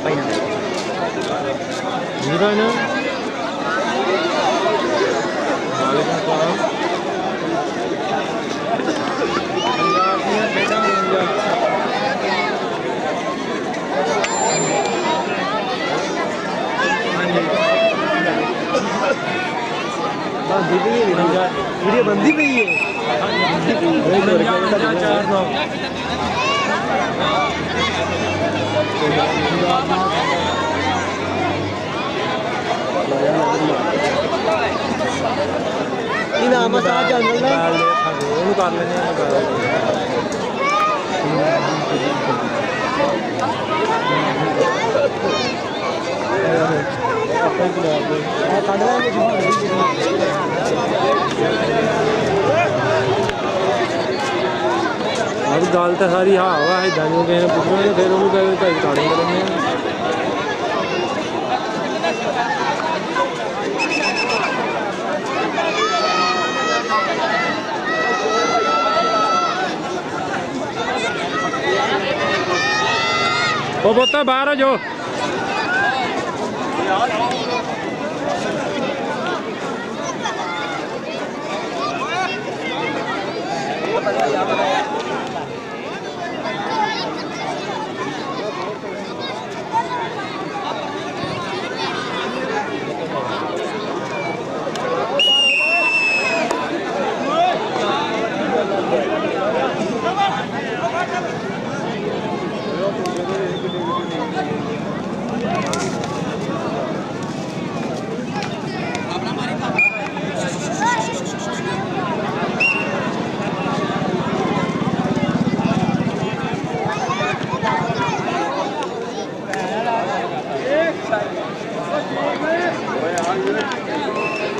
ਭਾਈ ਨਾਲ ਜਿਹੜਾ ਨਾ ਵਾਲੇਕੁਮ ਸਲਾਮ ਪੰਜਾਬ ਦੀਆਂ ਖੇਡਾਂ ਹੋਣਗੀਆਂ ਬੰਦੀ ਪਈ ਹੈ ਵੀਡੀਓ ਬੰਦੀ ਪਈ ਹੈ ਨਾਮ ਆ ਸਾਹ ਚੱਲ ਰਿਹਾ ਉਹਨੂੰ ਕਰ ਲੈਣੇ ਆ ਕੱਢ ਲਾਂਗੇ अब गल तो सारी हाँ वा इदा जो किसी ने पुछना तो फिर उन्होंने कहे भाई रिकॉर्डिंग करेंगे वो बोलता बाहर हो जो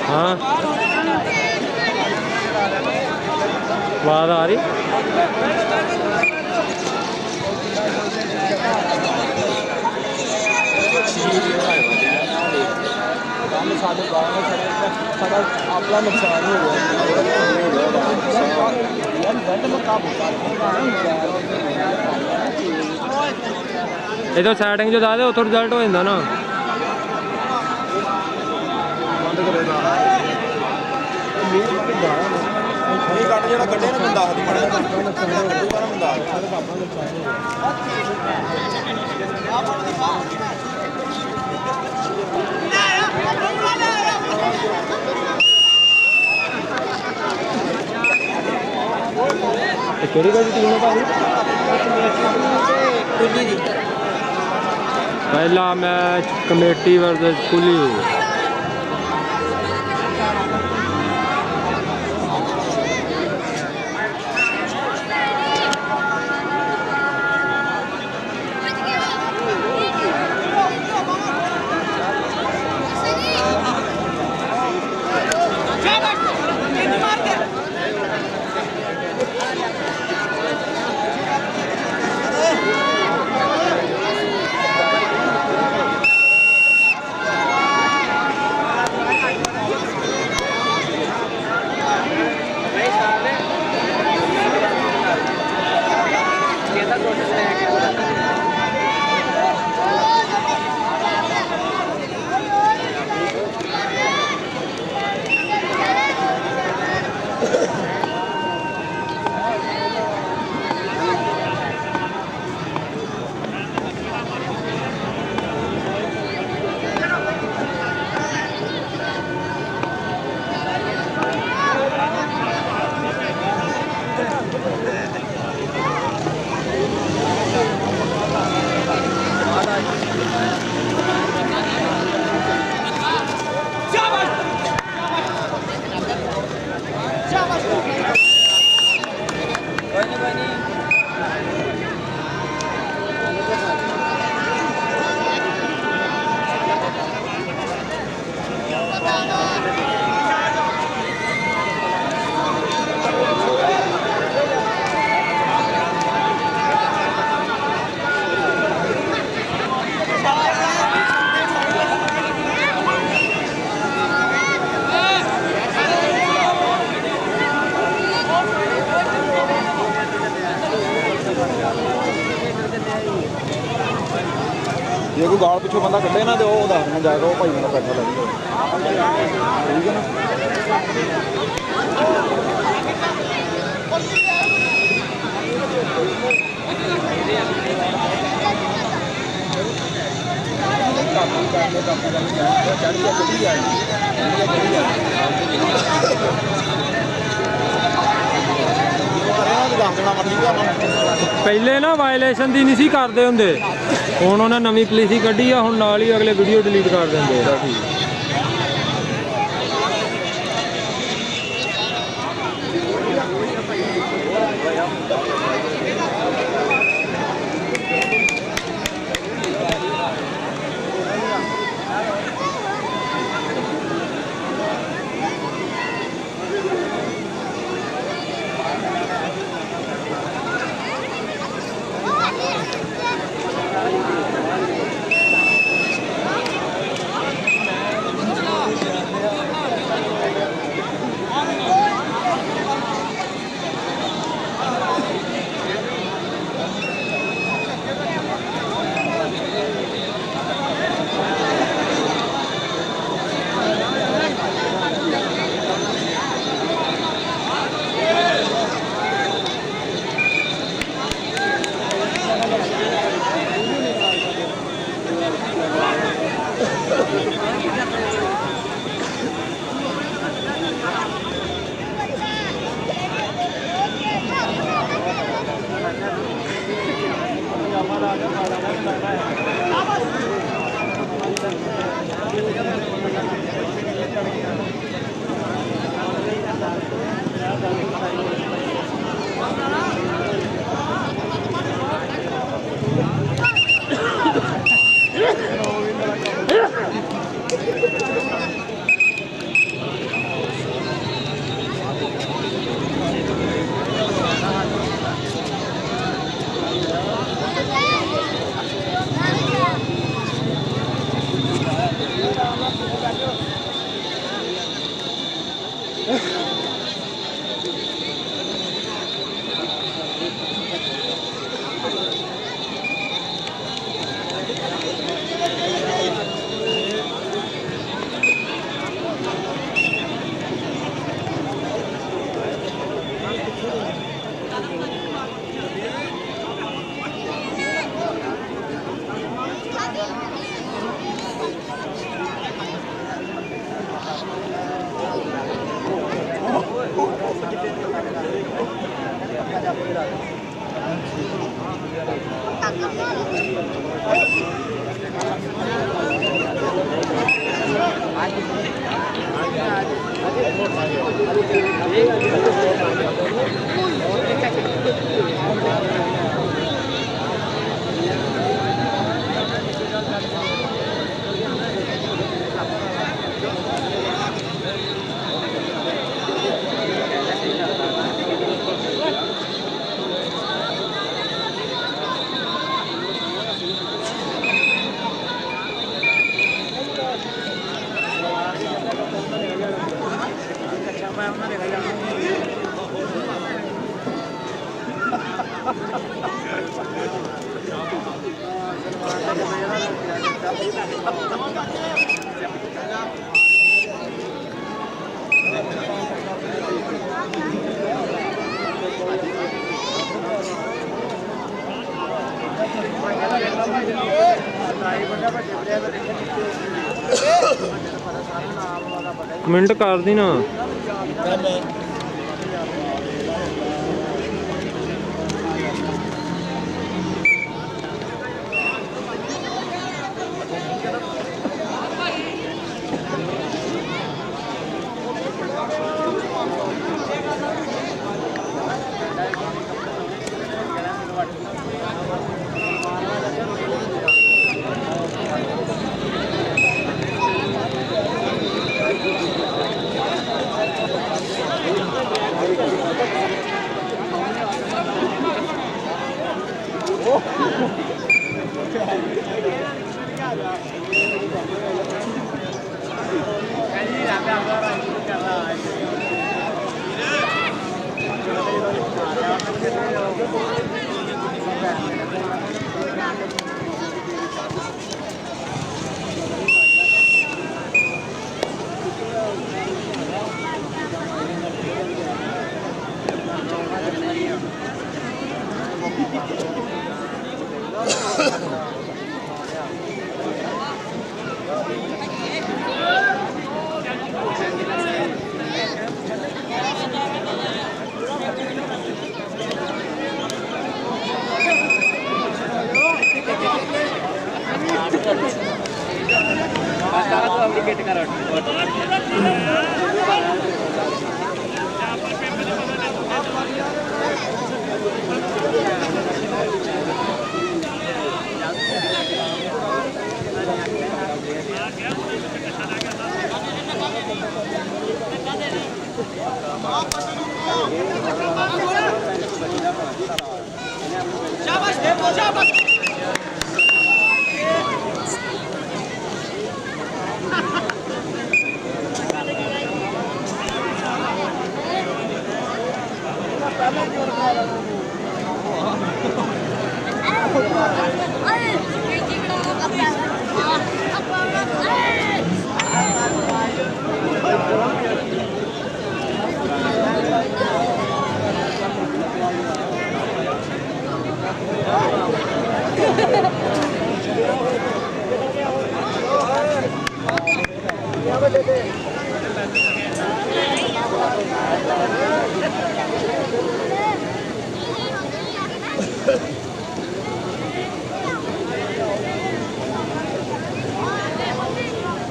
हाँ आवाज आ रही अपना नुकसान हो ये तो सैटिंग जो दादे उतो रिजल्ट हो जाता ना ਜਿਹੜਾ ਕੱਢਿਆ ਨਾ ਬੰਦਾ ਹੱਥ ਮਾਰਿਆ ਕਿਹੜੀ ਕਿਹੜੀ ਟੀਮ ਹੈ ਭਾਜੀ ਪਹਿਲਾ ਮੈਚ ਕਮੇਟੀ ਵਰਸਸ ਕੁਲੀ ਜੇ ਕੋਈ ਗਾਲ ਪਿੱਛੋਂ ਬੰਦਾ ਕੱਢੇ ਨਾ ਤੇ ਉਹ ਦੱਸ ਦੇਣਾ ਜਾ ਕੇ ਉਹ ਭਾਈ ਮੇਰਾ ਪੈਸਾ ਲੈ ਜਾਊਗਾ ਠੀਕ ਹੈ ਨਾ। ਪਹਿਲੇ ਨਾ ਵਾਇਲੇਸ਼ਨ ਦੀ ਨਹੀਂ ਸੀ ਕਰਦੇ ਹੁੰਦੇ, ਹੁਣ ਉਹਨਾਂ ਨਵੀਂ ਪਾਲਿਸੀ ਕੱਢੀ ਆ, ਹੁਣ ਨਾਲ ਹੀ ਅਗਲੇ ਵੀਡੀਓ ਡਿਲੀਟ ਕਰ ਦਿੰਦੇ ਆ। ਕਮੈਂਟ ਕਰ ਦੀ ਨਾ।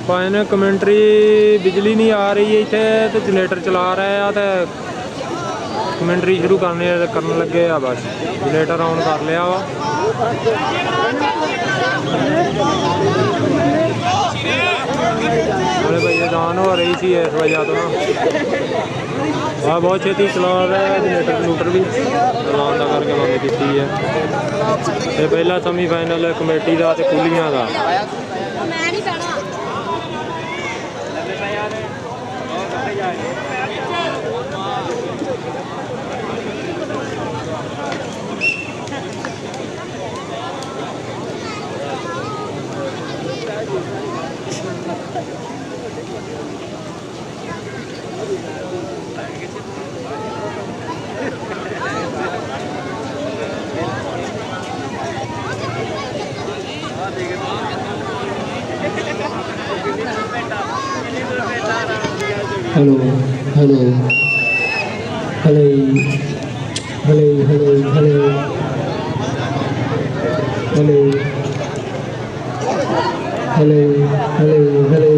पाए ने कमेंट्री बिजली नहीं आ रही है इतने तो जनरेटर चला रहे हैं तो कमेंट्री शुरू करने लगे आ बस जनरेटर ऑन कर लिया वा अरे भाई दान हो रही थी इस वजह तो ना बहुत छेती चला रहा है जनरेटर भी चलान का करके बंद की है। ये पहला सेमीफाइनल कमेटी का ते कुलियां का hello hello hello hello hello hello hello hello hello hello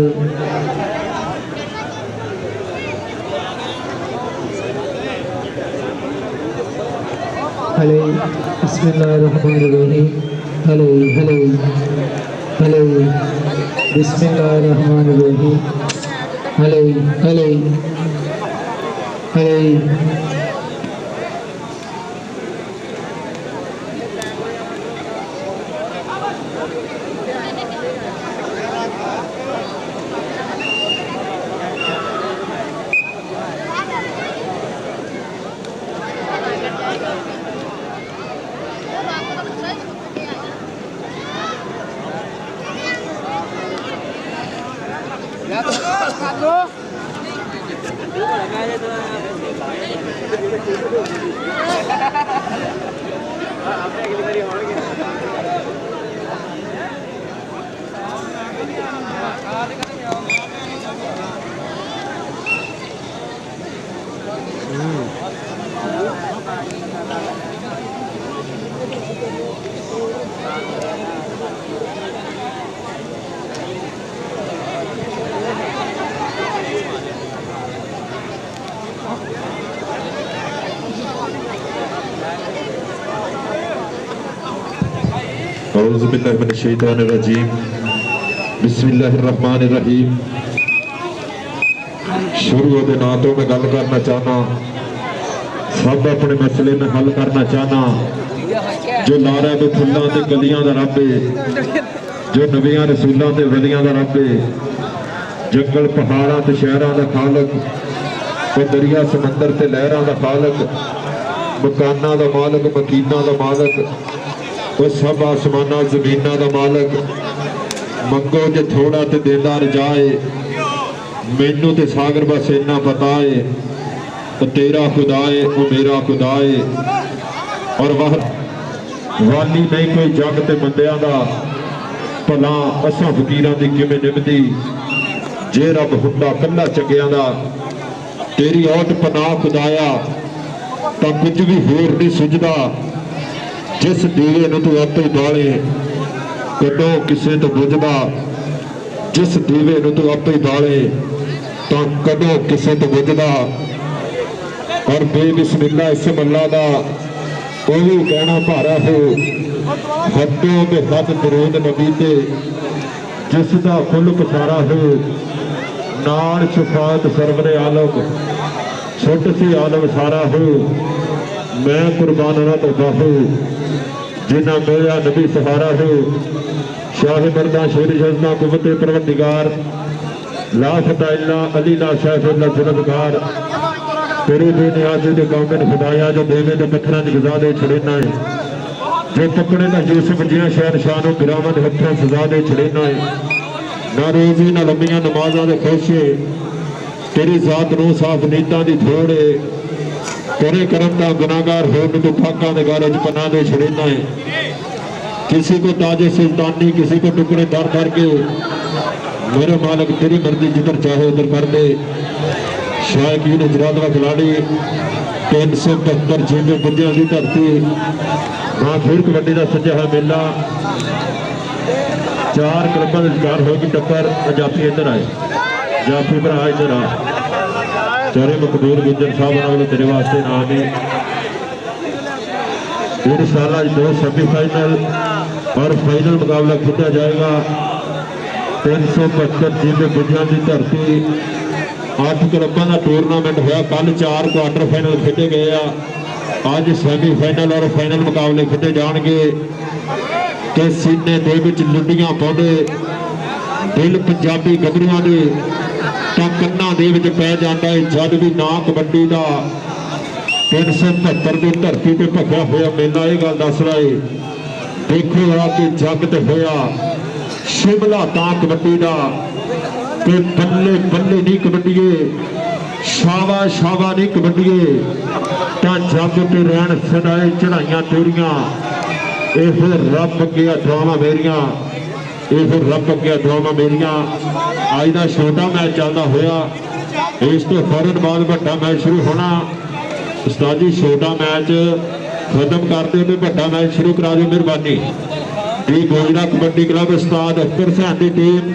hello बिस्मिल्लाहिर्रहमानिर्रहीम हेलो हेलो हेलो बिस्मिल्लाहिर्रहमानिर्रहीम हेलो हेलो हेलो औज़ु बिल्लाहि मिनश शैतानिर रजीम बिस्मिल्लाहिर्रहमानिर रहीम। शुरू के नाम तो मैं गल करना चाहना, सब अपने मसले में हल करना चाहना। जो नारा में फुल्लां ते कलियां दा रब है, जो नबियां रसूलां ते वलियां दा रब है, जंगल पहाड़ां ते शहरां दा खालक, वो दरिया समंदर ते लहरां दा खालक, मकानां दा मालक, मकीनां दा मालक, वो सब आसमाना जमीना दा मालक। मंगो जे थोड़ा ते देंदा रजाए, मैनू ते सागर बस इन्ना पता है। ਉਹ ਤੇਰਾ ਖੁਦਾ ਏ ਉਹ ਮੇਰਾ ਖੁਦਾ ਏ। ਔਰ ਵਾਲੀ ਨਹੀਂ ਕੋਈ ਜੱਗ ਤੇ ਬੰਦਿਆਂ ਦਾ, ਭਲਾ ਅਸਾਂ ਫਕੀਰਾਂ ਦੀ ਕਿਵੇਂ ਨਿਭਦੀ, ਜੇ ਰੱਬ ਹੁੰਦਾ ਕੱਲਾ ਚੰਗਿਆਂ ਦਾ। ਤੇਰੀ ਔਟ ਪਨਾਹ ਖੁਦਾਇਆ ਤਾਂ ਕੁਝ ਵੀ ਹੋਰ ਨਹੀਂ ਸੁਝਦਾ, ਜਿਸ ਦੀਵੇ ਨੂੰ ਤੂੰ ਆਪੇ ਬਾਲੇ ਕਦੋਂ ਕਿਸੇ ਤੋਂ ਬੁਝਦਾ, ਜਿਸ ਦੀਵੇ ਨੂੰ ਤੂੰ ਆਪੇ ਬਾਲੇ ਤਾਂ ਕਦੋਂ ਕਿਸੇ ਤੋਂ ਬੁਝਦਾ। ਔਰ ਬੇਬਿਸਮਿਲ੍ਲਾ ਇਸਮ ਅੱਲਾ ਦਾ ਉਹ ਵੀ ਕਹਿਣਾ ਭਾਰਾ ਹੋ, ਹੱਦੋਂ ਤੇ ਹੱਦ ਦਰੂਦ ਨਬੀ ਤੇ, ਜਿਸ ਦਾ ਖੁੱਲ੍ਹ ਸਾਰਾ ਹੋ, ਨਾਲ ਸ਼ਫਾਅਤ ਸਰਵਰੇ ਆਲਮ, ਛੁੱਟ ਸੀ ਆਲਮ ਸਾਰਾ ਹੋ। ਮੈਂ ਕੁਰਬਾਨ ਨਾ ਤੋਂ ਬਾਹੂ, ਜਿਨਾ ਮਿਲਿਆ ਨਬੀ ਸਹਾਰਾ ਹੋ। ਸ਼ਾਹ ਮਰਦਾ ਸ਼ੇਰ ਜਜ਼ਨਾ ਕੁਵਤੇ ਪਰਵਰਦਿਗਾਰ, ਲਾ ਫਤਾ ਇਲਾ ਅਲੀ ਲਾ ਸ਼ਾਹ ਜੁਲਦਗਾਰ। ਤੇਰੇ ਬੇਨਿਆਜ਼ੀ ਦੇ ਗਾਮਨ ਖੁਦਾਇਆ, ਜੋ ਦੇਵੇ ਦੇ ਪੱਥਰਾਂ ਦੀ ਗਜ਼ਾ ਦੇ ਛੜੇਨਾ ਹੈ, ਜੋ ਪਕੜੇ ਦਾ ਯੂਸਫ ਜਿਹਾ ਸ਼ਹਿਨਸ਼ਾਹ ਨੂੰ ਗਿਰਾਵਾਂ ਦੇ ਹੱਥਾਂ ਸਜ਼ਾ ਦੇ ਛੜੇਨਾ ਹੈ। ਨਾ ਰੋਜ਼ੀ ਨਾ ਲੰਮੀਆਂ ਨਮਾਜ਼ਾਂ ਦੇ ਖੁਸ਼ੇ, ਤੇਰੀ ਜ਼ਾਤ ਨੂੰ ਸਾਫ ਨੀਤਾਂ ਦੀ ਥੋੜੇ, ਤੇਰੇ ਕਰਮ ਦਾ ਗੁਨਾਹਗਾਰ ਹੋਣ ਨੂੰ ਪਾਕਾਂ ਦੇ ਗਾਰੇ 'ਚ ਪਨਾਹ ਦੇ ਛੜੇਨਾ ਹੈ। किसी को ताजे सुल्तानी, किसी को टुकड़े दर दर के, मेरे मालिक तेरी मर्जी जिधर चाहे उधर कर दे। शायकीन हजरात व खिलाड़ी 375 जिम्मे बुद्धियां की धरती, मां फिर कबड्डी का सजा है मेला। 4 क्लबों के विचार होगी टक्कर, जाफी इधर आए, जाफी भरा इधर आ। चारे मकबूल गुजर साहब वालों तेरे वास्ते ना नहीं। इस साल आज 2 सेमीफाइनल और फाइनल मुकाबला खेला जाएगा। 375 जिम्मे बुद्धियां की धरती, 8 क्लबों का टूरनामेंट होया। कल 4 क्वार्टर फाइनल खेले गए आ, अज सैमीफाइनल और फाइनल मुकाबले खेले जाएंगे। कि सीने दे विच लुंडियां पाउंदे दिल पंजाबी गभरूआं दे तां कन्नां दे विच पै जांदा है जद भी ना कबड्डी दा 375 की धरती पर भखिया होया मेला। ये गल दस रहा है, देखो आ कि जग ते होया शिमला तां कबड्डी दा, ते बल्ले बल्ले नहीं कबड्डीए, शावा शावा नहीं कबड्डीए, तां जग ते रहन सदाए चढ़ाइयां तेरियां। इहो रब अगे दुआवां मेरियां, इहो रब अगे दुआवां मेरियां। अज दा छोटा मैच चलदा होया, इस तो फौरन बाद वड्डा मैच शुरू होना। उस्ताद जी छोटा मैच खत्म करते हुए बड़ा मैच शुरू करा दो मेहरबानी। डी गोजरा कबड्डी क्लब उस्ताद अख्तर हुसैन की टीम,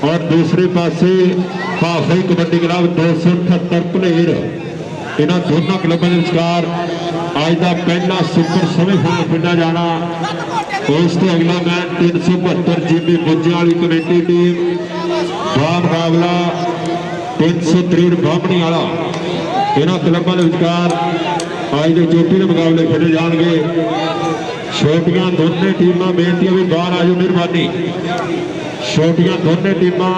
और दूसरे पासे हाफी कबड्डी क्लब 278 प्लेयर। इन्होंने दोनों क्लबों के विचकार अज का पहला सुपर सेमीफाइनल खेला जाना। उस तो अगला मैच 372 जीबी बुज्जे वाली कमेटी टीम बा मुकाबला 363 बामणी वाला। इन्होंने क्लबों के विचकार अज के चोटी के मुकाबले खेले जाएंगे। छोटियां दोनों टीमां बेनती भी बाहर आ जाओ मेहरबानी, छोटियां दोनों टीमां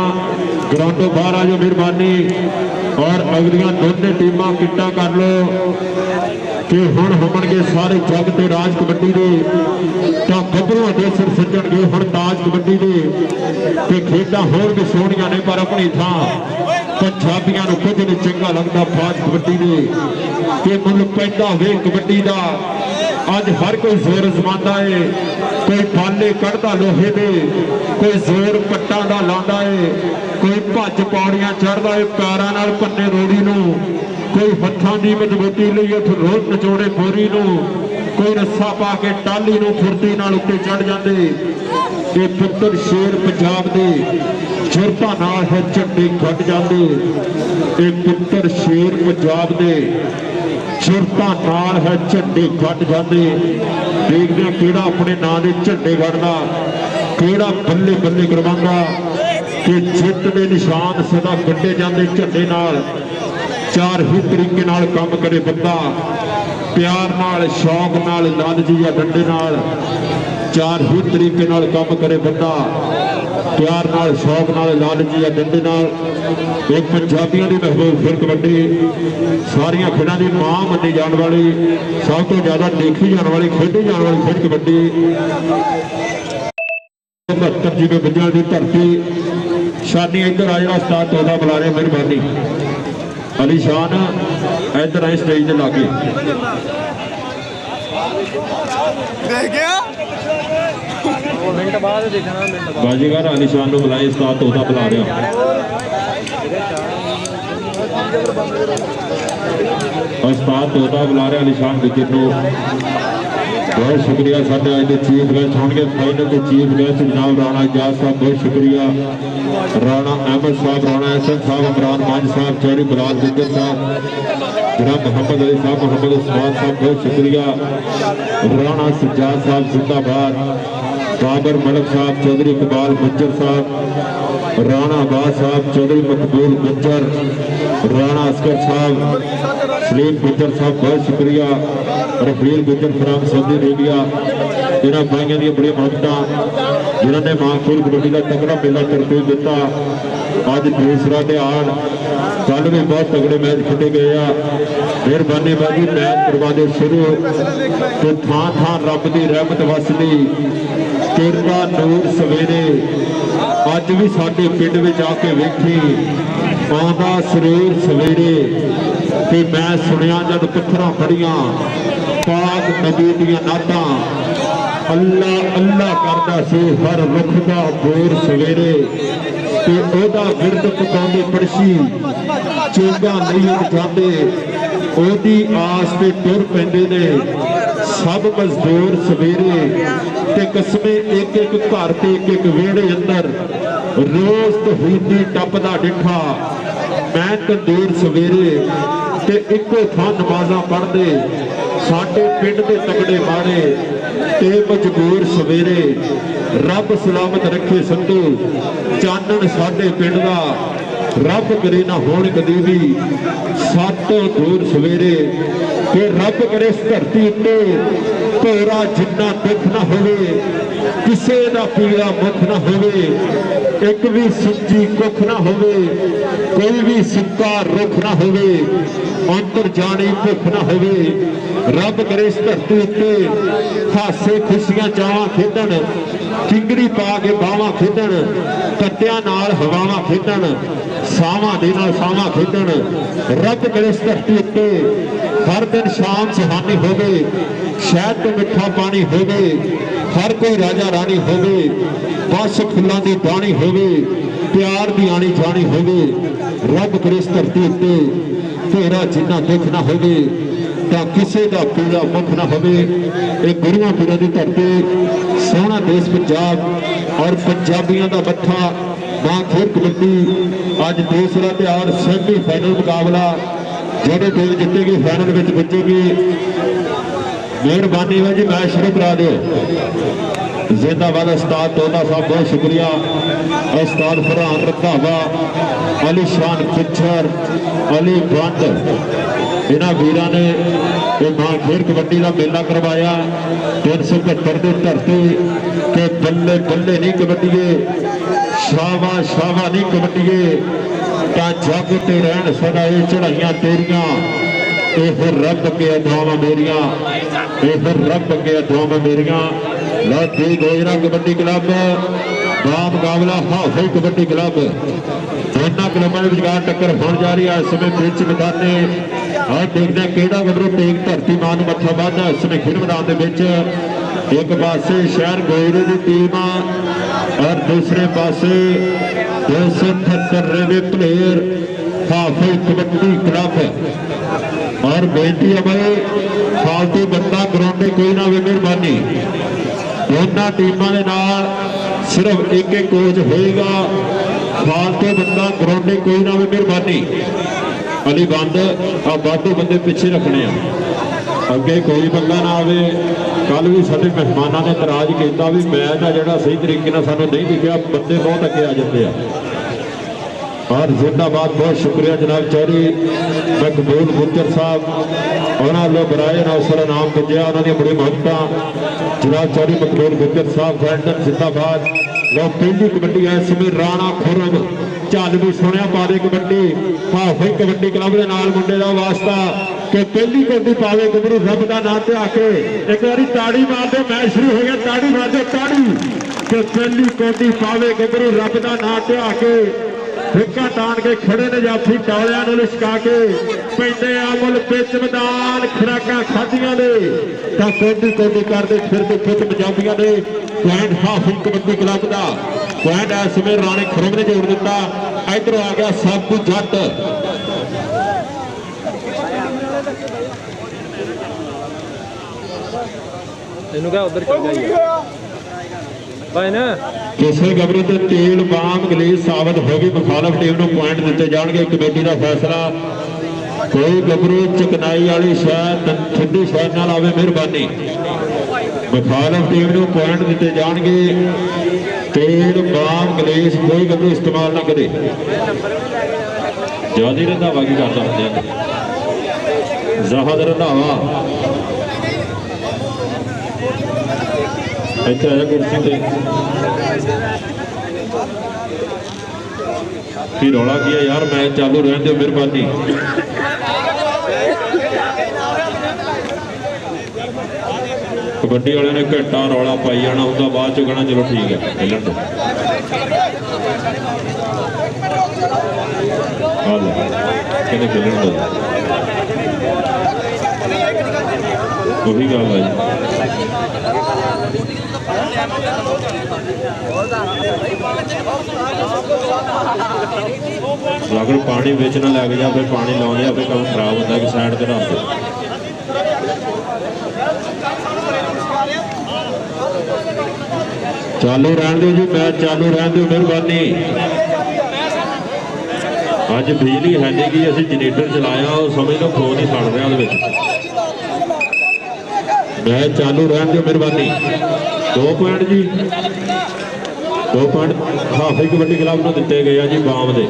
ग्राउंडों बाहर आ जाओ मेहरबानी। और अगलियां दोनों टीमां किट्टा कर लो कि हुण होणगे सारे जग ते राज कबड्डी दे, तां गभरूआं दे सिर सजणगे हुण ताज कबड्डी दे। ते खेडां होण भी सोहणियां ने पर अपनी थां पंजाबियां नूं कुछ नहीं चंगा लगदा फाज कबड्डी दे। कि मुल पैदा होवे कबड्डी दा, अज हर कोई जोर जमांदा है, कोई पाले कढ़दा लोहे दे, कोई जोर पट्टां दा लांदा है, कोई भज पौड़ियां चढ़दा है पैरां नाल भन्ने रोड़ी नूं, कोई हत्थां दी मजबूती लई उठ रोज नचोड़े बोरी नूं, कोई रस्सा पा के टाली नूं फुर्ती नाल उत्ते चढ़ जांदे। ये पुत्तर शेर पंजाब दे जुरतां नाल है झंडे घट जांदे। ये पुत्तर शेर पंजाब दे जुरतां नाल है झंडे घट जांदे। देखदे किहड़ा अपने नां दे झंडे गढ़दा, किहड़ा बल्ले बल्ले करवांदा कि जिੱਤ ਦੇ निशान सदा गड्डे जांदे झंडे नाल। चार ही तरीके नाल काम करे बंदा, प्यार नाल शौक नाल लालची या डंडे नाल। चार ही तरीके नाल काम करे बंदा, प्यार नाल शौक नाल लालची या डंडे नाल। एक पंजाबियों की महबूब फिर कबड्डी, सारिया खेलों की मां मनी जाने वाली, सब तो ज्यादा देखी जाने वाली खेडी जाने वाली फिर कबड्डी। 72 जिम्मे बुद्धियां की धरती, शानी इधर आ जरा उस्ताद तोदा बुला रहे मेहरबानी। अली शान इधर आए स्टेज के लागे ਮਿੰਟ ਬਾਅਦ ਦੇਖਣਾ, ਮਿੰਟ ਬਾਅਦ। बाजीगर आलिशान को बुलाए उस्ताद तोता बुला रहा उस्ताद तोता बुला रहा आलिशान विकेट को। बहुत शुक्रिया साढ़े अज के चीफ गेस्ट होंगे फाइनल के चीफ गेस्ट जनाब राणा इजाज साहब, बहुत शुक्रिया राणा अहमद साहब, राणा एहसन साहब, इमरान मान साहब, चौधरी बिलाल गुज्जर साहब, जनाब मोहम्मद अली साहब, मोहम्मद उस्मान साहब, बहुत शुक्रिया राणा सज्जाद साहब जिंदाबाद, बाबर मलिक साहब, चौधरी इकबाल गुज्जर साहब, राणा अब्बास साहब, चौधरी मकबूल गुज्जर, राणा असगर साहब, सलीम गुज्जर साहब, बहुत शुक्रिया रफील गुज्जर फ्राम सऊदी अरेबिया। इन्होंने भाइयों दी बड़ी मोहब्बत जिन्होंने मानसूर कबड्डी का तगड़ा मेला तरतीब दिता। अज दूसरा ध्यान, कल भी बहुत तगड़े मैच खेले गए आ। मेहरबानी बाजी मैच करवाने शुरू तो थां थां रब की रहमत वसदी, किरदा नूर सवेरे अज भी साडे पिंड में आके वेखी आंदा सरूर सवेरे। ते मैं सुनिया जब पत्थरां फड़ियां पाक नबी दियां नातां अल्लाह अल्लाह करदा सी हर रुख दा बोर सवेरे। ते ओदा विरद पकाउंदे पड़शी चोगा नहीं जाते, ओदी आस ते टुर पैंदे ने सब मजदूर सवेरे। ते कसमे एक एक घर ते एक एक वेड़े अंदर रोज तौहीदी टपदा डिठा मैं तंदूर सवेरे। ते इको थां नमाज़ां पढ़दे साडे पिंड दे तगड़े मारे ते मजबूर सवेरे। रब सलामत रखे संधू चानन साडे पिंड दा, रब करे ना होण कदी भी सातों दूर सवेरे। ते रब करे इस धरती उत्ते भोरा जिन्ना दुख ना होवे, किसे दा पीड़ा मुख ना होवे, एक भी सच्ची कुख ना होवे, कोई भी सिक्का रुख ना होवे, अंतर जानी भुख ना होवे। रब करे इस धरती उत्ते हासे खुशियां चावां खेडण, किंगरी पा के बावां खेडण, कत्तियां नाल हवावां खेडण, सावां दे नाल सावां खेडण। रब करे इस धरती उत्ते हर दिन शाम सुहानी होवे, शहद तो मिठा पानी होवे, हर कोई राजा रानी होवे, बस फुल्लां दी बाणी होवे, प्यार दी आनी जानी होवे। रब करे इस धरती उत्ते तेरा जिन्ना दुख ना होवे, तां किसे दा पीड़ा मुख ना होवे। एक गुरुआं पीरां दी धरती, सोहना देश पंजाब और पंजाबियों का मत्था मां खेल कबड्डी। अज दूसरा त्यार सेमी फाइनल मुकाबला जोड़े टीम जितेगी फाइनल में पुजेगी। मेहरबानी है जी मैच शुरू करा दो। जिंदाबाद उस्ताद तोता साहब, बहुत शुक्रिया उस्ताद फरहान रंधावा, अली शान पिछर, अली बंद, इन्होंने वीरों ने मां खेल कबड्डी का मेला करवाया। 375 की धरती के बल्ले बल्ले नहीं कबड्डीए, शावा शावा नहीं कबड्डीए, ता जग ते रहन सदा ये चढ़ाइयां तेरियां। यह रब के अदावां मेरियां, यह रब के अदावां मेरियां। लाठी गोजरा कबड्डी क्लब बा मुकाबला हाफिल कबड्डी क्लब, दोनों क्लबों के विचकार टक्कर होने जा रही है। इस समय पिच मैदाने और देखते हैं किहड़ा गबरू तेग धरती मां नूं मत्था वाधा। इस समय खेल मैदान के विच एक पासे शहर गोजरे की टीम और दूसरे पासे 278वें प्लेयर हाफिल कबड्डी क्लब। और बेनती है भाई फालतू बंदा ग्राउंड कोई ना होवे, मेहरबानी। दोनों टीमों के नाल सिर्फ एक एक कोच होएगा, फालतू बंदा ग्राउंड कोई ना होवे, मेहरबानी। अली बंद आ वाधू बंदे पिछे रखने अगे कोई बंदा ना आवे। कल भी साडे मेहमानों ने इतराज किया भी मैच आ जिहड़ा सही तरीके नाल सानूं नहीं दिखिया, बंदे बहुत अगे आ जाते हैं। और जिंदाबाद, बहुत शुक्रिया जनाब चौधरी मकबूल गुज्जर साहब, उन्होंने लोग बराए नौसर नाम पुजया, उन्होंने बड़ी मोहब्बत। जनाब चौधरी मकबूल गुज्जर साहब फैंडन जिंदाबाद। लोग पहली कबड्डी है इसमें राणा खुरम झल भी सुनिया पावे कबड्डी हाफिल कबड्डी क्लब के नाल मुंडे का वास्ता कि पहली कबड्डी पावे गबरू रब का नाम ते आके एक बार ताड़ी मार दो। मैच शुरू हो गया, ताड़ी मार दो, ताड़ी कि पहली कबड्डी पावे गबरू रब का नाम ते आके ਫਿੱਕਾ ਤਾਣ ਕੇ ਖੜੇ ਨੇ ਜਾਫੀ ਟਾਲਿਆਂ ਨੂੰ ਲਿਸ਼ਕਾ ਕੇ ਪੈਂਦੇ ਆ ਮੁੱਲ ਵਿੱਚ ਮੈਦਾਨ ਖੁਰਾਕਾਂ ਖਾਧੀਆਂ ਨੇ ਤਾਂ ਕੋਡੀ ਕਰਦੇ ਫਿਰਦੇ ਖੁੱਤ ਪੰਜਾਬੀਆਂ ਨੇ ਪੁਆਇੰਟ ਹਾਫ ਕਬੱਡੀ ਕਲੱਬ ਦਾ ਪੁਆਇੰਟ ਇਸ ਸਮੇਂ ਰਾਣੇ ਖੁਰਮ ਨੇ ਜੋੜ ਦਿੱਤਾ। ਇੱਧਰੋਂ ਆ ਗਿਆ ਸਾਬੂ ਜੱਟ ਇਹਨੂੰ ਕਿਹਾ ਉਧਰ ਚੱਲ ਜਾਈਏ ਭਾਈ ਨਾ ਕਿਸੇ ਗੱਭਰੂ ਤੇ ਤੇਲ ਬਾਮ ਗਲੀਸ ਸਾਬਤ ਹੋ ਗਈ। ਮੁਖਾਲਫ ਟੀਮ ਨੂੰ ਪੁਆਇੰਟ ਦਿੱਤੇ ਜਾਣਗੇ। ਕਮੇਟੀ ਦਾ ਫੈਸਲਾ ਕੋਈ ਗੱਭਰੂ ਚਕਨਾਈ ਵਾਲੀ ਸ਼ਾਇਦ ਠੰਡੀ ਸ਼ਾਇਦ ਨਾਲ ਆਵੇ ਮਿਹਰਬਾਨੀ। ਮੁਖਾਲਫ ਟੀਮ ਨੂੰ ਪੁਆਇੰਟ ਦਿੱਤੇ ਜਾਣਗੇ। ਤੇਲ ਬਾਮ ਗਲੀਸ ਕੋਈ ਗੱਭਰੂ ਇਸਤੇਮਾਲ ਨਾ ਕਰੇ। ਜਿਆਦੀ ਰੰਧਾਵਾ ਕੀ ਕਰਦਾ ਹੁੰਦੇ ਜ਼ਹਾਦ ਰੰਧਾਵਾ ਇੱਥੇ ਆਇਆ ਕੁਰਸੀ ਤੇ ਕੀ ਰੌਲਾ ਕੀ ਹੈ ਯਾਰ ਮੈਚ ਚਾਲੂ ਰਹਿਣ ਦਿਓ ਮਿਹਰਬਾਨੀ। ਕਬੱਡੀ ਵਾਲਿਆਂ ਨੇ ਘੰਟਾ ਰੌਲਾ ਪਾਈ ਜਾਣਾ ਹੁੰਦਾ ਬਾਅਦ ਚੋਂ ਕਹਿਣਾ ਚਲੋ ਠੀਕ ਹੈ ਖੇਲਣ ਤੋਂ। ਕਹਿੰਦੇ ਖੇਲਣ ਤੋਂ ਉਹੀ ਗੱਲ ਹੈ ਜੀ। ਅਗਰ ਪਾਣੀ ਵਿੱਚ ਨਾ ਲੱਗ ਜਾ ਫਿਰ ਪਾਣੀ ਲਾਉਂਦੇ ਆ ਫਿਰ ਕੰਮ ਖਰਾਬ ਹੁੰਦਾ ਕਿ ਸਾਈਡ ਤੇ ਰੱਖ ਦਿਓ। ਚਾਲੂ ਰਹਿਣ ਦਿਓ ਜੀ ਮੈਚ ਚਾਲੂ ਰਹਿਣ ਦਿਓ ਮਿਹਰਬਾਨੀ। ਅੱਜ ਬਿਜਲੀ ਹੈ ਨਹੀਂ ਗੀ ਅਸੀਂ ਜਨਰੇਟਰ ਚਲਾਇਆ ਉਹ ਸਮਝ ਲਓ ਫੋਨ ਹੀ ਸੜ ਰਿਹਾ ਉਹਦੇ ਵਿੱਚ। ਮੈਚ ਚਾਲੂ ਰਹਿਣ ਦਿਓ ਮਿਹਰਬਾਨੀ। 2 ਪੁਆਇੰਟ ਜੀ 2 ਪੁਆਇੰਟ ਹਾਫੀ ਕਬੱਡੀ ਕਲੱਬ ਨੂੰ ਦਿੱਤੇ ਗਏ ਆ ਜੀ ਬਾਮ ਦੇ।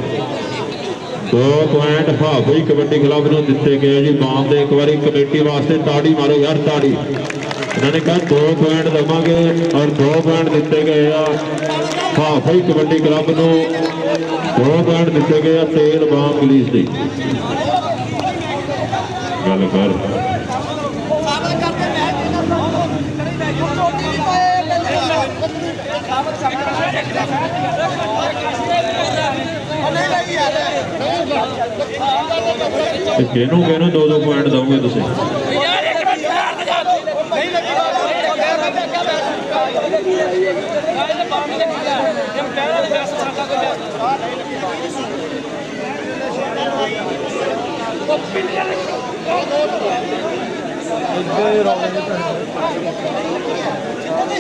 2 ਪੁਆਇੰਟ ਹਾਫੀ ਕਬੱਡੀ ਕਲੱਬ ਨੂੰ ਦਿੱਤੇ ਗਏ ਆ ਜੀ ਬਾਮ ਦੇ। ਇੱਕ ਵਾਰੀ ਕਮੇਟੀ ਵਾਸਤੇ ਤਾੜੀ ਮਾਰੋ ਯਾਰ ਤਾੜੀ। ਇਹਨਾਂ ਨੇ ਕਿਹਾ 2 ਪੁਆਇੰਟ ਦੇਵਾਂਗੇ ਔਰ 2 ਪੁਆਇੰਟ ਦਿੱਤੇ ਗਏ ਆ ਹਾਫੀ ਕਬੱਡੀ ਕਲੱਬ ਨੂੰ। 2 ਪੁਆਇੰਟ ਦਿੱਤੇ ਗਏ ਆ ਤੇਲ ਬਾਮ ਗਲੀਸ ਦੀ ਗੱਲ ਕਰ। ਕਿਹਨੂੰ 2 ਪੁਆਇੰਟ ਦਓਗੇ ਤੁਸੀਂ?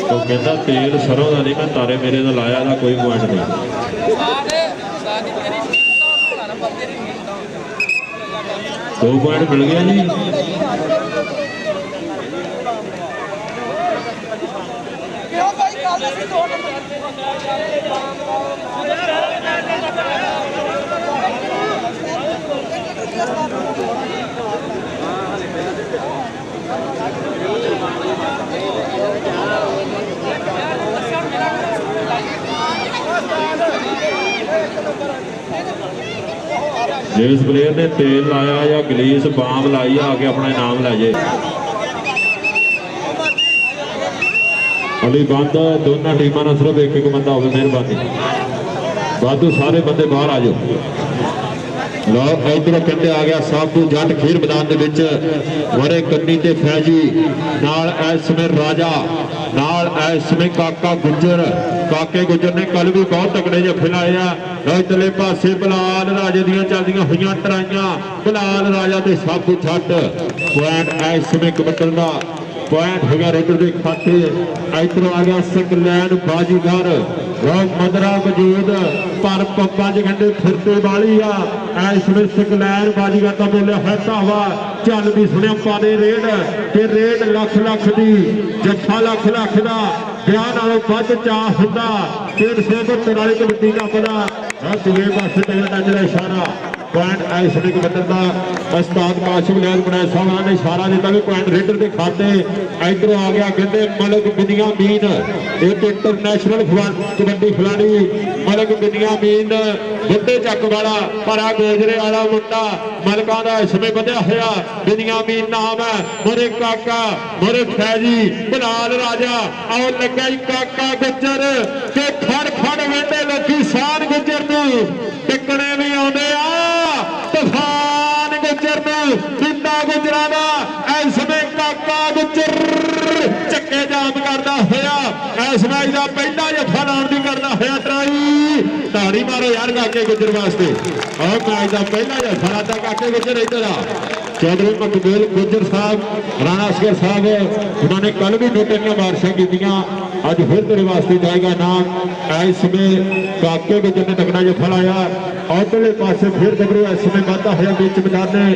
ਉਹ ਕਹਿੰਦਾ ਤੇਲ ਸਰੋਂ ਦਾ ਨਹੀਂ ਮੈਂ ਤਾਰੇ ਮੇਰੇ ਦਾ ਲਾਇਆ ਇਹਦਾ ਕੋਈ ਪੁਆਇੰਟ ਨਹੀਂ। ਦੋ ਪੁਆਇੰਟ ਮਿਲ ਗਿਆ ਜੀ। ਜਿਸ ਪਲੇਅਰ ਨੇ ਤੇਲ ਲਾਇਆ ਜਾਂ ਗਲੀਸ ਬਾਮ ਲਾਈ ਆ ਕੇ ਆਪਣਾ ਇਨਾਮ ਲੈ ਜੇ। ਅਲੀ ਬੰਦ ਦੋਨਾਂ ਟੀਮਾਂ ਨਾਲ ਸਿਰਫ ਇੱਕ ਬੰਦਾ ਹੋਵੇ ਮਿਹਰਬਾਨੀ। ਵਾਧੂ ਸਾਰੇ ਬੰਦੇ ਬਾਹਰ ਆ ਜਾਓ। ਲਓ ਇਧਰੋਂ ਕਹਿੰਦੇ ਆ ਗਿਆ ਸਾਬੂ ਜੱਟ ਖੀਰ ਮੈਦਾਨ ਦੇ ਵਿੱਚ ਵਰੇ ਕੰਨੀ ਤੇ ਫੈਜੀ ਨਾਲ ਇਸ ਸਮੇਂ ਰਾਜਾ ਨਾਲ ਇਸ ਸਮੇਂ ਕਾਕਾ ਗੁੱਜਰ। ਕਾਕੇ ਗੁੱਜਰ ਨੇ ਕੱਲ ਵੀ ਬਹੁਤ ਤਕੜੇ ਜਿਹੇ ਖਿਲਾਏ ਆ। ਇਧਰਲੇ ਪਾਸੇ ਬਲਾਲ ਰਾਜੇ ਦੀਆਂ ਚੱਲਦੀਆਂ ਹੋਈਆਂ ਟਰਾਈਆਂ। ਬਲਾਲ ਰਾਜਾ ਤੇ ਸਾਬੂ ਜੱਟ ਪੁਆਇੰਟ ਇਸ ਸਮੇਂ ਕਬੱਡੀ ਦਾ ਪੁਆਇੰਟ ਹੋ ਗਿਆ ਰੇਡਰ ਦੇ ਖਾਤੇ। ਇਧਰੋਂ ਆ ਗਿਆ ਸਕਲੈਨ ਬਾਜੀਗਰ ਮਦਰਾ ਵਜੂਦ ਪਰ 5 ਘੰਟੇ ਫਿਰਤੇ ਵਾਲੀ ਆ। ਇਸ ਵੇਲੇ ਸਕਲੈਨ ਬਾਜੀਗਰ ਦਾ ਬੋਲਿਆ ਹੈ ਧਾਵਾ ਚੱਲ ਵੀ ਸੁਣਿਆ ਪਾਦੇ ਰੇਡ ਤੇ ਰੇਡ ਲੱਖ ਦੀ ਜੱਫਾ ਲੱਖ ਦਾ ਵਿਆਹ ਨਾਲੋਂ ਵੱਧ ਚਾਹ ਹੁੰਦਾ। 372 ਵਾਲੀ ਕਬੱਡੀ ਦਾ ਪਤਾ ਦੂਏ ਪਾਸੇ ਤੱਕ ਦਾ ਇਸ਼ਾਰਾ ਪੁਆਇੰਟ ਇਸ ਵੇਲੇ ਕਬੱਤਰ ਦਾ ਉਸਤਾਦ ਕਾਸ਼ਮ ਲਿਆਲ ਬਣਾਇਆ ਸਾਹਿਬਾਂ ਨੇ ਇਸ਼ਾਰਾ ਦਿੱਤਾ ਵੀ ਪੁਆਇੰਟ ਰੇਡਰ ਦੇ ਖਾਤੇ ਇਧਰੋਂ ਆ ਗਿਆ ਕਹਿੰਦੇ ਮਲਕ ਬਿੰਦੀਆਂ ਮੀਨ ਇੱਕ ਇੰਟਰਨੈਸ਼ਨਲ ਕਬੱਡੀ ਖਿਡਾਰੀ ਮਲਕ ਬਿੰਦੀਆਂ ਮੀਨ ਬੁੱਢੇ ਚੱਕ ਵਾਲਾ ਭਰਾ ਗੋਜਰੇ ਵਾਲਾ ਮੁੰਡਾ ਮਲਕਾਂ ਦਾ ਇਸ ਸਮੇਂ ਵਧਿਆ ਹੋਇਆ ਬਿੰਦੀਆਂ ਮੀਨ ਨਾਮ ਹੈ ਮੋਰੇ ਕਾਕਾ ਮੋਰੇ ਖੈਜੀ ਬਲਾਲ ਰਾਜਾ ਆਓ ਲੱਗਾ ਹੀ ਕਾਕਾ ਗੁੱਜਰ ਤੇ ਖੜ ਖੜ ਵੇਂਦੇ ਲੋਕੀ ਸਾਨ ਗੁੱਜਰ ਨੂੰ ਟਿਕਣੇ ਵੀ ਆਉਂਦੇ ਆ ਤੂਫਾਨ ਗੁੱਜਰ ਨੂੰ ਬਿੰਦਾ ਗੁੱਜਰਾਂ ਦਾ ਇਸ ਸਮੇਂ ਕਾਕਾ ਗੁੱਜਰ ਚੱਕੇ ਜਾਮ ਕਰਦਾ ਹੋਇਆ ਇਸ ਮੈਚ ਦਾ ਪਹਿਲਾ ਜੱਫਾ ਲਾਉਣ ਦੀ ਕਰਦਾ ਹੋਇਆ ਟਰਾਈ ਤਾੜੀ ਮਾਰੋ ਯਾਰ ਕਾਕੇ ਗੁੱਜਰ ਵਾਸਤੇ ਆਹ ਮੈਚ ਦਾ ਪਹਿਲਾ ਜੱਫਾ ਲਾਦਾ ਕਾਕੇ ਗੁੱਜਰ ਇੱਧਰ ਆ ਚੌਧਰੀ ਮਕਬੂਲ ਗੁੱਜਰ ਸਾਹਿਬ ਰਾਣਾ ਅਸਗਰ ਸਾਹਿਬ ਉਹਨਾਂ ਨੇ ਕੱਲ ਵੀ ਨੋਟਾਂ ਦੀਆਂ ਬਾਰਿਸ਼ਾਂ ਕੀਤੀਆਂ ਅੱਜ ਫਿਰ ਤੇਰੇ ਵਾਸਤੇ ਜਾਏਗਾ ਨਾਮ ਇਸ ਸਮੇਂ ਕਾਕੇ ਗੁੱਜਰ ਨੇ ਤਕੜਾ ਜੱਫਾ ਲਾਇਆ ਉਧਰਲੇ ਪਾਸੇ ਫਿਰ ਗੱਭਰੂ ਇਸ ਸਮੇਂ ਵਾਧਾ ਹੋਇਆ ਵਿੱਚ ਮੈਦਾਨੇ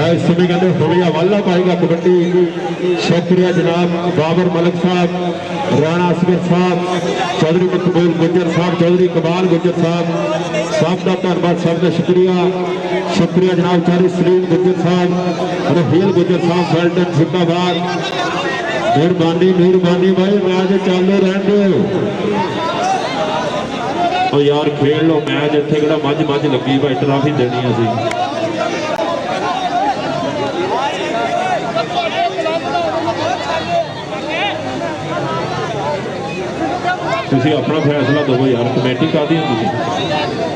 ਇਸ ਸਮੇਂ ਕਹਿੰਦੇ ਹੋਇਆ ਵਾਲਾ ਪਾਏਗਾ ਕਬੱਡੀ ਸ਼ੁਕਰੀਆ ਜਨਾਬ ਬਾਬਰ ਮਲਕ ਸਾਹਿਬ ਰਾਣਾ ਅਸਗਰ ਸਾਹਿਬ ਚੌਧਰੀ ਮਕਬੂਲ ਗੁੱਜਰ ਸਾਹਿਬ ਚੌਧਰੀ ਕਮਾਲ ਗੁੱਜਰ ਸਾਹਿਬ ਸਭ ਦਾ ਧੰਨਵਾਦ ਸਭ ਦਾ ਸ਼ੁਕਰੀਆ ਜਨਾਬ ਚਾਰੀ ਸਲੀਮ ਗੁੱਜਰ ਸਾਹਿਬ ਰਹੀਲ ਗੁੱਜਰ ਸਾਹਿਬ ਫੈਲਟਨ ਜ਼ਿੰਦਾਬਾਦ ਮਿਹਰਬਾਨੀ ਭਾਈ ਮੈਚ ਚਾਲੂ ਰਹਿਣ ਦਿਓ ਉਹ ਯਾਰ ਖੇਡ ਲੋ ਮੈਚ ਇੱਥੇ ਕਿਹੜਾ ਮੱਝ ਲੱਗੀ ਭਾਈ ਟਰਾਫੀ ਦੇਣੀ ਅਸੀਂ ਤੁਸੀਂ ਆਪਣਾ ਫੈਸਲਾ ਦਿਓ ਯਾਰ ਕਮੇਟੀ ਕਾਹਦੀ ਹੈ ਤੁਸੀਂ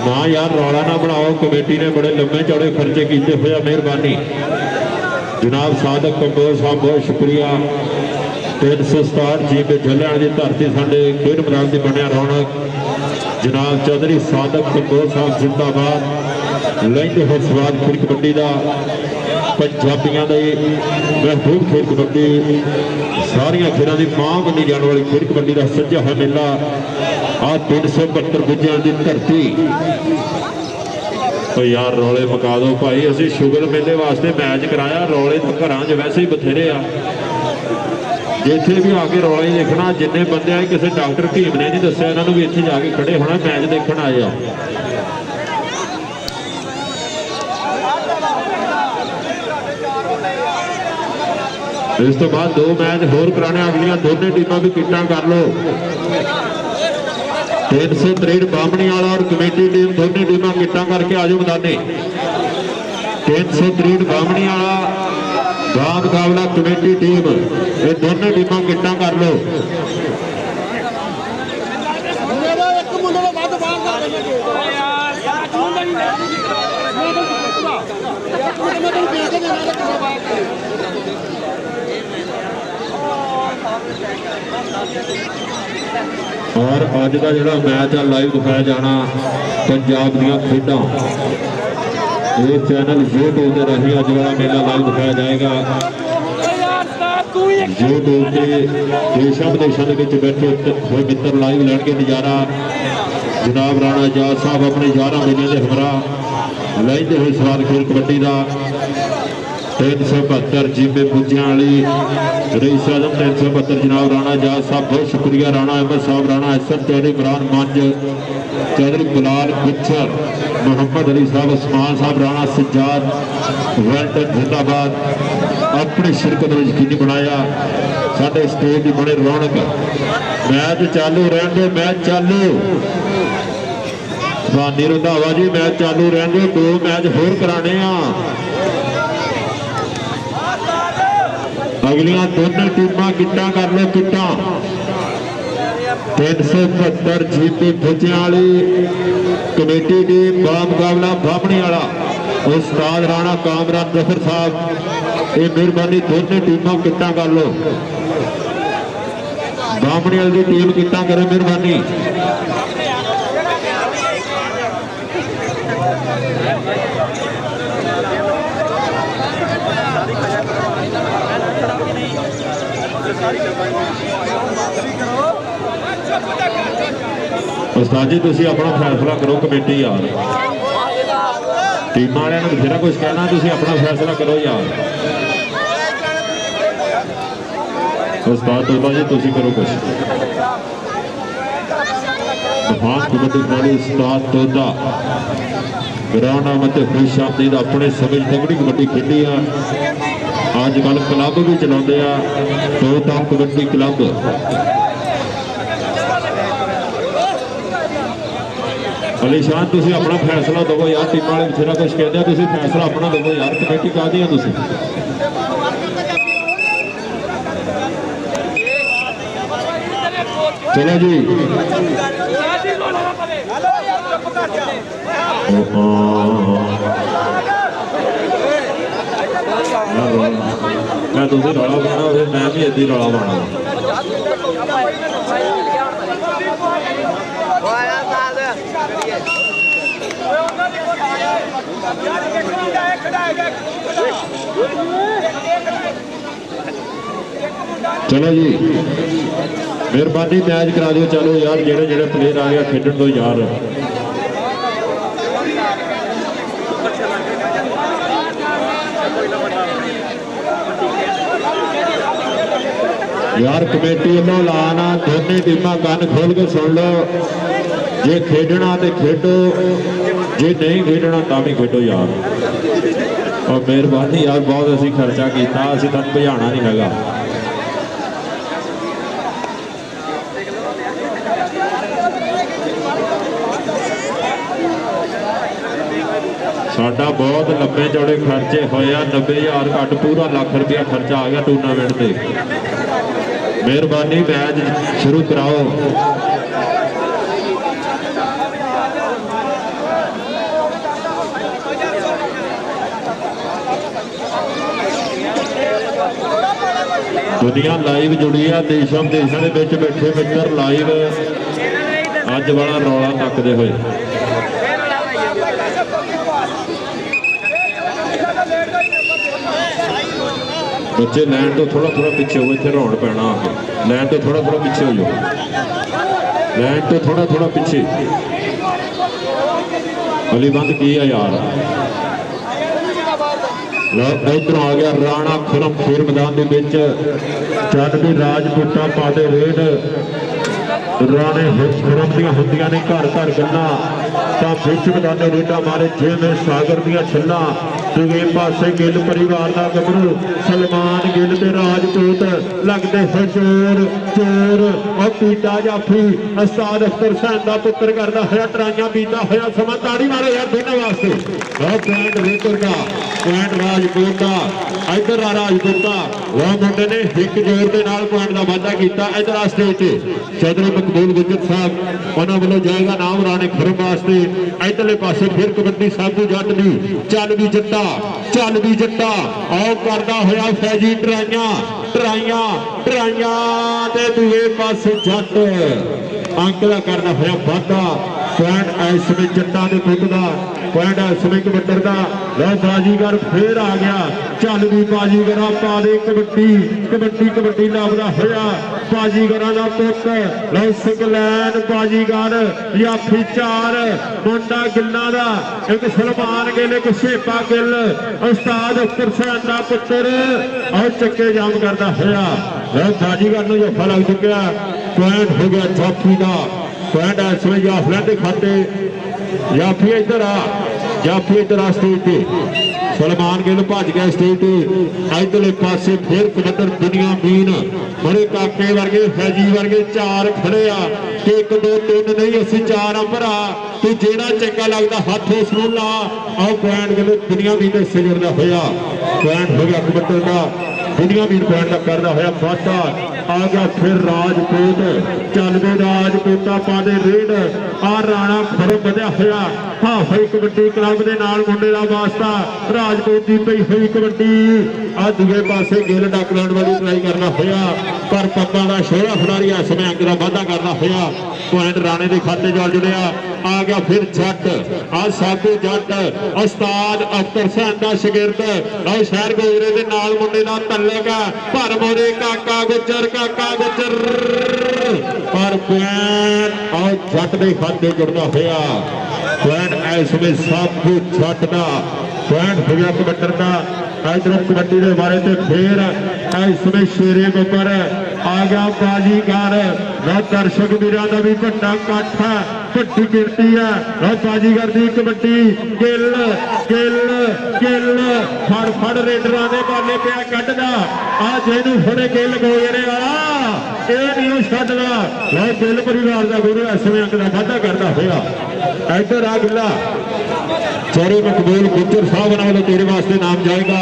ਨਾ ਯਾਰ ਰੌਲਾ ਨਾ ਬਣਾਓ ਕਮੇਟੀ ਨੇ ਬੜੇ ਲੰਮੇ ਚੌੜੇ ਖਰਚੇ ਕੀਤੇ ਹੋਇਆ ਮਿਹਰਬਾਨੀ ਜਨਾਬ ਸਾਦਕ ਕੰਬੋਜ ਸਾਹਿਬ ਬਹੁਤ ਸ਼ੁਕਰੀਆ 367 ਜੀ ਦੇ ਜੱਲਿਆਂ ਦੀ ਧਰਤੀ ਸਾਡੇ ਖੇਡ ਮੈਦਾਨ ਦੀ ਬਣਿਆ ਰੌਣਕ ਜਨਾਬ ਚੌਧਰੀ ਸਾਦਕ ਕੰਬੋਜ ਸਾਹਿਬ ਜ਼ਿੰਦਾਬਾਦ ਲੈਂਦੇ ਹੋ ਸਵਾਦ ਖੇਡ ਕਬੱਡੀ ਦਾ ਪੰਜਾਬੀਆਂ ਦੇ ਮਹਿਬੂਬ ਖੇਡ ਕਬੱਡੀ ਸਾਰੀਆਂ ਖੇਡਾਂ ਦੀ ਮਾਂ ਮੰਨੀ ਜਾਣ ਵਾਲੀ ਖੇਡ ਕਬੱਡੀ ਦਾ ਸੱਜਿਆ ਹੋਇਆ ਮੇਲਾ ਆ 372 ਗੁੱਜਰਾਂ ਦੀ ਧਰਤੀ ਉਹ ਯਾਰ ਰੌਲੇ ਮੁਕਾ ਦਿਓ ਭਾਈ ਅਸੀਂ ਸ਼ੁਗਰ ਮੇਲੇ ਵਾਸਤੇ ਮੈਚ ਕਰਾਇਆ ਰੌਲੇ ਤਾਂ ਘਰਾਂ 'ਚ ਵੈਸੇ ਹੀ ਬਥੇਰੇ ਆ ਜਿੱਥੇ ਵੀ ਆ ਕੇ ਰੌਲਾ ਹੀ ਦੇਖਣਾ ਜਿੰਨੇ ਬੰਦੇ ਆਏ ਕਿਸੇ ਡਾਕਟਰ ਭੀਮ ਨੇ ਨਹੀਂ ਦੱਸਿਆ ਇਹਨਾਂ ਨੂੰ ਵੀ ਇੱਥੇ ਜਾ ਕੇ ਖੜੇ ਹੋਣਾ ਮੈਚ ਦੇਖਣ ਆਏ ਆ ਇਸ ਤੋਂ ਬਾਅਦ 2 ਮੈਚ ਹੋਰ ਕਰਾਣੇ ਅਗਲੀਆਂ ਦੋਨੇ ਟੀਮਾਂ ਵੀ ਕਿੱਟਾਂ ਕਰ ਲਓ 363 ਬਾਹਮਣੀ ਵਾਲਾ ਔਰ ਕਮੇਟੀ ਟੀਮ ਦੋਨੇ ਟੀਮਾਂ ਕਿੱਟਾਂ ਕਰਕੇ ਆਜੋ ਮੈਦਾਨੇ 363 ਬਾਹਮਣੀ ਵਾਲਾ ਦਾ ਮੁਕਾਬਲਾ ਕਮੇਟੀ ਟੀਮ ਇਹ ਦੋਨੇ ਟੀਮਾਂ ਕਿੱਟਾਂ ਕਰ ਲਓ ਔਰ ਅੱਜ ਦਾ ਜਿਹੜਾ ਮੈਚ ਆ ਲਾਈਵ ਦਿਖਾਇਆ ਜਾਣਾ ਪੰਜਾਬ ਦੀਆਂ ਖੇਡਾਂ ਇਹ ਚੈਨਲ YouTube ਤੇ ਰਹੀ ਅੱਜ ਵਾਲਾ ਮੇਲਾ ਲਾਈਵ ਦਿਖਾਇਆ ਜਾਏਗਾ YouTube ਤੇ ਦੇਸ਼ਾਂ ਵਿਦੇਸ਼ਾਂ ਦੇ ਵਿੱਚ ਬੈਠੇ ਹੋਏ ਮਿੱਤਰ ਲਾਈਵ ਲੈਣਗੇ ਨਜ਼ਾਰਾ ਜਨਾਬ ਰਾਣਾ ਜਾਟ ਸਾਹਿਬ ਆਪਣੇ 11 ਮੇਲਿਆਂ ਦੇ ਹਮਰਾ ਲੈਂਦੇ ਹੋਏ ਸਵਾਦ ਖੇਡ ਕਬੱਡੀ ਦਾ 372 ਜੀਬੇ ਪੁੱਜਿਆਂ ਵਾਲੀ ਰਈਸ ਆਜ਼ਮ 372 ਜਨਾਬ ਰਾਣਾ ਜਾਟ ਸਾਹਿਬ ਬਹੁਤ ਸ਼ੁਕਰੀਆ ਰਾਣਾ ਅਹਿਮਦ ਸਾਹਿਬ ਰਾਣਾ ਐਸਰ ਚੌਧਰੀ ਇਮਰਾਨ ਮੰਜ ਚੌਧਰੀ ਗੁਲਾਲ ਗੁੱਜਰ ਮੁਹੰਮਦ ਅਲੀ ਸਾਹਿਬ ਉਸਮਾਨ ਸਾਹਿਬ ਰਾਣਾ ਸਜਾਦ ਵੈਲਟਨ ਜ਼ਿੰਦਾਬਾਦ ਆਪਣੀ ਸ਼ਿਰਕਤ ਨੂੰ ਯਕੀਨੀ ਬਣਾਇਆ ਸਾਡੇ ਸਟੇਜ ਦੀ ਬੜੇ ਰੌਣਕ ਮੈਚ ਚਾਲੂ ਰਹਿਣ ਦੇ ਮੈਚ ਚਾਲੂ ਬਾਨੀ ਰੰਧਾਵਾ ਜੀ ਮੈਚ ਚਾਲੂ ਰਹਿਣ ਦੇ 2 ਮੈਚ ਹੋਰ ਕਰਾਣੇ ਆ ਅਗਲੀਆਂ ਦੋਨੇ ਟੀਮਾਂ ਕਿੱਟਾਂ ਕਰ ਲਓ ਕਿੱਟਾਂ 372 ਜੀਪੀ ਫੁੱਜਿਆਂ ਵਾਲੀ ਕਮੇਟੀ ਦੀ ਮੁਕਾਬਲਾ ਬਾਹਮਣੀ ਵਾਲਾ ਉਸਤਾਦ ਰਾਣਾ ਕਾਮਰਾਨ ਜ਼ਫਰ ਸਾਹਿਬ ਇਹ ਮਿਹਰਬਾਨੀ ਦੋਨੇ ਟੀਮਾਂ ਕਿੱਟਾਂ ਕਰ ਲਓ ਬਾਹਮਣੀ ਵਾਲੀ ਦੀ ਟੀਮ ਕਿੱਟਾਂ ਕਰੇ ਮਿਹਰਬਾਨੀ ਉਸਤਾਦ ਜੀ ਤੁਸੀਂ ਆਪਣਾ ਫੈਸਲਾ ਕਰੋ ਕਮੇਟੀ ਯਾਰ ਟੀਮਾਂ ਵਾਲਿਆਂ ਨੂੰ ਬਥੇਰਾ ਕੁਝ ਕਹਿਣਾ ਤੁਸੀਂ ਆਪਣਾ ਫੈਸਲਾ ਕਰੋ ਯਾਰ ਉਸਤਾਦ ਤੋਤਾ ਜੀ ਤੁਸੀਂ ਕਰੋ ਕੁਛ। ਮਹਾਨ ਕਬੱਡੀ ਖਿਡਾਰੀ ਉਸਤਾਦ ਤੋਤਾ ਗਰਾਉਂਡਾਂ ਅਤੇ ਖੁਸ਼ਾਮਦੀ ਦਾ ਆਪਣੇ ਸਮੇਂ ਤਗੜੀ ਕਬੱਡੀ ਖੇਡੀ ਆ। ਅੱਜ ਕੱਲ੍ਹ ਕਲੱਬ ਵੀ ਚਲਾਉਂਦੇ ਆ, ਤੋਤਾ ਕਬੱਡੀ ਕਲੱਬ। ਅਲੀਸ਼ਾਨ ਤੁਸੀਂ ਆਪਣਾ ਫੈਸਲਾ ਦਵੋ ਯਾਰ, ਟੀਮਾਂ ਵਾਲੇ ਬਥੇਰਾ ਕੁਛ ਕਹਿੰਦੇ ਆ, ਤੁਸੀਂ ਫੈਸਲਾ ਆਪਣਾ ਦਵੋ ਯਾਰ, ਕਮੇਟੀ ਕਾਹਦੀ ਆ ਤੁਸੀਂ? ਚਲੋ ਜੀ ਮੈਂ ਤੁਸੀਂ ਰੌਲਾ ਪਾਉਣਾ ਫਿਰ ਮੈਂ ਵੀ ਏਦਾਂ ਹੀ ਰੌਲਾ ਪਾਉਣਾ। चलो जी मेहरबानी मैच करा दियो। चलो यार जेड़े जेड़े प्लेयर आ गया खेडन दो यार। यार कमेटी वालों लाना दोनों टीमां कान खोल के सुन लो, जे खेडना तो खेडो, जे नहीं खेडना तो भी खेडो यार। और मेहरबानी यार बहुत असी खर्चा किया, असी तक भजाना नहीं लगा। साडा बहुत लंबे चौड़े खर्चे होए, 90,000 घट पूरा लाख रुपया खर्चा आ गया टूर्नामेंट से। मेहरबानी मैच शुरू कराओ। दुनिया लाइव जुड़ी है, देशों विदेशों के विच बैठे मित्र लाइव अज वाला रौला तकते हुए। बच्चे लैन तो थोड़ा थोड़ा पीछे हो, इतने रौन पैना आके लैन तो थोड़ा थोड़ा पीछे हो जाओ, लैन तो थोड़ा थोड़ा पीछे। गली बंद की है यार। इधर आ गया राणा खुरम खेल मैदान के विच, जद भी राजपूता पाते रेड राणे खुरम दियां हुंदियां ने घर घर गल्लां, तां विच मैदान रेडा मारे जिवें सागर दियां छल्लां। दूजे पासे गिल परिवार का गबरू सलमान गिल ते राजपूत लगते है चोर चोर। और पीटा जाफी उस्ताद अख्तर हुसैन का पुत्र करता है ट्राइयां बीता होया समा। ताड़ी मारो यार दोनों वास्ते। बहुत पॉइंट रेकर का पॉइंट राजपूत का, इधर आ राजपूता वह मुंडे ने एक जोर के नाल पॉइंट का वाधा किया। इधर आ स्टेज चौधरी मकबूल गुजर साहब उन्होंने वालों जाएगा नाम राणे खुरम वास्ते। इधरले पासे फिर कबड्डी साधू जट दी चल भी जट्टा चल भी जट्टा आओ करता होया फैजी ट्राइयां ट्राइयां ट्राइयां ते दूए पासे जट अंक का करना होया वाधा। पॉइंट इस समय जट्टा के पुत का पॉइंट इस समय कबड्डर का। लो बाजीगर फिर आ गया, चल भी बाजीगर पा दे कबड्डी कबड्डी कबड्डी लभदा होया बाजीगर का पुत। लो सिंगलैन बाजीगर याफी चार मुंडा गिल्ला का, एक सलमान गिल एक शेपा गिल उस्ताद अख्तर हुसैन का पुत्र और चक्के जाम करता होया। लो बाजीगर को जफा लग चुका, पॉइंट हो गया जाफी का। पॉइंट इस समय जाफला के खाते। जाफी इधर आ, जाफी इधर आ स्टेज पे। सलमान गिल भज गया स्टेज पे। इधरले पासे फिर कबड्डर दुनिया मीन बड़े काके वर्गे फैजी वर्गे चार खड़े आ। एक दो तीन नहीं असी चार आ भरा, तू जेड़ा चंगा लगता हाथ उस ला। आओ पॉइंट गिल दुनिया मीन ने सिगरदा होया। पॉइंट हो गया कबड्डर का, दुनिया मीन पॉइंट का करदा होया वाधा। आ गया फिर राजपूत चल भी राजपूता पादे रेड। आ राणा खुरम बधिया होया हाफी कबड्डी क्लब के नाल मुंडे का वास्ता। राजपूत की पई हुई कबड्डी आ दूजे पासे गिल डक लाने वाली ट्राई करना होया, पर पब्बा का शोरा खिडारी इस समय अंक का वाधा करना होया। पॉइंट राणे के खाते चल जुड़िया। आ गया फिर जट आ साधू जट उस्ताद अख्तर हुसैन का शगिर्द। और शहर गोजरे के नाल मुंडे का तलक भर मोरे काका गुजर काका गुजर। पर पॉइंट और जट के खाते जुड़ना होया। पॉइंट इसमें साधू जट का पॉइंट हो गया कबड्डर का। इधर कबड्डी के बारे से फिर इसमें शेरे बब्बर आ गया बाजीगर लो दर्शक वीरां दा भी वड्डा इकट्ठ है ਵੱਡੀ ਗਿਣਤੀ ਹੈ लो बाजीगर दी कबड्डी गिल गिल गिल फड़ रेडरां दे बाले पिया कड्ढदा आ जेनू फड़े गिल गोयरे वाला ਇਹ ਨਹੀਂ ਛੱਡਦਾ लो गिल परिवार ਦਾ ਗੁਰੂ ਇਸ ਵੇਲੇ ਅੰਕ ਦਾ ਵਾਧਾ ਕਰਦਾ ਹੋਇਆ ਇੱਧਰ ਆ ਗਿੱਲਾ चौरे मकबूल गुज्जर साहब नाल तेरे वास्ते नाम जाएगा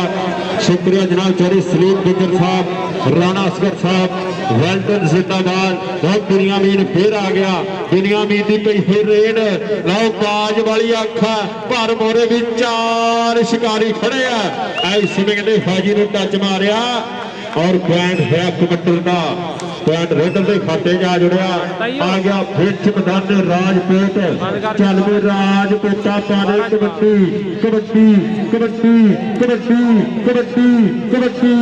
शुक्रिया जनाब चौरे सलीम गुज्जर साहब राणा असगर साहब वेल्टन जिंदाबाद बहुत बिनियामीन फिर आ गया बिनियामीन की पई फिर रेड लो बाज वाली अख भर मोरे भी 4 शिकारी खड़े है इस समय कहते फाजी ने टच मारिया और पॉइंट है कबड्डी का पॉइंट रेडर के खाते जा जुड़िया आ गया फिर मैदान राजपूत चल भी राजपूता पाने कबड्डी कबड्डी कबड्डी कबड्डी कबड्डी कबड्डी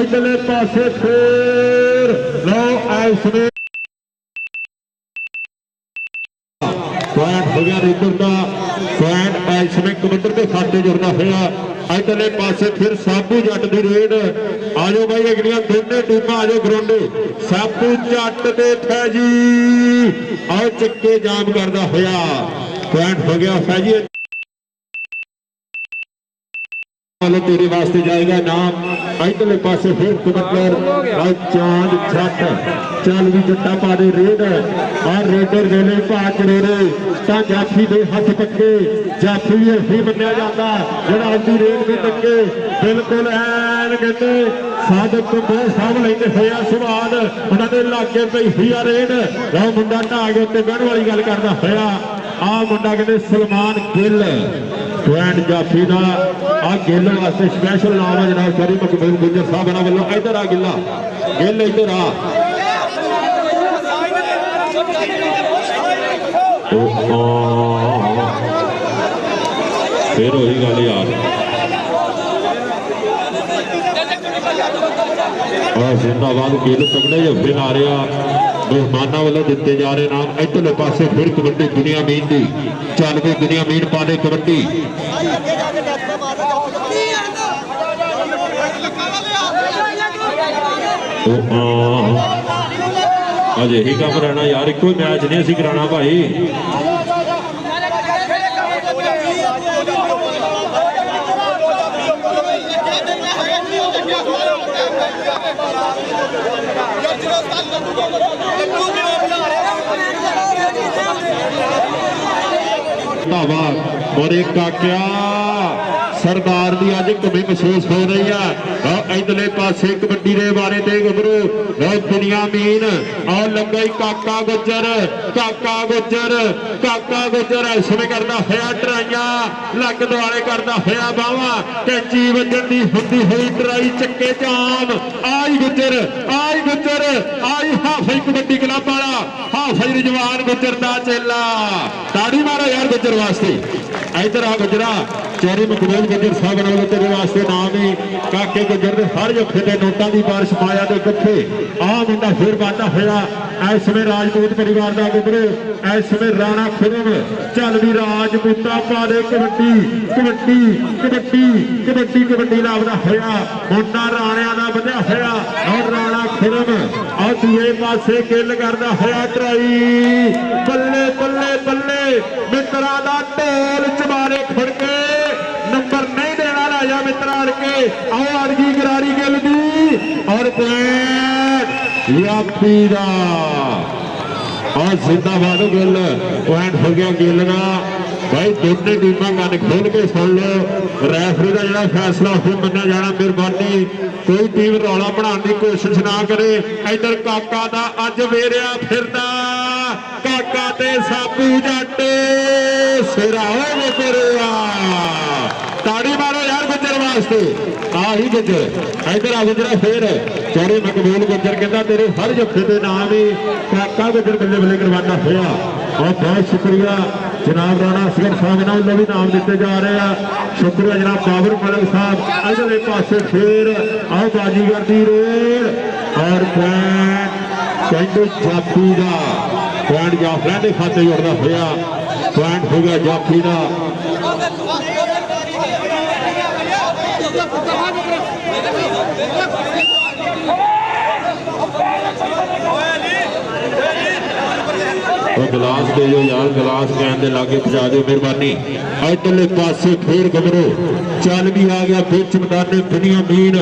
इधरले पासे फिर लो इसमें पॉइंट हो गया रेडर का पॉइंट इसमें कबड्डी के खाते जुड़ना हुआ इधरले पासे फिर साबू जट की रेड आजो भाई अगलियां दोनों टीमां आजो ग्राउंडे साबू जट दे फैजी आओ चक्के जाम करता होया पॉइंट हो गया फैजी तेरे वास्ते जाएगा नाम इधरले पासे फिर कबड्डर चांद जट चल भी जट्टा पा दे रेड और रेडर वेले भाज चढ़ेरे तां जाफी दे हथ पक्के जाफी ही मन्निया जाता जेड़ा उनकी रेड भी लगे बिल्कुल ऐन कहते साधक तो बहुत साहब लेंदे होया सुभान उन्होंने लागे पई हुई रेड लो मुंडा ढा के उत्ते बहन वाली गल करदा होया आ मुंडा कहते सलमान गिल पॉइंट जाफी का आ गिल वास्ते स्पैशल नाम है जनाब चौरी मकबूल गुज्जर साहब इन्होंने वालों इधर आ गिला गिल इधर आ फिर वही गल यार जिंदाबाद गिल तगड़े जफ्फे आ रहा मेहमानों वालों दिते जा रहे नाम इधरले पासे फिर कबड्डी दुनिया मीन की चल गई दुनिया मीन पा दे कबड्डी अज यही काम रहना यार एक कोई मैच नहीं असी कराना भाई और एक काकिया सरदार की अज कमी महसूस हो रही है इधरले पासे कबड्डी के बारे ते गबरू दुनिया मीन और लगा ही काका गुजर इस समय करता होया ट्राइया लग दुआले करता होया बावा कैंची वजन की होंदी हुई ट्राई चक्के जाम आई गुजर आई हाफी कबड्डी क्लब वाला हाफी रिजवान गुजर का चेला ताड़ी मारो यार गुजर वास्ते इधर आ गुजरा चौरी मकबूल गुजर साहब नाल तेरे वास्ते नाम ही काके गुजर दे हर जफे के नोटा की बारिश माया के गफ्फे आ मुंडा फिर वाधा होया इस समय राजपूत परिवार का गुजरे इस समय राणा खुरम चल भी राजपूता पा दे कबड्डी कबड्डी कबड्डी कबड्डी कबड्डी लाभदा होया मुंडा राणिया का बंधा होया और राणा खुरम और दूए पासे गिल करदा होया ट्राई बल्ले बल्ले बल्ले मित्रा दा ढोल चबारे खड़के नंबर नहीं देना राजा मित्रा अड़के आओ अड़गी गरारी गिल दी और पॉइंट यापी दा और जिंदाबाद गिल पॉइंट हो गया गिल का भाई दोनों टीमां गल खोल के सुन लो रैफरी का जो फैसला फिर मन्ना जाना मेहरबानी कोई टीम रौला बनाने की कोशिश ना करे इधर काका दा अज वेरिया फिरदा काका ते साबू जट सिरा ताड़ी मारो यार गुजर वास्ते आही गुजर इधर आ गुजरा फिर चौरे मकबूल गुजर कहता तेरे हर जफे के नाम ही काका गुजर बल्ले बल्ले करवाना होया और बहुत शुक्रिया जनाब राणा असगर साहब इन्होंने भी नाम दिते जा रहे हैं शुक्रिया जनाब बाबर मलिक साहब इधर एक पासे फिर आओ बाजीगर दी रेड और पॉइंट जाफी का पॉइंट जाफरा के खाते जुड़ता होया पॉइंट हो गया जाफी का ਉਹ ਗਲਾਸ ਦੇ ਜੋ ਯਾਰ, ਗਲਾਸ ਕਹਿਣ ਦੇ ਲਾਗੇ ਪਹੁੰਚਾ ਦਿਓ ਮਿਹਰਬਾਨੀ। ਇਧਰਲੇ ਪਾਸੇ ਫੇਰ ਗੱਭਰੂ ਚੱਲ ਵੀ ਆ ਗਿਆ ਵਿੱਚ ਮੈਦਾਨੇ ਬਨੀਆਮੀਨ,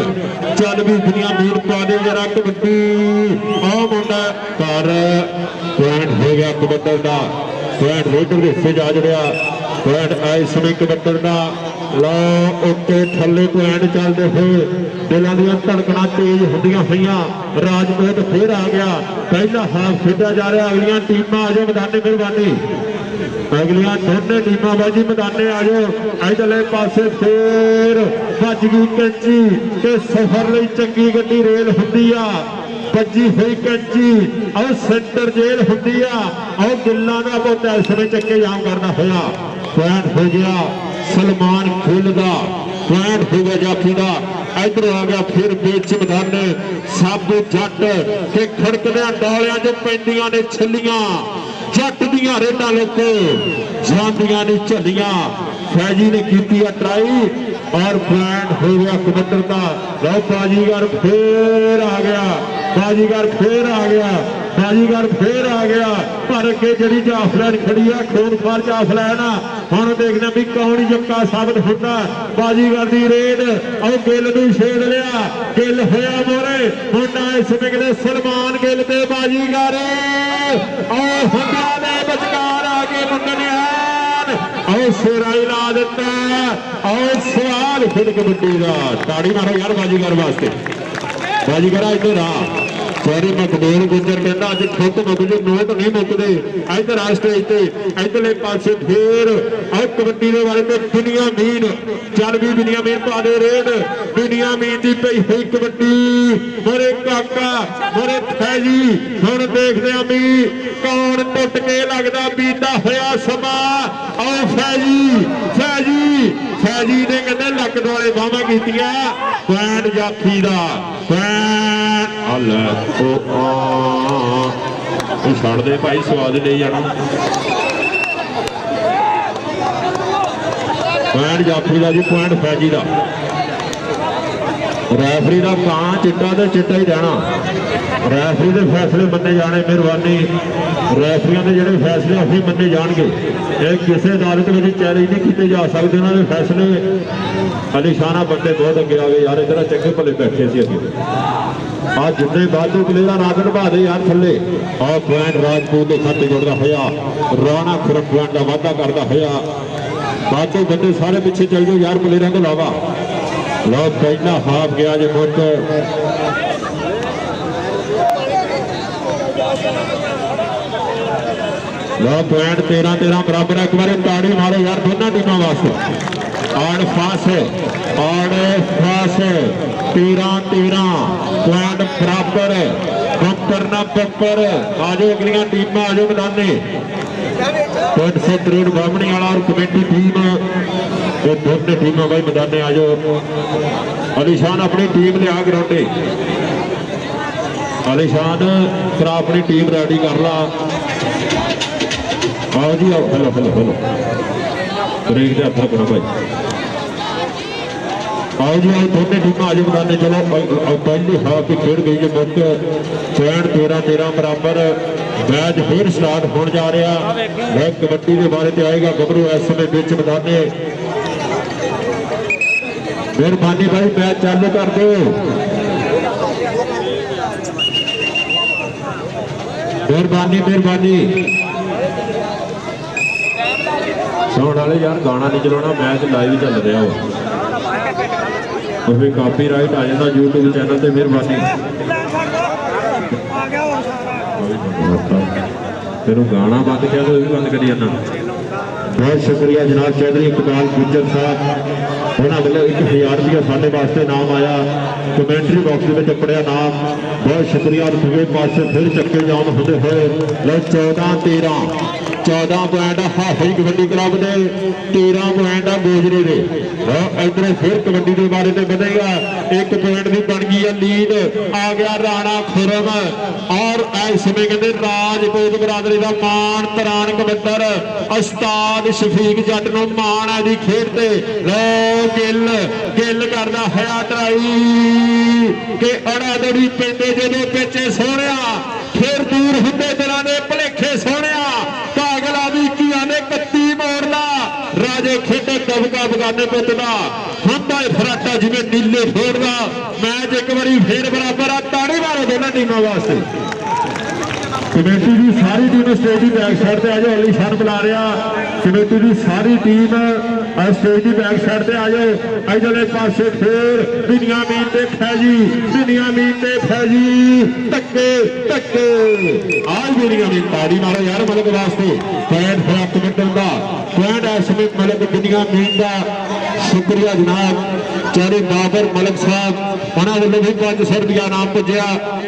ਚੱਲ ਵੀ ਬਨੀਆਮੀਨ ਪਾ ਦੇ ਜਰਾ ਕਬੱਡੀ। ਆ ਮੁੰਡਾ ਪਰ ਪੁਆਇੰਟ ਹੋ ਗਿਆ ਕਬੱਡੀ ਦਾ, ਪੁਆਇੰਟ ਰੇਡਰ ਦੇ ਹਿੱਸੇ ਜਾ ਜੜਿਆ, ਪੁਆਇੰਟ ਇਸ ਸਮੇਂ ਕਬੱਡੀ ਦਾ। ਲਓ ਉੱਤੇ ਥੱਲੇ ਪੁਆਇੰਟ ਚੱਲਦੇ ਹੋਏ, ਦਿਲਾਂ ਦੀਆਂ ਧੜਕਣਾਂ ਤੇਜ਼ ਹੁੰਦੀਆਂ ਹੋਈਆਂ। ਰਾਜਪੂਤ ਫੇਰ ਆ ਗਿਆ, ਪਹਿਲਾ ਹਾਫ ਖੇਡਿਆ ਜਾ ਰਿਹਾ। ਅਗਲੀਆਂ ਟੀਮਾਂ ਆ ਜਾਓ ਮੈਦਾਨੇ ਮਿਹਰਬਾਨੀ, ਅਗਲੀਆਂ ਦੋਨੇ ਟੀਮਾਂ ਬਾਜੀ ਮੈਦਾਨੇ ਆ ਜਾਓ। ਇਧਰਲੇ ਪਾਸੇ ਫੇਰ ਭੱਜ ਗਈ ਕੈਂਚੀ ਤੇ ਸਫ਼ਰ ਲਈ ਚੰਗੀ ਗੱਡੀ ਰੇਲ ਹੁੰਦੀ ਆ, ਭੱਜੀ ਹੋਈ ਕੈਂਚੀ ਔਰ ਸੈਂਟਰ ਜੇਲ੍ਹ ਹੁੰਦੀ ਆ। ਔਰ ਗਿੱਲਾਂ ਦਾ ਬੋਤਾ ਇਸ ਸਮੇਂ ਚੱਕੇ ਜਾਮ ਕਰਦਾ ਹੋਇਆ। ਪੁਆਇੰਟ ਹੋ ਗਿਆ ਸਲਮਾਨ ਖੁੱਲ ਦਾ, ਪੁਆਇੰਟ ਹੋ ਗਿਆ ਜਾਫੀ ਦਾ। ਇਧਰ ਆ ਗਿਆ ਫਿਰ ਵਿੱਚ ਮੈਦਾਨੇ ਸਭ ਜੱਟ ਤੇ ਖੜਕਦਿਆਂ ਡਾਲਿਆਂ 'ਚ ਪੈਂਦੀਆਂ ਨੇ ਛੱਲੀਆਂ, ਜੱਟ ਦੀਆਂ ਰੇਡਾਂ ਲੋਕੋ ਜਾਂਦੀਆਂ ਨੇ ਝੱਲੀਆਂ। ਫੈਜੀ ਨੇ ਕੀਤੀ ਆ ਟਰਾਈ ਔਰ ਪੁਆਇੰਟ ਹੋ ਗਿਆ ਕਬੱਡੀ ਦਾ। ਲਓ ਬਾਜੀਗਰ ਫੇਰ ਆ ਗਿਆ, ਬਾਜੀਗਰ ਫੇਰ ਆ ਗਿਆ, ਬਾਜੀਗਰ ਫੇਰ ਆ ਗਿਆ। ਪਰ ਅੱਗੇ ਜਿਹੜੀ ਜਾਫਲੈਨ ਖੜੀ ਆ ਖੂਨਖਾਰ ਜਾਫਲੈਨ ਆ, ਹੁਣ ਦੇਖਦੇ ਵੀ ਕੌਣ ਜੱਕਾ ਸਾਬਤ ਹੁੰਦਾ। ਬਾਜੀਗਰ ਦੀ ਰੇਡ ਉਹ ਗਿੱਲ ਨੂੰ ਛੇੜ ਲਿਆ, ਗਿੱਲ ਹੋਇਆ ਮੋਰੇ। ਮੁੰਡਾ ਇਸ ਵੇਲੇ ਸਲਮਾਨ ਗਿੱਲ ਤੇ ਬਾਜੀਗਰ ਉਹ ਹੁੰਦਿਆਂ ਦੇ ਵਿਚਕਾਰ ਆ ਕੇ ਮੁੰਡਿਆਨ ਉਹ ਸਿਰਾ ਹੀ ਲਾ ਦਿੱਤਾ। ਉਹ ਸਵਾਲ ਖੇਡ ਕਬੱਡੀ ਦਾ, ਤਾੜੀ ਮਾਰੋ ਯਾਰ ਬਾਜੀਗਰ ਵਾਸਤੇ। ਬਾਜੀਗਰ ਇੱਧਰ ਆ, ਸੌਰੀ ਮਕਬੂਲ ਗੁੱਜਰ ਕਹਿੰਦਾ ਅੱਜ ਖੁੱਤ ਮੁੱਕ ਜੇ, ਨੋਟ ਨਹੀਂ ਮੁੱਕਦੇ। ਇੱਧਰ ਆ ਸਟੇਜ ਤੇ ਇੱਧਰਲੇ ਪਾਸੇ ਫੇਰ ਆਹ ਕਬੱਡੀ ਦੇ ਵਾਲੇ ਤੇ ਬਨੀਆਮੀਨ, ਚੱਲ ਵੀ ਬਨੀਆਮੀਨ ਪਾ ਦੇ ਰੇਡ। ਬਨੀਆਮੀਨ ਦੀ ਪਈ ਹੋਈ ਕਬੱਡੀ, ਮੋਰੇ ਕਾਕਾ ਮੋਰੇ ਫੈਜੀ। ਹੁਣ ਦੇਖਦੇ ਆ ਵੀ ਕੌਣ ਟੁੱਟ ਕੇ ਲੱਗਦਾ ਬੀਤਾ ਹੋਇਆ ਸਮਾਂ। ਆਹ ਫੈਜੀ ਫੈਜੀ ਫੈਜੀ ਨੇ ਕਹਿੰਦੇ ਲੱਕ ਦੁਆਲੇ ਬਾਹਾਂ ਕੀਤੀਆਂ। ਪੁਆਇੰਟ ਜਾਫੀ ਦਾ, ਪੁਆਇੰਟ ਉਹ ਛੱਡ ਦੇ ਭਾਈ, ਸਵਾਦ ਨਹੀਂ ਜਾਣਾ। ਪੁਆਇੰਟ ਜਾਫੀ ਦਾ ਜੀ, ਪੁਆਇੰਟ ਫੈਜੀ ਦਾ। ਰੈਫਰੀ ਦਾ ਕਾਂ ਚਿੱਟਾ ਤੇ ਚਿੱਟਾ ਹੀ ਰਹਿਣਾ। ਰੈਫਰੀ ਦੇ ਫੈਸਲੇ ਮੰਨੇ ਜਾਣੇ ਮਿਹਰਬਾਨੀ। ਰੈਫਰੀਆਂ ਦੇ ਜਿਹੜੇ ਫੈਸਲੇ ਅਸੀਂ ਮੰਨੇ ਜਾਣਗੇ, ਇਹ ਕਿਸੇ ਅਦਾਲਤ ਵਿੱਚ ਚੈਲੰਜ ਨਹੀਂ ਕੀਤੇ ਜਾ ਸਕਦੇ। ਉਹਨਾਂ ਦੇ ਫੈਸਲੇ ਅਲੀਸ਼ਾਨਾ ਬੰਦੇ ਬਹੁਤ ਅੱਗੇ ਆ ਗਏ ਯਾਰ, ਇਧਰ ਚੰਗੇ ਭਲੇ ਬੈਠੇ ਸੀ ਅਸੀਂ। ਆ ਜਿੰਨੇ ਬਾਜੂ ਪਲੇਅਰ ਰਾਗ ਨਿਭਾ ਦੇ ਯਾਰ ਥੱਲੇ। ਆ ਪੁਆਇੰਟ ਰਾਜਪੂਤ ਦੇ ਖਾਤੇ ਜੁੜਦਾ ਹੋਇਆ, ਰਾਣਾ ਖੁਰਮ ਪੁਆਇੰਟ ਦਾ ਵਾਧਾ ਕਰਦਾ ਹੋਇਆ। ਬਾਜੂ ਬੰਦੇ ਸਾਰੇ ਪਿੱਛੇ ਚੱਲ ਜਾਓ ਯਾਰ ਪਲੇਅਰਾਂ ਤੋਂ ਇਲਾਵਾ। ਲਓ ਪਹਿਲਾ ਹਾਫ ਗਿਆ ਜੇ ਮੁੱਕ। ਲਓ ਪੁਆਇੰਟ 13-13 ਬਰਾਬਰ। ਇੱਕ ਵਾਰੀ ਤਾੜੀ ਮਾਰੋ ਯਾਰ ਦੋਨਾਂ ਟੀਮਾਂ ਵਾਸਤੇ। ਆੜ ਫਾਸ 13-13 ਪੁਆਇੰਟ ਬਰਾਬਰ, ਬੰਪਰ ਨਾ ਬੰਪਰ। ਆਜੋ ਅਗਲੀਆਂ ਟੀਮਾਂ, ਆਜੋ ਮੈਦਾਨੇ। ਪੁਆਇੰਟ ਸੈਟ ਰੋਡ ਬਾਹਮਣੀ ਵਾਲਾ ਔਰ ਕਮੇਟੀ ਟੀਮ, ਇਹ ਦੋਨੇ ਟੀਮਾਂ ਬਾਈ ਮੈਦਾਨੇ ਆਜੋ। ਅਲੀਸ਼ਾਨ ਆਪਣੀ ਟੀਮ ਲਿਆ ਗਰਾਉਂਡੇ, ਅਲੀਸ਼ਾਨ ਕਰਾ ਆਪਣੀ ਟੀਮ ਰੈਡੀ ਕਰ ਲਾ। ਆਓ ਜੀ ਆਓ, ਹਲੋ ਹਲੋ ਹਲੋ ਬ੍ਰੇਕ ਦੇ ਹੱਥ ਰੱਖਣਾ ਭਾਈ। ਆਓ ਜੀ ਆਓ ਦੋਨੇ ਟੀਮਾਂ ਆਜੋ ਮੈਦਾਨੇ। ਚਲੋ ਪਹਿਲੀ ਹਾਫ ਖੇਡ ਗਈ ਜੇ ਮੁੱਕ। ਪੁਆਇੰਟ 13-13 ਬਰਾਬਰ। ਮੈਚ ਫਿਰ ਸਟਾਰਟ ਹੋਣ ਜਾ ਰਿਹਾ। ਮੈਂ ਕਬੱਡੀ ਦੇ ਬਾਰੇ ਤੇ ਆਏਗਾ ਗੱਭਰੂ ਇਸ ਸਮੇਂ ਵਿੱਚ ਮੈਦਾਨੇ। ਮਿਹਰਬਾਨੀ ਭਾਈ ਮੈਚ ਚਾਲੂ ਕਰ ਦਿਓ, ਮਿਹਰਬਾਨੀ ਮਿਹਰਬਾਨੀ। ਸੁਣ ਵਾਲੇ ਯਾਰ ਗਾਣਾ ਨਹੀਂ ਚਲਾਉਣਾ, ਮੈਚ ਲਾਈਵ ਚੱਲ ਰਿਹਾ ਹੋ, ਫਿਰ ਕਾਪੀਰਾਈਟ ਆ ਜਾਂਦਾ YouTube ਚੈਨਲ ਤੇ। ਮਿਹਰਬਾਨੀ ਤੈਨੂੰ ਗਾਣਾ ਬੰਦ ਕਿਹਾ ਤਾਂ ਉਹ ਵੀ ਬੰਦ ਕਰੀ ਜਾਂਦਾ। ਬਹੁਤ ਸ਼ੁਕਰੀਆ ਜਨਾਬ ਚੌਧਰੀ ਇਕਬਾਲ ਗੁੱਜਰ ਸਾਹਿਬ, ਉਹਨਾਂ ਵੱਲੋਂ 1000 ਰੁਪਇਆ ਸਾਡੇ ਵਾਸਤੇ ਨਾਮ ਆਇਆ, ਕਮੈਂਟਰੀ ਬਾਕਸ ਦੇ ਵਿੱਚ ਪੜਿਆ ਨਾਮ। ਬਹੁਤ ਸ਼ੁਕਰੀਆ। ਦੂਜੇ ਪਾਸੇ ਫਿਰ ਚੱਕੇ ਜਾਮ ਹੁੰਦੇ ਹੋਏ ਲਓ 14-13 14 ਪੁਆਇੰਟ ਹਾਫੀ ਕਬੱਡੀ ਕਲੱਬ ਦੇ, 13 ਪੁਆਇੰਟ ਆ ਗੋਜਰੇ ਦੇ। ਇਧਰ ਫਿਰ ਕਬੱਡੀ ਦੇ ਬਾਰੇ ਤੇ ਵਧੇਗਾ, 1 ਪੁਆਇੰਟ ਦੀ ਬਣ ਗਈ ਹੈ ਲੀਡ। ਆ ਗਿਆ ਰਾਣਾ ਖੁਰਮ ਔਰ ਇਸ ਸਮੇਂ ਕਹਿੰਦੇ ਰਾਜਪੂਤ ਬਰਾਦਰੀ ਦਾ ਮਾਣ ਤਰਾਨ ਕਬੱਤਰ ਉਸਤਾਦ ਸ਼ਫੀਕ ਜੱਟ ਨੂੰ ਮਾਣ ਹੈ ਦੀ ਖੇਡ ਤੇ। ਲੋ ਗਿੱਲ ਕਰਦਾ ਹੋਇਆ ਟਰਾਈ ਕਿ ਅੜਾਦੜੀ ਪੈਂਦੇ ਜਦੋਂ ਪਿੱਛੇ ਸੋਹਣਿਆ, ਫਿਰ ਦੂਰ ਹੁੰਦੇ ਦਿਲਾਂ ਦੇ ਭਲੇਖੇ ਸੋਹਣਿਆ। ਪਾਗਲਾ ਦੀ ਕੀਆਂ ਨੇ 31 ਮੋੜਦਾ, ਰਾਜੇ ਖੇਡੇ ਦਬਕਾ ਬਗਾਨੇ ਪੁੱਤ ਦਾ ਹੁੰਦਾ ਫਰਾਟਾ ਜਿਵੇਂ ਨੀਲੇ ਫੋੜਦਾ। ਮੈਚ ਇੱਕ ਵਾਰੀ ਫੇਰ ਬਰਾਬਰ ਆ, ਤਾੜੀ ਮਾਰੋ ਦੋਨਾਂ ਟੀਮਾਂ ਵਾਸਤੇ। ਕਮੇਟੀ ਦੀ ਸਾਰੀ ਟੀਮ ਸਟੇਜ ਦੀ ਬੈਕ ਸਾਈਡ ਤੇ ਆ ਜਾਓ, ਅਲੀ ਸ਼ਾਨ ਬੁਲਾ ਰਿਹਾ। ਕਮੇਟੀ ਦੀ ਸਾਰੀ ਟੀਮ ਸਟੇਜ ਦੀ ਬੈਕ ਸਾਈਡ ਤੇ ਆ ਜਾਓ। ਇਧਰਲੇ ਪਾਸੇ ਫੇਰ ਬਿਨਿਆਮੀਨ ਤੇ ਫੈਜੀ ਧੱਕੇ ਆਜ ਬਿਨਿਆਮੀਨ ਤਾੜੀ ਮਾਰੋ ਯਾਰ ਮਲਕ ਵਾਸਤੇ। ਪੁਆਇੰਟ ਪ੍ਰਾਪਤ ਕਰਨ ਦਾ ਪੁਆਇੰਟ ਇਸ ਸਮੇਂ ਮਲਕ ਬਿਨਿਆਮੀਨ ਦਾ। ਸ਼ੁਕਰੀਆ ਜਨਾਬ ਚਾਰੇ ਬਾਬਰ ਮਲਕ ਸਾਹਿਬ, ਉਹਨਾਂ ਵੱਲੋਂ ਵੀ 500 ਰੁਪਇਆ ਨਾਮ ਪੁੱਜਿਆ।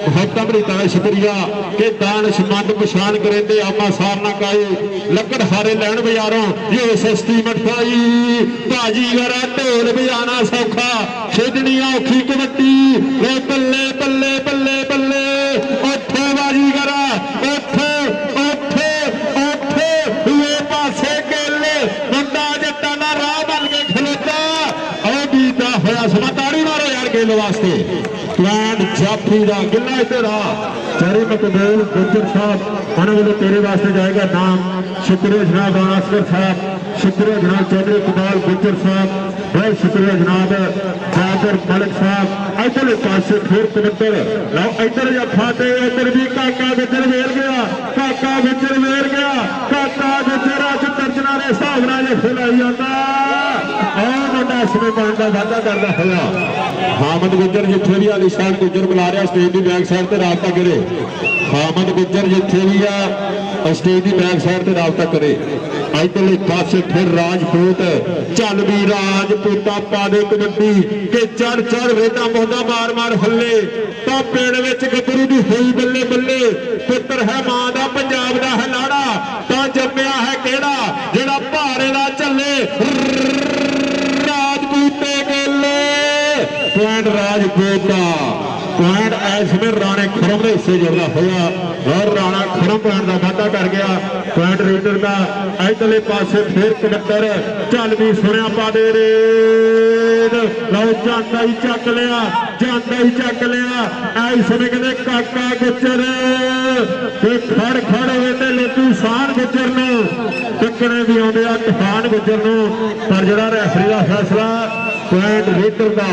ਬਹੁਤ ਅਮਰੀਤਾ ਦਾ ਸ਼ੁਕਰੀਆ ਕਿ ਦਾਨਿਸ਼ ਮੰਦ ਪਛਾਣ ਕਰੇਂਦੇ ਆਮਾ ਸਾਰ ਨਾ ਕਾਏ, ਲੱਕੜ ਹਾਰੇ ਲੈਣ ਬਾਜ਼ਾਰੋਂ ਇਹ ਸਸਤੀ ਮਠਾਈ। ਭਾਜੀ ਗਰਾ ਢੋਲ ਵਜਾਣਾ ਸੌਖਾ, ਖੇਡਣੀ ਔਖੀ ਕਬੱਡੀ। ਓ ਬੱਲੇ ਬੱਲੇ ਬੱਲੇ ਬੱਲੇ, ਉੱਠੋ ਬਾਜੀ ਗਰਾ ਉੱਠੋ ਇਹ ਪਾਸੇ ਗਿੱਲ ਬੰਦਾ ਜੱਟਾਂ ਦਾ ਰਾਹ ਬਣ ਕੇ ਖਲੋਤਾ। ਉਹ ਬੀਤਾ ਹੋਇਆ ਸਮਾਂ, ਤਾੜੀ ਮਾਰੋ ਯਾਰ ਗਿੱਲ ਵਾਸਤੇ। ਪੁਆਇੰਟ ਜਾਫੀ ਦਾ ਗਿੱਲਾ ਇੱਧਰ ਆ। ਚਾਰੇ ਮਕਬੂਲ ਗੁੱਜਰ ਸਾਹਿਬ, ਉਹਨਾਂ ਵੱਲੋਂ ਤੇਰੇ ਵਾਸਤੇ ਜਾਏਗਾ ਨਾਮ। ਸ਼ੁਕਰੀਆ ਜਨਾਬ ਅਸਗਰ ਸਾਹਿਬ, ਸ਼ੁਕਰੀਆ ਜਨਾਬ ਚੌਧਰੀ ਇਕਬਾਲ ਗੁੱਜਰ ਸਾਹਿਬ, ਬਹੁਤ ਸ਼ੁਕਰੀਆ ਜਨਾਬ ਬਾਬਰ ਮਲਕ ਸਾਹਿਬ। ਇੱਧਰਲੇ ਪਾਸੇ ਫਿਰ ਕਬੱਤਰ ਲਓ, ਇੱਧਰ ਜੱਫਾ ਤੇ ਇੱਧਰ ਵੀ ਕਾਕਾ ਵਿਚਰ ਵੇਰ ਗਿਆ, ਕਾਕਾ ਵਿਚਰ ਅੱਜ ਤਰਜਨਾ ਦੇ ਹਿਸਾਬ ਨਾਲ ਜੱਫੇ ਲਾਈ ਜਾਂਦਾ। ਆਹ ਮੁੰਡਾ ਸਮੇਂ ਪਾਉਣ ਦਾ ਵਾਅਦਾ ਕਰਦਾ ਹੋਇਆ ਹਾਮਦ ਗੁੱਜਰ, ਜਿੱਥੇ ਵੀ ਆਲੀਸ਼ਾਨ ਗੁੱਜਰ ਬੁਲਾ ਰਿਹਾ ਸਟੇਜ ਦੀ ਬੈਕ ਸਾਈਡ ਤੇ ਰਾਬਤਾ ਕਰੇ। ਹਾਮਦ ਗੁੱਜਰ ਜਿੱਥੇ ਵੀ ਆ ਸਟੇਜ ਦੀ ਬੈਕ ਸਾਈਡ ਤੇ ਰਾਬਤਾ ਕਰੇ। ਇੱਧਰਲੇ ਪਾਸੇ ਫਿਰ ਰਾਜਪੂਤ, ਚੱਲ ਵੀ ਰਾਜਪੂਤਾ ਪਾ ਦੇ ਕਬੱਡੀ ਕਿ ਚੜ ਵੇਟਾ ਮੋਢਾ ਮਾਰ ਹੱਲੇ। ਤਾਂ ਪਿੰਡ ਵਿੱਚ ਗੱਭਰੂ ਦੀ ਹੋਈ ਬੱਲੇ ਬੱਲੇ, ਪੁੱਤਰ ਹੈ ਮਾਂ ਦਾ ਪੰਜਾਬ ਦਾ ਹੈ ਲਾੜਾ। ਤਾਂ ਜੰਮਿਆ ਹੈ ਕਿਹੜਾ ਜਿਹੜਾ ਭਾਰੇ ਦਾ ਚੱਲੇ, ਰਾਜਪੂਤੇ ਗੇਲੇ। ਪੁਆਇੰਟ ਰਾਜਪੂਤ ਦਾ ਪੁਆਇੰਟ ਇਸ ਵੇਲੇ ਰਾਣੇ ਖੁਰਮ ਦੇ ਹਿੱਸੇ ਜੁੜਦਾ ਹੋਇਆ ਔਰ ਰਾਣਾ ਖੁਰਮ ਪੁਆਇੰਟ ਦਾ ਵਾਧਾ ਕਰ ਗਿਆ। ਪੁਆਇੰਟ ਰੀਡਰ ਦਾ ਇੱਧਰਲੇ ਪਾਸੇ ਫੇਰ 71 ਚੱਲ ਵੀ ਸੁਣਿਆ ਪਾ ਦੇ ਰੇ। ਲਓ ਜਾਂਦਾ ਹੀ ਚੱਕ ਲਿਆ। ਇਸ ਸਮੇਂ ਕਹਿੰਦੇ ਕਾਕਾ ਗੁੱਜਰ ਤੇ ਖੜ ਹੋਵੇ ਤੇ ਲੱਡੂ ਸਾਨ ਗੁੱਜਰ ਨੂੰ ਟੱਕਰੇ ਵੀ ਆਉਂਦੇ ਆ ਤੂਫਾਨ ਗੁੱਜਰ ਨੂੰ। ਪਰ ਜਿਹੜਾ ਰੈਫਰੀ ਦਾ ਫੈਸਲਾ ਪੁਆਇੰਟ ਰੀਡਰ ਦਾ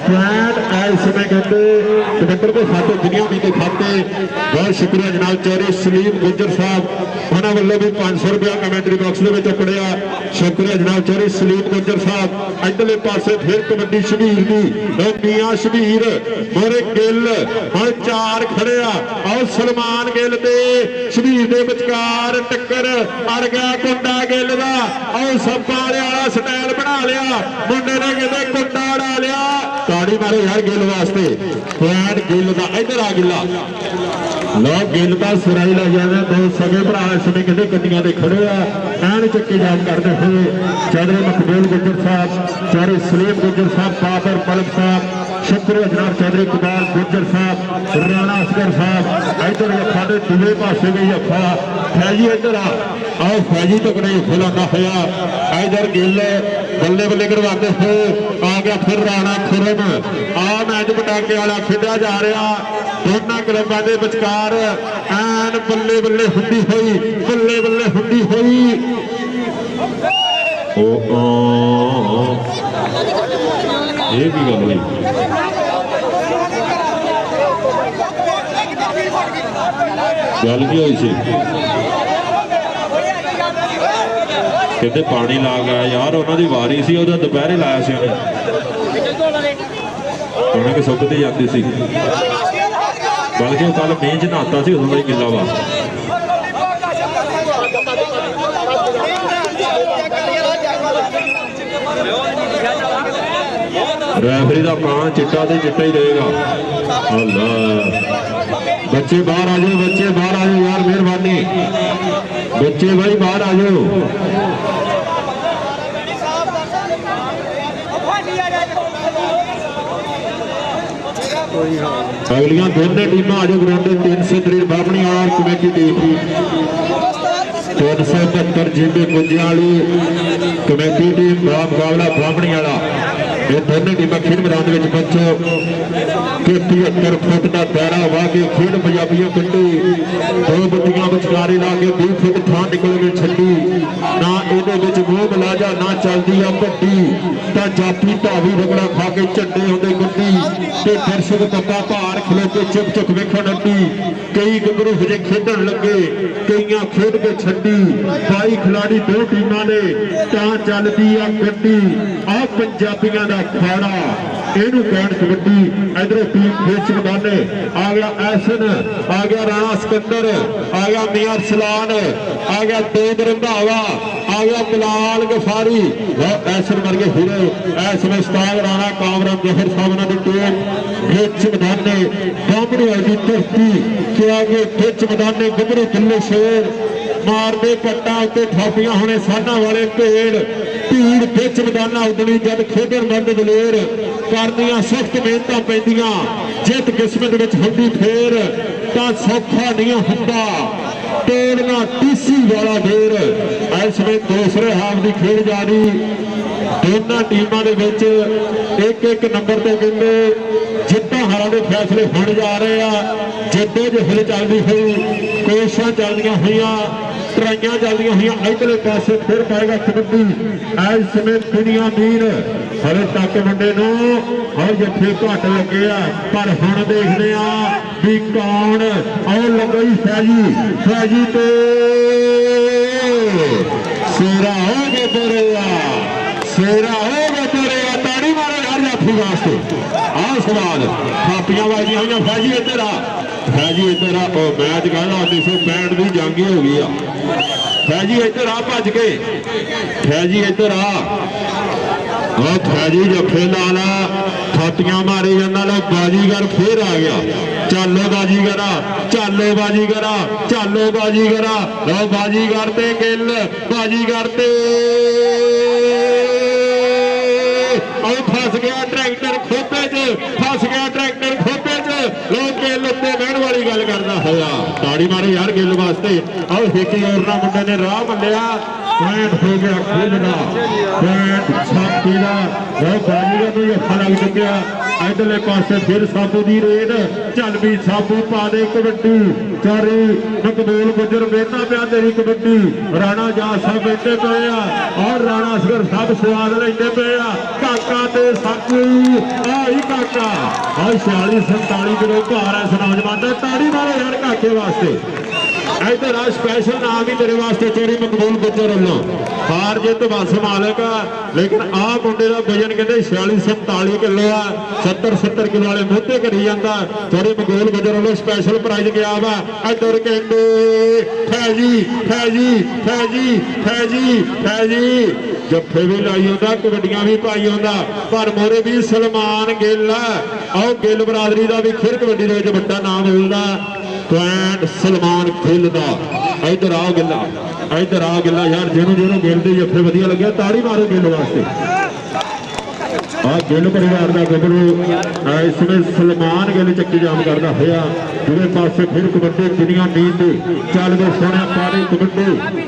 ਪੁਆਇੰਟ ਇਸ ਸਮੇਂ ਕਹਿੰਦੇ ਕਬੱਤਰ ਦੇ ਖਾਤੇ ਦੁਨੀਆ ਵੀ ਦੇ ਖਾਤੇ। ਬਹੁਤ ਸ਼ੁਕਰੀਆ ਜਨਾਬ ਚੌਧਰੀ ਸਲੀਮ ਗੁੱਜਰ ਸਾਹਿਬ, ਉਹਨਾਂ ਵੱਲੋਂ ਵੀ 500 ਰੁਪਇਆ ਕਮੈਂਟਰੀ ਬਾਕਸ ਦੇ ਵਿੱਚ ਉਪੜਿਆ। ਸ਼ੁਕਰੀਆ ਜਨਾਬ ਚੌਧਰੀ ਸਲੀਮ ਗੁੱਜਰ ਸਾਹਿਬ। ਇੱਧਰਲੇ ਪਾਸੇ ਫਿਰ ਕਬੱਡੀ ਸ਼ਬੀਰ ਦੀ ਮੀਆਂ ਸ਼ਬੀਰ ਮੋਰੇ ਗਿੱਲ, ਹੁਣ 4 ਖੜਿਆ। ਆਓ ਸਲਮਾਨ ਗਿੱਲ ਤੇ ਸ਼ਬੀਰ ਦੇ ਵਿਚਕਾਰ ਟੱਕਰ, ਅੜ ਗਿਆ ਕੁੰਡਾ ਗਿੱਲ ਦਾ। ਆਓ ਸੱਪਾਂ ਵਾਲਾ ਸਟਾਈਲ ਬਣਾ ਲਿਆ ਮੁੰਡੇ ਨੇ, ਕਿਤੇ ਕੁੰਡਾ ਉਡਾ ਲਿਆ। ਤਾੜੀ ਮਾਰੋ ਯਾਰ ਗਿੱਲ ਵਾਸਤੇ। ਪੁਆਇੰਟ ਗਿੱਲ ਦਾ ਇੱਧਰ ਆ ਗਿੱਲਾ ਲੋ ਗਿੱਲ ਦਾ ਸਿਰਾਈ ਲੱਗ ਜਾਂਦਾ। ਦੋ ਸਗੇ ਭਰਾ ਇਸ ਸਮੇਂ ਕਹਿੰਦੇ ਗੱਡੀਆਂ ਦੇ ਖੜੇ ਆ, ਐਨ ਚੱਕੇ ਜਾਮ ਕਰਦੇ ਹੋਏ ਚੌਧਰੀ ਮਕਬੂਲ ਗੁੱਜਰ ਸਾਹਿਬ, ਚੌਧਰੀ ਸਲੀਮ ਗੁੱਜਰ ਸਾਹਿਬ, ਬਾਬਰ ਮਲਕ ਸਾਹਿਬ, ਸ਼ੁਕਰੀਆ ਜਨਾਬ ਚੌਧਰੀ ਇਕਬਾਲ ਗੁੱਜਰ ਸਾਹਿਬ, ਰਾਣਾ ਅਸਗਰ ਸਾਹਿਬ। ਇੱਧਰ ਅੱਖਾਂ ਦੇ ਦੂਜੇ ਪਾਸੇ ਵੀ ਅੱਖਾਂ ਫੈਜੀ ਇੱਧਰ ਆਓ ਫੈਜੀ ਟਕੜੇ ਖੁਲਾਉਂਦਾ ਹੋਇਆ। ਇੱਧਰ ਗਿੱਲ ਬੱਲੇ ਬੱਲੇ ਕਰਵਾਉਂਦੇ ਹੋਏ ਆ ਗਿਆ ਫਿਰ ਰਾਣਾ ਖੁਰਮ। ਆ ਮੈਚ ਪਟਾਕੇ ਵਾਲਾ ਖੇਡਿਆ ਜਾ ਰਿਹਾ ਦੋਨਾਂ ਕਲੱਬਾਂ ਦੇ ਵਿਚਕਾਰ, ਐਨ ਬੱਲੇ ਬੱਲੇ ਹੁੰਦੀ ਹੋਈ। ਇਹ ਕੀ ਗੱਲ ਹੋਈ? ਗੱਲ ਕੀ ਹੋਈ ਸੀ? ਕਿਤੇ ਪਾਣੀ ਲਾ ਗਿਆ ਯਾਰ, ਉਹਨਾਂ ਦੀ ਵਾਰੀ ਸੀ, ਉਹਦਾ ਦੁਪਹਿਰੇ ਲਾਇਆ ਸੀ ਉਹਨੇ ਕਿ ਸੁੱਕ ਤੇ ਜਾਂਦੀ ਸੀ, ਬਲਕਿ ਉਹ ਕੱਲ ਮੀਂਹ 'ਚ ਨਹਾਤਾ ਸੀ, ਉਦੋਂ ਦਾ ਹੀ ਗਿੱਲਾ ਵਾ। ਰੈਫਰੀ ਦਾ ਕਾਂ ਚਿੱਟਾ ਤੇ ਚਿੱਟਾ ਹੀ ਰਹੇਗਾ। ਅੱਲਾ ਬੱਚੇ ਬਾਹਰ ਆ ਜਾਓ ਯਾਰ, ਮਿਹਰਬਾਨੀ। ਬੱਚੇ ਬਾਈ ਬਾਹਰ ਆ ਜਾਓ। ਅਗਲੀਆਂ ਦੋਨੇ ਟੀਮਾਂ ਆ ਜਾਓ ਗਰਾਊਂਡ ਦੇ 303 ਬਾਹਮਣੀ ਔਰ ਕਮੇਟੀ ਟੀਮ 372 ਜਿੰਦੇ ਗੁੱਜਿਆਂ ਵਾਲੀ ਕਮੇਟੀ ਟੀਮ ਦਾ ਮੁਕਾਬਲਾ ਬਾਹਮਣੀ ਵਾਲਾ। ਇਹ ਦੋਨੇ ਟੀਮਾਂ ਖੇਡ ਮੈਦਾਨ ਦੇ ਵਿੱਚ ਪਹੁੰਚੋ ਕਿ 73 ਫੁੱਟ ਦਾ ਦਾਇਰਾ ਵਾ ਕੇ ਖੇਡ ਪੰਜਾਬੀਆਂ ਕੱਢੀ ਦੋ ਬੱਤੀਆਂ ਵਿਚਾਰੇ ਲਾ ਕੇ 20 ਫੁੱਟ ਥਾਂ ਨਿਕਲ ਕੇ ਛੱਡੀ ਨਾ ਇਹਦੇ ਵਿੱਚ ਮੂੰਹ ਮਲਾਜਾ ਨਾ ਚੱਲਦੀ ਆ ਭੱਟੀ ਤਾਂ ਜਾਤੀ ਧਾਵੀ ਰਗੜਾ ਖਾ ਕੇ ਝੰਡੇ ਹੁੰਦੇ ਗੁੱਡੀ ਤੇ ਦਰਸ਼ਕ ਪੱਪਾ ਭਾਰ ਖਲੋ ਕੇ ਚੁੱਪ ਚੁੱਪ ਵੇਖਣ ਅੱਡੀ ਕਈ ਗੱਭਰੂ ਹਜੇ ਖੇਡਣ ਲੱਗੇ ਕਈਆਂ ਖੇਡ ਕੇ ਛੱਡੀ 22 ਖਿਡਾਰੀ ਦੋ ਟੀਮਾਂ ਨੇ ਤਾਂ ਚੱਲਦੀ ਆ ਗੱਡੀ ਆ ਪੰਜਾਬੀਆਂ ਦਾ ਖਾੜਾ ਇਹਨੂੰ ਕਹਿਣ ਕਬੱਡੀ। ਇਧਰੋਂ ਟੀਮ ਖੇਚ ਮੈਦਾਨੇ ਆ ਗਿਆ ਐਸਨ ਆ ਗਿਆ ਰਾਣਾ ਸਿਕੰਦਰ ਆ ਗਿਆ ਮੀਆਂ ਸਲਾਨ ਆ ਗਿਆ ਤੇਜ ਰੰਧਾਵਾ ਆ ਗਿਆ ਬਲਾਲ ਗਫਾਰੀ ਐਸਨ ਵਰਗੇ ਹੀਰੋ ਐਸ ਵਿੱਚ ਉਸਤਾਦ ਰਾਣਾ ਕਾਮਰਾਮ ਜਹਰ ਸਾਹਿਬ ਨਾਲ ਦੀ ਟੀਮ ਖੇਚ ਮੈਦਾਨੇ ਬਾਹਮਣੀ ਦੀ ਧਰਤੀ ਕਿ ਆਗੇ ਖੇਚ ਮੈਦਾਨੇ ਗੱਭਰੂ ਦਿੱਲੇ ਸ਼ੇਰ ਮਾਰਦੇ ਕੱਟਾਂ ਉੱਤੇ ਥਾਪੀਆਂ ਹੋਣੇ ਸਾਨਾਂ ਵਾਲੇ ਭੇੜ ਭੀੜ ਵਿੱਚ ਮੈਦਾਨਾਂ ਉਦਣੀ ਜਦ ਖੇਡਣ ਮਰਦ ਦਲੇਰ ਕਰਦੀਆਂ ਸਖਤ ਮਿਹਨਤਾਂ ਪੈਂਦੀਆਂ ਜਿੱਤ ਕਿਸਮਤ ਵਿੱਚ ਹੁੰਦੀ ਫੇਰ ਤਾਂ ਸੌਖਾ ਨਹੀਂ ਹੁੰਦਾ ਤੋੜਨਾ ਟੀਸੀ ਵਾਲਾ ਫੇਰ। ਇਸ ਵੇਲੇ ਦੂਸਰੇ ਹਾਫ ਦੀ ਖੇਡ ਜਾਰੀ ਦੋਨਾਂ ਟੀਮਾਂ ਦੇ ਵਿੱਚ ਇੱਕ ਨੰਬਰ ਤੇ ਕਹਿੰਦੇ ਜਿੱਤਾਂ ਹਾਰਾਂ ਦੇ ਫੈਸਲੇ ਹੋਣ ਜਾ ਰਹੇ ਆ। ਜਿੱਦੋਂ ਜਿਹੇ ਚੱਲਦੀ ਹੋਈ ਕੋਸ਼ਿਸ਼ਾਂ ਚੱਲਦੀਆਂ ਹੋਈਆਂ ਟਰਾਈਆਂ ਚੱਲਦੀਆਂ ਹੋਈਆਂ ਇਧਰਲੇ ਪਾਸੇ ਫਿਰ ਪਾਏਗਾ ਕਬੱਡੀ ਇਸ ਸਮੇਂ ਦੁਨੀਆ ਵੀਰ ਹਲੇ ਤੱਕ ਮੁੰਡੇ ਨੂੰ ਹਰ ਜੱਫੇ ਘੱਟ ਲੱਗੇ ਆ ਪਰ ਹੁਣ ਦੇਖਦੇ ਆ ਵੀ ਕੌਣ ਆਉ ਲੱਗਈ ਫੈਜੀ ਤੇ ਸੇਰਾ ਹੋ ਗਏ ਬੋਰਿਆ ਸੇਰਾ ਹੋ ਗਏ ਬੋਰਿਆ ਤਾੜੀ ਮਾਰੋ ਯਾਰ ਜਾਫੀ ਵਾਸਤੇ ਆਹ ਸਵਾਲ ਥਾਪੀਆਂ ਵਾਜੀਆਂ ਹੋਈਆਂ ਫੈਜੀ ਇੱਧਰ ਆ ਫੈਜੀ ਇੱਧਰ ਆ ਉਹ ਮੈਚ ਕਹਿੰਦਾ 1965 ਦੀ ਜੰਗ ਹੀ ਹੋ ਗਈ ਆ ਫੈਜੀ ਇੱਧਰ ਆ ਭੱਜ ਕੇ ਫੈਜੀ ਇੱਧਰ ਆ ਉਹ ਫੈਜੀ ਜੱਫੇ ਲਾ ਲਾ ਥਾਪੀਆਂ ਮਾਰੀ ਜਾਂਦਾ ਲੋ ਬਾਜੀਗਰ ਫੇਰ ਆ ਗਿਆ ਚੱਲੋ ਬਾਜੀਗਰਾ ਚੱਲੋ ਬਾਜੀਗਰਾ ਚੱਲੋ ਬਾਜੀਗਰਾ ਲੋ ਬਾਜੀਗਰ ਤੇ ਗਿੱਲ ਬਾਜੀਗਰ ਤੇ ਉਹ ਫਸ ਗਿਆ ਟਰੈਕਟਰ ਖੋਪੇ 'ਚ ਫਸ ਗਿਆ ਟਰੈਕਟਰ ਖੋਪੇ 'ਚ ਲੋਕ ਗਿੱਲ ਉੱਤੇ ਬਹਿਣ ਵਾਲੀ ਗੱਲ ਕਰਦਾ ਹੋਇਆ ਤਾੜੀ ਮਾਰੇ ਯਾਰ ਗਿੱਲ ਵਾਸਤੇ ਆਹ ਹਿੱਕੀ ਔਰਨਾ ਮੁੰਡੇ ਨੇ ਰਾਹ ਮੰਨਿਆ ਪੁਆਇੰਟ ਹੋ ਗਿਆ ਖੇਡਦਾ ਪੁਆਇੰਟ ਛਾਤੀ ਦਾ ਉਹ ਬਾਜੀਗਰ ਨੂੰ ਹੱਥ ਲੱਗ ਚੁੱਕਿਆ ਇਧਰਲੇ ਪਾਸੇ ਫਿਰ ਸਾਬੂ ਦੀ ਰੇਡ ਚੱਲ ਵੀ ਸਾਬੂ ਪਾ ਦੇ ਕਬੱਡੀ ਚਾਰੀ ਮਕਬੂਲ ਗੁਜਰ ਵੇਖਣਾ ਪਿਆ ਤੇਰੀ ਕਬੱਡੀ ਰਾਣਾ ਜਾ ਸਾਹਿਬ ਬੈਠੇ ਪਏ ਆ ਔਰ ਰਾਣਾ ਅਸਗਰ ਸਭ ਸਵਾਦ ਲੈਂਦੇ ਪਏ ਆ ਕਾਕਾ ਤੇ ਸਾਕੂ ਆਹੀ ਕਾਕਾ ਆ 46 47 ਕਿਲੋ ਭਾਰ ਹੈ ਇਸ ਨੌਜਵਾਨ ਦਾ ਤਾੜੀ ਮਾਰੋ ਯਾਰ ਕਾਕੇ ਵਾਸਤੇ ਇਧਰ ਆ ਸਪੈਸ਼ਲ ਨਾਮ ਹੀ ਤੇਰੇ ਵਾਸਤੇ ਚੋਰੀ ਮਕਬੂਲ ਗੁਜਰ ਵੱਲੋਂ ਹਾਰ ਜਿੱਤ ਬਸ ਮਾਲਕ ਲੇਕਿਨ ਆਹ ਮੁੰਡੇ ਦਾ ਵਜਨ ਕਹਿੰਦੇ 46 47 ਕਿਲੋ ਆ 70 ਕਿਲੋ ਵਾਲੇ ਮੋਢੇ ਕਰੀ ਜਾਂਦਾ ਚੋਰੀ ਮਕਬੂਲ ਗੁਜਰ ਵੱਲੋਂ ਸਪੈਸ਼ਲ ਪ੍ਰਾਈਜ਼ ਗਿਆ ਵਾ ਇਧਰ ਕਹਿੰਦੇ ਫੈਜੀ ਜੱਫੇ ਵੀ ਲਾਈ ਹੁੰਦਾ ਕਬੱਡੀਆਂ ਵੀ ਪਾਈ ਹੁੰਦਾ ਪਰ ਮੋਰੇ ਵੀ ਸਲਮਾਨ ਗਿੱਲ ਆਓ ਗਿੱਲ ਬਰਾਦਰੀ ਦਾ ਵੀ ਖੇਡ ਕਬੱਡੀ ਦੇ ਵਿੱਚ ਵੱਡਾ ਨਾਮ ਮਿਲਦਾ ਪੁਆਇੰਟ ਸਲਮਾਨ ਗਿੱਲ ਦਾ ਇਧਰ ਆ ਗਿੱਲਾ ਯਾਰ ਜਿਹਨੂੰ ਗਿੱਲ ਦੇ ਜੱਫੇ ਵਧੀਆ ਲੱਗਿਆ ਤਾੜੀ ਮਾਰੋ ਗਿੱਲ ਵਾਸਤੇ ਆ ਗਿੱਲ ਪਰਿਵਾਰ ਦਾ ਗੱਭਰੂ ਇਸ ਸਮੇਂ ਸਲਮਾਨ ਗਿੱਲ ਚੱਕੀ ਜਾਮ ਕਰਦਾ ਹੋਇਆ ਦੂਜੇ ਪਾਸੇ ਫਿਰ ਕਬੱਡੀ ਦੁਨੀਆ ਮੀਨ ਤੇ ਚੱਲਦੇ ਸੋਹਣਾ ਪਾਣੀ ਕਬੱਡੀ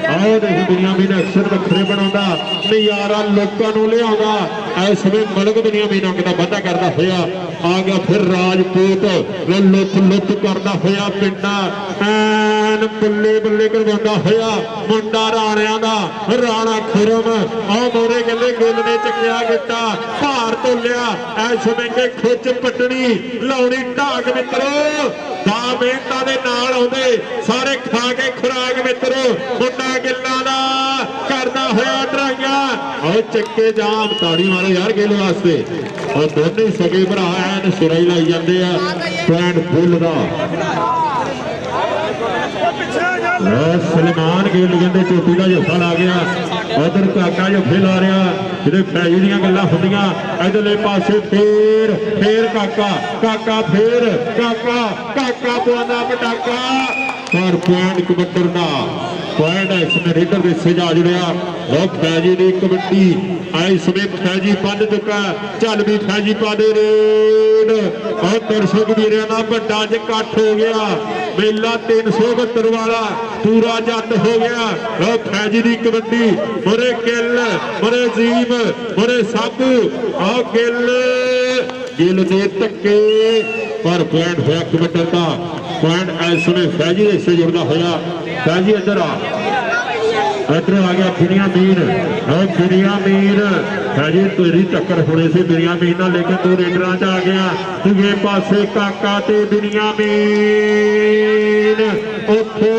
ਆਓ ਦੇਖ ਦੁਨੀਆ ਮੀਨ ਅਕਸਰ ਵੱਖਰੇ ਬਣਾਉਂਦਾ ਨਜ਼ਾਰਾ ਲੋਕਾਂ ਨੂੰ ਲਿਆਉਂਦਾ ਇਸ ਸਮੇਂ ਮਲਕ ਦੁਨੀਆ ਮੀਨ ਅੰਗ ਦਾ ਵਾਧਾ ਕਰਦਾ ਹੋਇਆ ਆ ਗਿਆ ਫਿਰ ਰਾਜਪੂਤ ਲੁੱਟ ਕਰਦਾ ਹੋਇਆ ਪਿੰਡਾ ਐਨ ਬੱਲੇ ਕਰਵਾਉਂਦਾ ਹੋਇਆ ਮੁੰਡਾ ਰਾਣਿਆਂ ਦਾ ਰਾਣਾ ਖੁਰਮ ਆਹ ਮੋਰੇ ਕਹਿੰਦੇ ਗਿੱਲ ਨੇ ਚੱਕਿਆ ਗਿੱਟਾ ਭਾਰ ਤੋਲਿਆ ਐਸ ਸਮੇਂ ਖਿੱਚ ਪਟਣੀ ਲਾਉਣੀ ਢਾਕ ਮਿੱਤਰੋ ਦਾ ਮਿਹਨਤਾਂ ਦੇ ਨਾਲ ਆਉਂਦੇ ਸਾਰੇ ਖਾ ਕੇ ਖੁਰਾਕ ਮਿੱਤਰੋ ਮੁੰਡਾ ਗਿੱਲਾਂ ਦਾ ਕਰਦਾ ਹੋਇਆ ਡਰਾਈਆਂ ਆਹ ਚੱਕੇ ਜਾਮ ਤਾੜੀ ਮਾਰੋ ਯਾਰ ਗਿੱਲ ਵਾਸਤੇ ਉਹ ਦੋਨੇ ਸਗੇ ਭਰਾ ਐਨ ਸਿਰਾ ਹੀ ਲਾਈ ਜਾਂਦੇ ਆ ਪੁਆਇੰਟ ਫੁੱਲ ਦਾ ਸਲਮਾਨ ਗਿੱਲ ਕਹਿੰਦੇ ਚੋਟੀ ਦਾ ਜੱਫਾ ਲਾ ਗਿਆ ਉਧਰ ਕਾਕਾ ਜੱਫੇ ਲਾ ਰਿਹਾ ਜਿਹਦੇ ਫੈਜੀ ਦੀਆਂ ਗੱਲਾਂ ਹੁੰਦੀਆਂ ਇਧਰਲੇ ਪਾਸੇ ਫੇਰ ਕਾਕਾ ਫੇਰ ਕਾਕਾ ਪਵਾਉਂਦਾ ਪਟਾਕਾ पर पॉइंट कबड्डर का पॉइंट इसमें रेडर के सजा जुड़िया वो फैजी की कबड्डी इस समय फैजी बन चुका चल भी फैजी पा दे रेड और दर्शक वीरों का बड़ा इकट्ठ हो गया मेला 372 वाला पूरा जट हो गया वो फैजी की कबड्डी मुरे गिल मुरे जीम मुरे साबू और गिल ने धक्के पर पॉइंट होया कबड्डर का पॉइंट इस समय फैजी से जुड़ता होया फैजी इधर आ गया बिनियामीन और बिनियामीन फैजी तेरी टक्कर होने से बिनियामीन ना लेकिन तू रेडर च आ गया दूजे पासे काका ते बिनियामीन उथे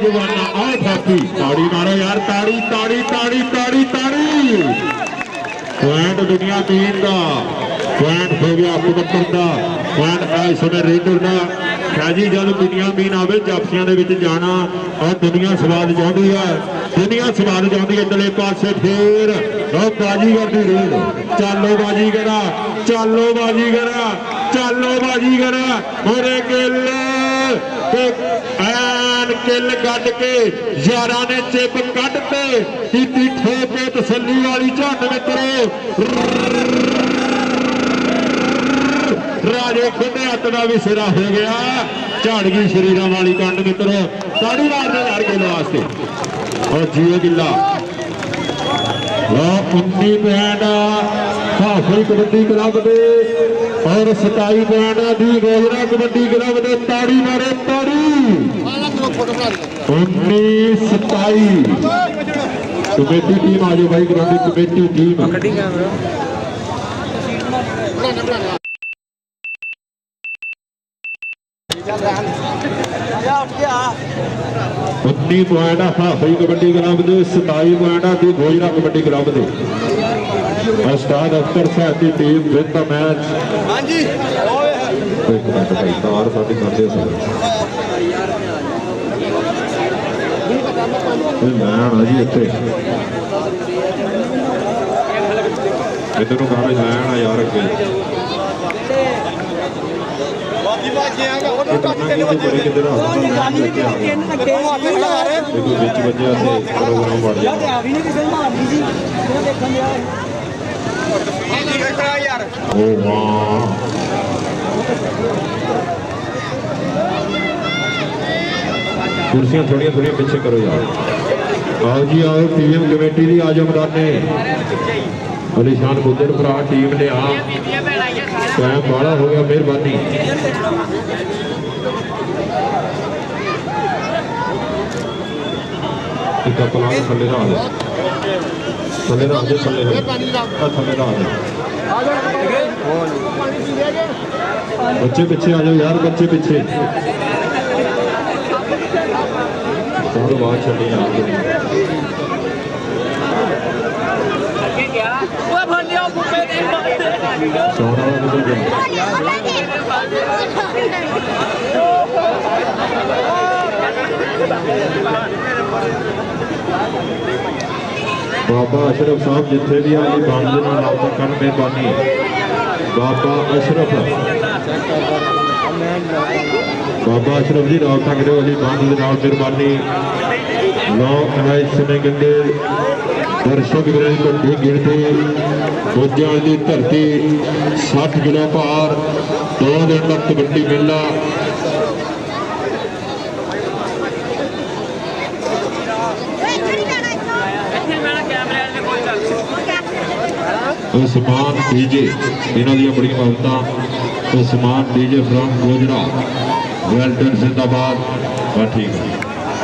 जवाना आ फाकी ताड़ी मारो यार ताड़ी ताड़ी ताड़ी ताड़ी ताड़ी पॉइंट बिनियामीन का पॉइंट हो गया कबड्डर का पॉइंट इस समय रेडर का फैजी जब बिनियामीन आवे जाफियां दे विच जाना और दुनिया स्वाद चाहती है दुनिया स्वाद चाहती है इधरले पासे फिर बाजीगर दी रेड चलो बाजीगरा चलो बाजीगरा चलो बाजीगरा होरे गिल एन किल कट के यारा ने चिप कट के की ठोके तसल्ली वाली झंड मित्रों राजे खुदे हथ का भी सिरा हो गया झाड़ गई शरीर वाली कंड मित्रों ताड़ी मारने यार गिल वास्ते और जियो गिला 19 पॉइंट हाफी कबड्डी क्लब दे और 27 पॉइंट दी गोजरा कबड्डी क्लब दे ताड़ी मारे ताड़ी 19-27 कमेटी टीम आ जाओ भाई ground committee team 19 point Hafi kabaddi club दे 27 पॉइंट दी गोजरा कबड्डी क्लब दे उस्ताद अख्तर साहब की टीम विन द मैच हां जी एक मिनट भाई तार साडी करदे मैं आना जी इत्थे इधर गाड़ी लाना यार अगे कुर्सियां थोड़िया थोड़िया पीछे करो यार आओ जी आओ टीम कमेटी की आ जाओ मैदाने अलीशान गुजर भरा टीम ने आ टाइम बड़ा हो गया मेहरबानी थले बच्चे पीछे आ जाओ यार बच्चे पीछे और बात चली बाबा अशरफ साहब जिथे भी आई बंद कर मेहरबानी बाबा अशरफ जी राबता करो अली बंद मेहरबानी लो इस समय कहते दर्शक घटी गिनती फौजा की धरती 60 किलो भार 2 दिन तक कबड्डी मेला उस्मान डीजे इन्हों दी बड़ी मोहब्बत उस्मान डीजे फ्रॉम गोजरा वेल्टन जिंदाबाद ठीक है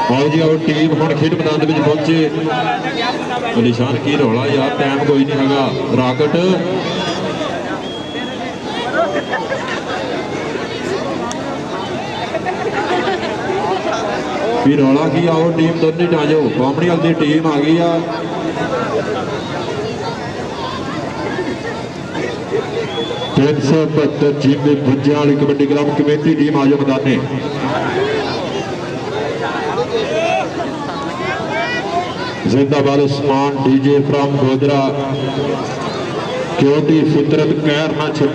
आओ जी आओ टीम हम खेड मैदान में पहुंचे निशान की रौला यार टाइम कोई नहीं है राकट भी रौला की आओ टीम दोनों आ जाओ कॉमड़ी वाली टीम आ गई आ तीन सौ 72 टीम में भुंजा वाली कबड्डी क्लब कमेटी टीम आ जाओ मैदाने जिंदाबाद उस्मान डीजे फ्रॉम गोजरा क्यों दी फितरत कहर ना छे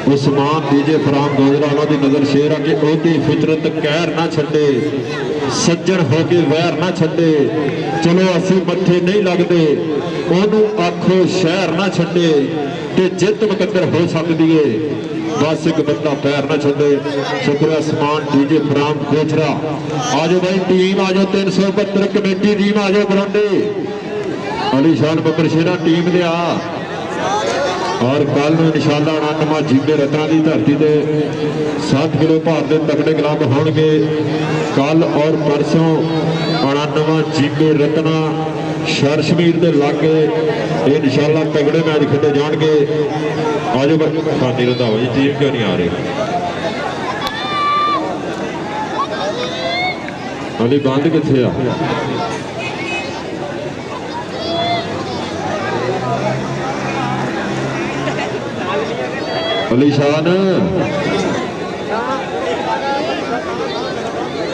ਉਸਮਾਨ ਡੀਜੇ ਫਰਾਮ ਗੋਜਰਾ ਉਹਨਾਂ ਦੀ ਨਜ਼ਰ ਸ਼ੇਰ ਆ ਕਿ ਉਹਦੀ ਫਿਤਰਤ ਕਹਿਰ ਨਾ ਛੱਡੇ, ਸੱਜਣ ਹੋ ਕੇ ਵੈਰ ਨਾ ਛੱਡੇ। ਚਲੋ ਅਸੀਂ ਮੱਥੇ ਨਹੀਂ ਲੱਗਦੇ, ਉਹਨੂੰ ਆਖੋ ਸ਼ਹਿਰ ਨਾ ਛੱਡੇ ਤੇ ਜਿੱਤ ਮੁਕੱਦਰ ਹੋ ਸਕਦੀ ਏ, ਬਸ ਇੱਕ ਬੰਦਾ ਪੈਰ ਨਾ ਛੱਡੇ। ਸ਼ੁਕਰੀਆ ਉਸਮਾਨ ਡੀਜੇ ਫਰਾਮ ਗੋਜਰਾ। ਆਜੋ ਬਾਈ ਟੀਮ, ਆਜੋ 372 ਕਮੇਟੀ ਟੀਮ, ਆਜੋ ਬਰਾਂਡੇ ਅਲੀਸ਼ਾਨ ਬੱਬਰ ਸ਼ੇਰਾ ਟੀਮ ਦੇ ਆ। ਔਰ ਕੱਲ ਨੂੰ ਇਨਸ਼ਾਅੱਲਾ 99 ਜੀਬੇ ਰਤਨਾ ਦੀ ਧਰਤੀ ਤੇ 7 ਕਿਲੋ ਭਾਰ ਦੇ ਤਕੜੇ ਗਲੱਬ ਹੋਣਗੇ। ਕੱਲ ਔਰ ਪਰਸੋਂ 99 ਜੀਬੇ ਰਤਨਾ ਸ਼ਰਸ਼ਮੀਰ ਦੇ ਲਾਗੇ ਇਨਸ਼ਾਅੱਲਾ ਤਗੜੇ ਮੈਚ ਖੇਡੇ ਜਾਣਗੇ। ਆਜੋ ਖਾਨੀ ਰੰਧਾਵਾ ਜੀ ਟੀਮ ਕਿਉਂ ਨਹੀਂ ਆ ਰਹੀ? ਅਲੀ ਬੰਦ ਕਿੱਥੇ ਆ? ਅਲੀਸ਼ਾਨ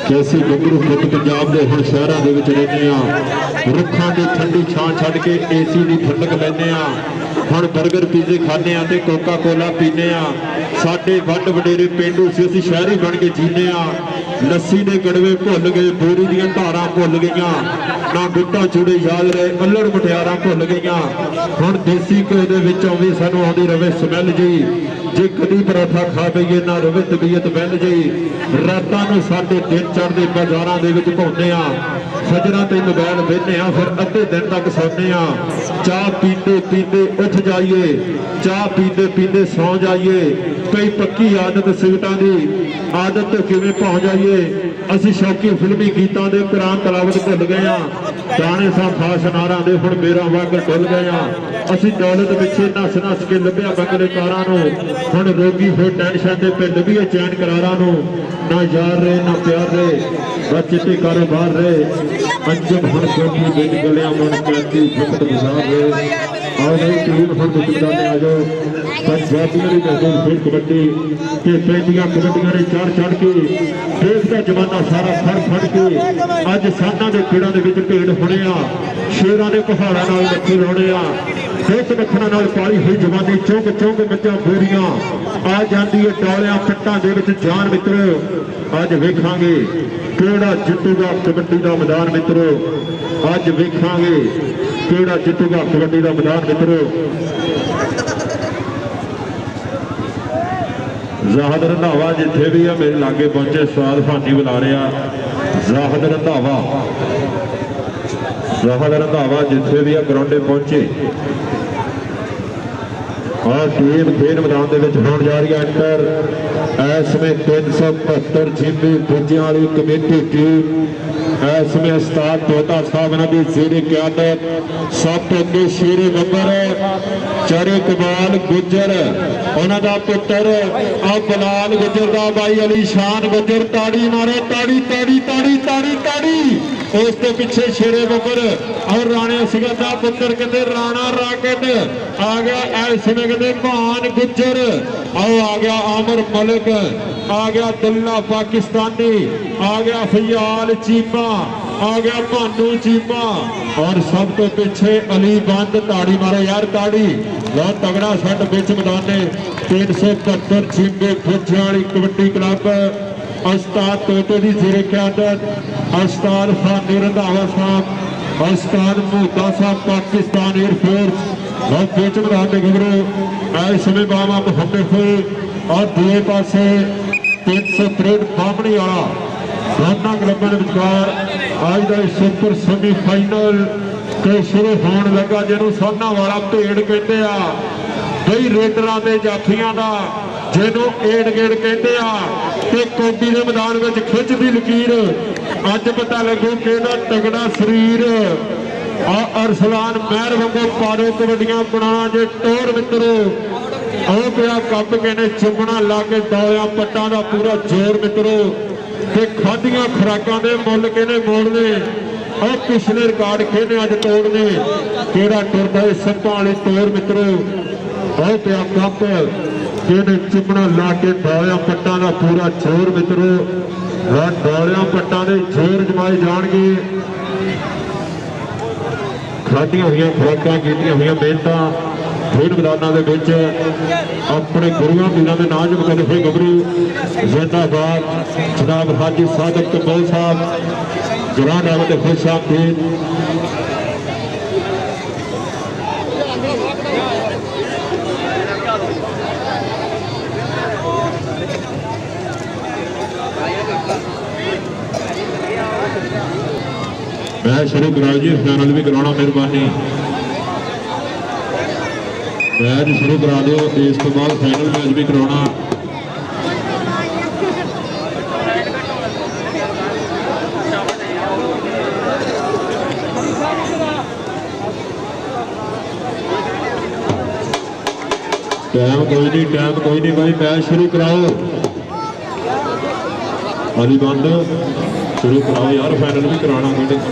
ਕੈਸੀ ਗੱਭਰੂ ਪੁੱਤ ਪੰਜਾਬ ਦੇ ਹੁਣ ਸ਼ਹਿਰਾਂ ਦੇ ਵਿੱਚ ਰਹਿੰਦੇ ਆ, ਰੁੱਖਾਂ ਦੀ ਠੰਡੀ ਛਾਂ ਛੱਡ ਕੇ ਏਸੀ ਦੀ ਠੰਡਕ ਲੈਂਦੇ ਆ। ਹੁਣ 버ਗਰ ਪੀਜ਼ੇ ਖਾਂਦੇ ਆ ਤੇ ਕੋਕਾ ਕੋਲਾ ਪੀਂਦੇ ਆ। ਸਾਡੇ ਵੱਡ ਵਡੇਰੇ ਪਿੰਡੂ ਸੀ, ਅਸੀਂ ਸ਼ਹਿਰੀ ਬਣ ਕੇ ਜੀਨੇ ਆ। ਲੱਸੀ ਦੇ ਗੜਵੇ ਭੁੱਲ ਗਏ, ਬੋਰੀ ਦੀਆਂ ਧਾਰਾਂ ਭੁੱਲ ਗਈਆਂ, ਨਾ ਗੁੱਟਾਂ ਚੂੜੇ ਯਾਦ ਰਹੇ, ਅੱਲੜ ਮੁਟਿਆਰਾਂ ਭੁੱਲ ਗਈਆਂ। ਹੁਣ ਦੇਸੀ ਘਿਓ ਦੇ ਵਿੱਚੋਂ ਵੀ ਸਾਨੂੰ ਆਉਂਦੀ ਰਵੇ ਸਮੈਲ ਜੀ। ਜੇ ਕਦੀ ਪਰਾਠਾ ਖਾ ਪਈਏ ਨਾ ਰਵੇ ਤਬੀਅਤ ਬਹਿਲ ਜੀ। ਰਾਤਾਂ ਨੂੰ ਸਾਡੇ ਦਿਨ ਚੜ੍ਹਦੇ ਬਾਜ਼ਾਰਾਂ ਦੇ ਵਿੱਚ ਘੁੰਮਦੇ ਆ, ਫਜਰਾਂ ਤੇ ਮੋਬਾਈਲ ਵੇਖਦੇ ਆ, ਫਿਰ ਅੱਧੇ ਦਿਨ ਤੱਕ ਸੌਂਦੇ ਆ। ਚਾਹ ਪੀਂਦੇ ਪੀਂਦੇ ਉੱਠ ਜਾਈਏ, ਚਾਹ ਪੀਂਦੇ ਪੀਂਦੇ ਸੌਂ ਜਾਈਏ। ਕਈ ਪੱਕੀ ਆਦਤ ਸਿਗਰਟਾਂ ਦੀ ਆਦਤ ਤੋਂ ਕਿਵੇਂ ਪਹੁੰਚ ਜਾਈਏ। ਅਸੀਂ ਸ਼ੌਕੀ ਫਿਲਮੀ ਗੀਤਾਂ ਦੇ ਕੁਰਾਨ ਤਲਾਵਤ ਭੁੱਲ ਗਏ ਆ, ਗਾਣੇ ਸਾਂ ਖਾਸ ਨਾਰਾਂ ਦੇ ਹੁਣ ਮੇਰਾ ਵਾਂਗ ਡੁੱਲ ਗਏ ਆ। ਅਸੀਂ ਦੌਲਤ ਪਿੱਛੇ ਨੱਸ ਨੱਸ ਕੇ ਲੱਭਿਆ ਬੰਗਲੇ ਕਾਰਾਂ ਨੂੰ, ਹੁਣ ਰੋਗੀ ਹੋਏ ਟੈਨਸ਼ਨ ਦੇ ਪਿੰਡ ਵੀ ਚੈਨ ਕਰਾਰਾਂ ਨੂੰ। ਨਾ ਯਾਰ ਰਹੇ ਨਾ ਪਿਆਰ ਰਹੇ, ਬੱਚੇ ਤੇ ਕਾਰੋਬਾਰ ਰਹੇ। ਅੰਜਮ ਹੁਣ ਕੋਠੀ ਵਿੱਚ ਗਲਿਆਂ ਮਨ ਪੈਂਦੀ ਫੁੱਟ ਗੁਜ਼ਾਰ ਰਹੇ। ਆਓ ਨਹੀਂ ਟੀਮ ਹੁਣ ਦੁਕਾਨਾਂ ਤੇ ਆ ਜਾਓ। ਪੰਜਾਬੀਆਂ ਦੀ ਮਸ਼ਹੂਰ ਖੇਡ ਕਬੱਡੀ ਤੇ ਪੈਂਦੀਆਂ ਕਬੱਡੀਆਂ ਨੇ ਚੜ ਕੇ ਦੇਖਦਾ ਜਮਾਨਾ ਸਾਰਾ ਫੜ ਕੇ ਅੱਜ ਸਾਨਾਂ ਦੇ ਖੇੜਾਂ ਦੇ ਵਿੱਚ ਢੇੜ ਹੋਣੇ ਆ। ਸ਼ੇਰਾਂ ਦੇ ਪਹਾੜਾਂ ਨਾਲ ਮੱਥੇ ਲਾਉਣੇ ਆ, ਖੇਤ ਮੱਖਣਾ ਨਾਲ ਪਾਲੀ ਹੋਈ ਜਵਾਨੀ ਚੌਂਕ ਚੌਂਕ ਮੱਝਾਂ ਬੋਰੀਆਂ ਆ ਜਾਂਦੀ ਹੈ ਟੋਲਿਆਂ ਪਿੱਟਾਂ ਦੇ ਵਿੱਚ ਜਾਨ ਮਿੱਤਰੋ। ਅੱਜ ਵੇਖਾਂਗੇ ਕਿਹੜਾ ਜਿੱਤੂਗਾ ਕਬੱਡੀ ਦਾ ਮੈਦਾਨ ਮਿੱਤਰੋ। ਅੱਜ ਵੇਖਾਂਗੇ ਕਿਹੜਾ ਜਿੱਤੂਗਾ ਕਬੱਡੀ ਦਾ ਮੈਦਾਨ ਮਿੱਤਰੋ। ਜ਼ਾਹਦ ਰੰਧਾਵਾ ਜਿੱਥੇ ਵੀ ਆ ਮੇਰੇ ਲਾਗੇ ਪਹੁੰਚੇ, ਸਵਾਦ ਫਾਨੀ ਬੁਲਾ ਰਿਹਾ। ਜ਼ਾਹਦ ਰੰਧਾਵਾ ਜਿੱਥੇ ਵੀ ਆ ਗਰਾਉਂਡੇ ਪਹੁੰਚੇ। और टीम खेल मैदान ਦੇ ਵਿੱਚ ਹੋਣ ਜਾ ਰਹੀ ਹੈ ਐਂਟਰ। ਇਸ ਸਮੇਂ 375 ਜੀਬੀ ਪੁੱਜਿਆਂ ਵਾਲੀ ਕਮੇਟੀ ਟੀਮ ਇਸ ਸਮੇਂ ਉਸਤਾਦ ਤੋਤਾ ਸਾਹਿਬ ਇਹਨਾਂ ਦੀ ਜ਼ੇਰੇ ਕਿਆਦਤ ਸਭ ਤੋਂ ਅੱਗੇ ਸ਼ੇਰੇ ਬੱਬਰ ਚਾਰੇ ਕਮਾਲ ਗੁੱਜਰ ਉਹਨਾਂ ਦਾ ਪੁੱਤਰ ਆ ਬਲਾਲ ਗੁੱਜਰ ਦਾ ਬਾਈ ਅਲੀਸ਼ਾਨ ਗੁੱਜਰ। ਤਾੜੀ ਮਾਰੋ ਤਾੜੀ ਤਾੜੀ ਤਾੜੀ ਤਾੜੀ ਤਾੜੀ। ਉਸ ਦੇ ਪਿੱਛੇ ਸ਼ੇਰੇ ਬੱਬਰ ਔਰ ਰਾਣੇ ਸਿੰਘਾਂ ਦਾ ਪੁੱਤਰ ਕਹਿੰਦੇ ਰਾਣਾ ਰਾਕਟ ਆ ਗਿਆ। ਇਸ ਸਮੇਂ ਕਹਿੰਦੇ ਭਾਨ ਗੁੱਜਰ आओ आ गया, आमर मलिक आ गया, दुल्ला पाकिस्तानी आ गया, फयाल चीमा आ गया, भानू चीमा और सब तो पीछे अली बंद। ताड़ी मारो यार ताड़ी, बहुत तगड़ा सट बिच मैदान ने 375 चीमे फुजिया वाली कबड्डी क्लब उस्ताद तोते की जेरे क़यादत उस्ताद फानी रंधावा साहब, उस्ताद मोहता साहब पाकिस्तान एयरफोर्स बहुत बिच मैदान के घबरू इस समय बाबा मुहम्मद हुए और दूसरे पासे 363 फामणी वाला दोनों क्लबों के विचकार आज का सुपर सेमीफाइनल के शुरू होने लगा, जिन्हों साना वाला भेड़ कहते हैं बई रेडरां दे जाफियां दा, जिन्हों एड गेड़ कहते हैं कोटी के मैदान में खिंच दी लकीर। अज पता लगू कि तगड़ा शरीर अरसलान महर वांगू पारो कबड्डियां बनाना जे टोर मित्रों ਉਹ ਪਿਆ ਕੱਪ ਕਹਿੰਦੇ ਚੁੰਮਣਾ ਲਾ ਕੇ ਦੌਲਿਆਂ ਪੱਟਾਂ ਦਾ ਪੂਰਾ ਜ਼ੋਰ ਮਿੱਤਰੋ ਤੇ ਖਾਧੀਆਂ ਖੁਰਾਕਾਂ ਦੇ ਮੁੱਲ ਕਹਿੰਦੇ ਮੋੜਨੇ। ਉਹ ਪਿਛਲੇ ਰਿਕਾਰਡ ਖੇਡੇ ਅੱਜ ਤੋੜਨੇ, ਕਿਹੜਾ ਟੁਰਦਾ ਸੱਤਾਂ ਵਾਲੀ ਤੋਰ ਮਿੱਤਰੋ। ਉਹ ਪਿਆ ਕੱਪ ਕਹਿੰਦੇ ਚੁੰਮਣਾ ਲਾ ਕੇ ਦੌਲਿਆਂ ਪੱਟਾਂ ਦਾ ਪੂਰਾ ਜ਼ੋਰ ਮਿੱਤਰੋ। ਦੌਲਿਆਂ ਪੱਟਾਂ ਦੇ ਜ਼ੋਰ ਜਮਾਏ ਜਾਣਗੇ। ਖਾਧੀਆਂ ਹੋਈਆਂ ਖੁਰਾਕਾਂ ਕੀਤੀਆਂ ਹੋਈਆਂ ਮਿਹਨਤਾਂ ਖੇਡ ਮੈਦਾਨਾਂ ਦੇ ਵਿੱਚ ਆਪਣੇ ਗੁਰੂਆਂ ਪੀਰਾਂ ਦੇ ਨਾਂ ਜਪਦੇ ਹੋਏ ਗੱਭਰੂ ਜ਼ਿੰਦਾਬਾਦ ਜਨਾਬ ਹਾਜੀ ਸਾਦਕ ਕਬੂਲ ਸਾਹਿਬ ਗ੍ਰਾਂਡ ਆਵਤ ਦੇ ਖੁਸ਼ ਸਾਹਿਬ मैच शुरू कराओ जी फाइनल भी कराना मेहरबानी मैच शुरू करा दो इस तो बाद फाइनल मैच भी कराना टाइम कोई नहीं भाई मैच शुरू कराओ अली बंद शुरू कराओ यार फाइनल भी कराना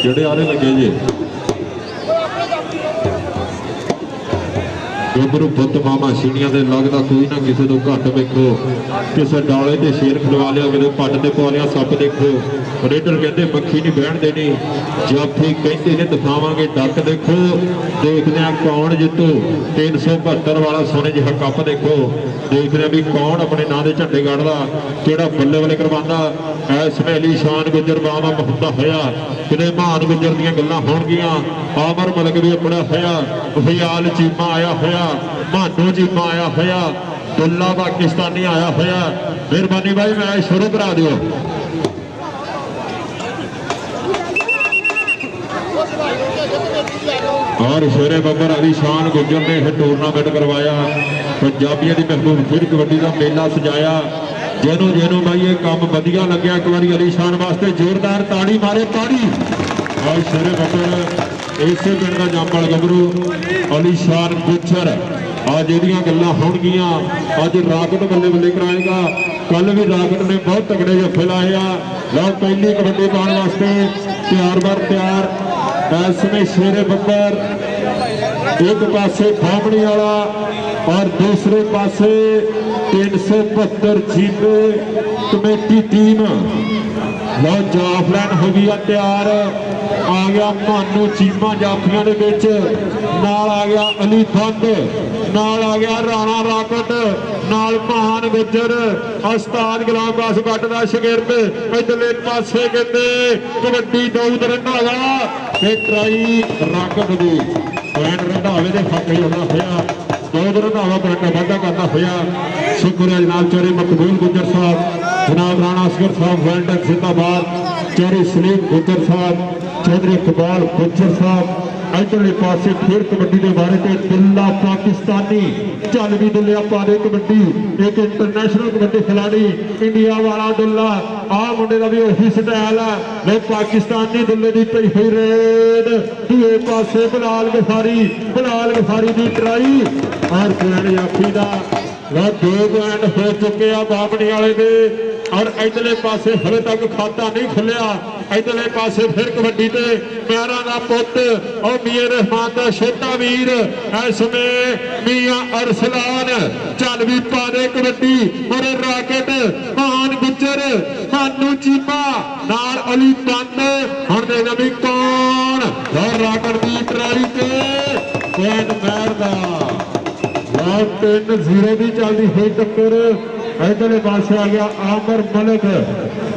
जेडे आने लगे जी ਗੱਭਰੂ ਪੁੱਤ ਮਾਮਾ ਸੀਨੀਆਂ ਦੇ ਲੱਗਦਾ ਕੋਈ ਨਾ ਕਿਸੇ ਤੋਂ ਘੱਟ ਵੇਖੋ ਕਿਸੇ ਡਾਲੇ ਤੇ ਸ਼ੇਰ ਖਲਵਾ ਲਿਆ ਕਿਤੇ ਪੱਟ ਤੇ ਪਾ ਲਿਆ ਸੱਪ ਦੇਖੋ ਰੇਡਰ ਕਹਿੰਦੇ ਮੱਖੀ ਨਹੀਂ ਬਹਿਣ ਦੇਣੀ ਜਾਫੀ ਕਹਿੰਦੇ ਨੇ ਦਿਖਾਵਾਂਗੇ ਡੱਕ ਦੇਖੋ ਦੇਖਦੇ ਆ ਕੌਣ ਜਿੱਤੂ 372 ਵਾਲਾ ਸੋਨੇ ਜਿਹਾ ਕੱਪ ਦੇਖੋ ਦੇਖਦੇ ਆ ਵੀ ਕੌਣ ਆਪਣੇ ਨਾਂ ਦੇ ਝੰਡੇ ਗੜਦਾ ਕਿਹੜਾ ਬੱਲੇ ਵਾਲੇ ਕਰਵਾਉਂਦਾ ਐਸ ਮਹਿਲੀ ਸ਼ਾਨ ਗੁੱਜਰ ਬਾਵਾ ਹੁੰਦਾ ਹੋਇਆ ਕਿਤੇ ਮਹਾਨ ਗੁੱਜਰ ਦੀਆਂ ਗੱਲਾਂ ਹੋਣਗੀਆਂ ਆਮਰ ਮਲਕ ਵੀ ਆਪਣਾ ਹੋਇਆ ਹਿਆਲ ਚੀਮਾ ਆਇਆ ਹੋਇਆ ਮਾਨੋ ਚੀਮਾ ਆਇਆ ਹੋਇਆ ਦੁੱਲਾ ਪਾਕਿਸਤਾਨੀ ਆਇਆ ਹੋਇਆ ਮਿਹਰਬਾਨੀ ਭਾਈ ਮੈਚ ਸ਼ੁਰੂ ਕਰਾ ਦਿਓ और शेरे बब्बर अली शान गुज्जर ने यह टूरनामेंट करवाया पंजाबियों की महबूब फिर कबड्डी का मेला सजाया जिन्हों जिन्हों भाई ये काम वधिया लग्या एक बार अली शान वास्ते जोरदार ताड़ी मारे ताड़ी और शेरे बब्बर इसे पिंड का जामल गबरू अली शान गुज्जर आज एदियां गल्लां होणगियां अज राकट बल्ले बल्ले कराएगा कल भी राकट ने बहुत तगड़े जफे लाए लो पहली कबड्डी पाने वास्ते तैयार बार तैयार इसमें शेरे बब्बर एक पासे भामणी वाला और दूसरे पासे 372 जीते कमेटी टीम लो जाफलैन हो गया तैयार आ गया मानू चीमा जाफिया नाल आ गया अली बंद नाल आ गया राणा राकट नाल महान गुज्जर उस्ताद गुलाम बास भट्ट दा शागिर्द इधरले पासे कहते कबड्डी दाऊद रंधावा ते ट्राई राकट दी पॉइंट रंधावे दे हक ही होना होया दाऊद रंधावा पॉइंट वाधा करना होया शुक्र है जनाब चौधरी मकबूल गुज्जर साहब जनाब राणा असगर साहब वेल्डन जिंदाबाद चौधरी सलीम गुज्जर साहब चौधरी इकबाल गुज्जर साहब इधरले पासे फिर कबड्डी के बारे में दुल्ला पाकिस्तानी चल भी दुल्लिया पारे कबड्डी एक इंटरनेशनल कबड्डी खिलाड़ी इंडिया वाला दुल्ला आ मुंडे का भी उही स्टाइल है लो पाकिस्तानी दुल्ले की पई हुई रेड दूए पासे बिलाल गफारी की ट्राई और पॉइंट जाफी का लो 2 पॉइंट हो चुके हैं बाबनी वाले के और इधरले पासे हले तक खाता नहीं खुलिया इधरले पासे फिर कबड्डी ते प्यारा दा पुत और मियां रहमान दा छोटा वीर इसमें मियां अरसलान चल भी पाने कबड्डी और राकेट महान गुज्जर मानू चीमा नाल अली बंद हुण देखदा भी कौन और राकेट दी ट्राई ते पॉइंट मारदा 3-0 की चलती हुई टक्कर इधरले पासे आ गया आमर मलिक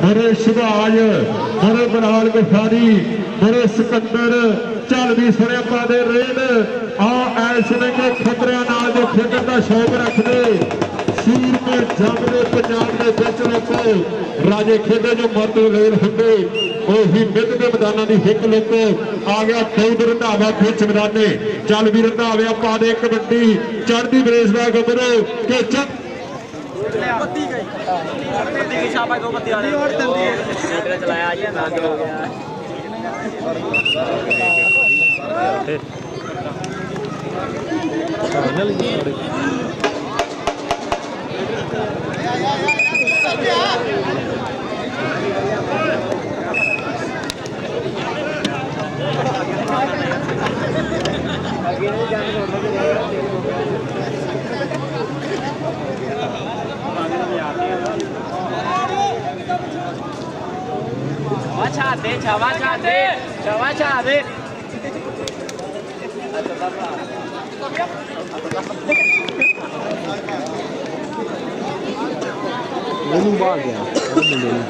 मेरे शिवाज मेरे बिलाल गफारी मेरे सिकंदर चल भी सरेपा दे रेड आ ऐसे के खतरे नाल जो खेडन का शौक रखते सूर में जमदे पंजाब के बिच लोको राजे खेडे जो मर्द लेर होंगे ਉਹੀ ਮਿੱਧ ਦੇ ਮੈਦਾਨਾਂ ਦੀ ਹਿੱਕ ਲੋਕੋ ਆ ਗਿਆ दाऊद रंधावा ਵਿੱਚ ਮੈਦਾਨੇ ਚੱਲ ਵੀ ਰੰਧਾਵੇ ਪਾ ਦੇ ਕਬੱਡੀ ਚੜ੍ਹਦੀ ਬਰੇਸ ਦਾ ਗੱਭਰੂ ਕਿ पत्ती की छापा 2 पत्ती वाले और दंदी चलाया आज ना हो छावा छा दे ਉਹਨੂੰ ਬਾਹਰ ਗਿਆ ਉਹ ਮੁੰਡੇ ਨੂੰ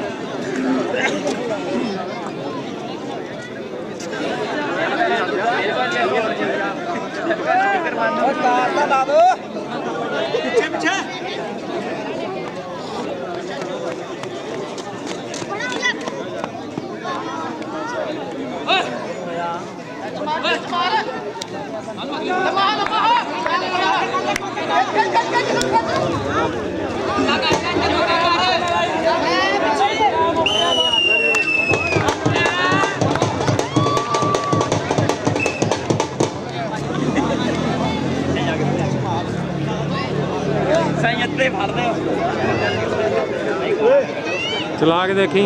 ਚਲਾ ਕੇ ਦੇਖੀ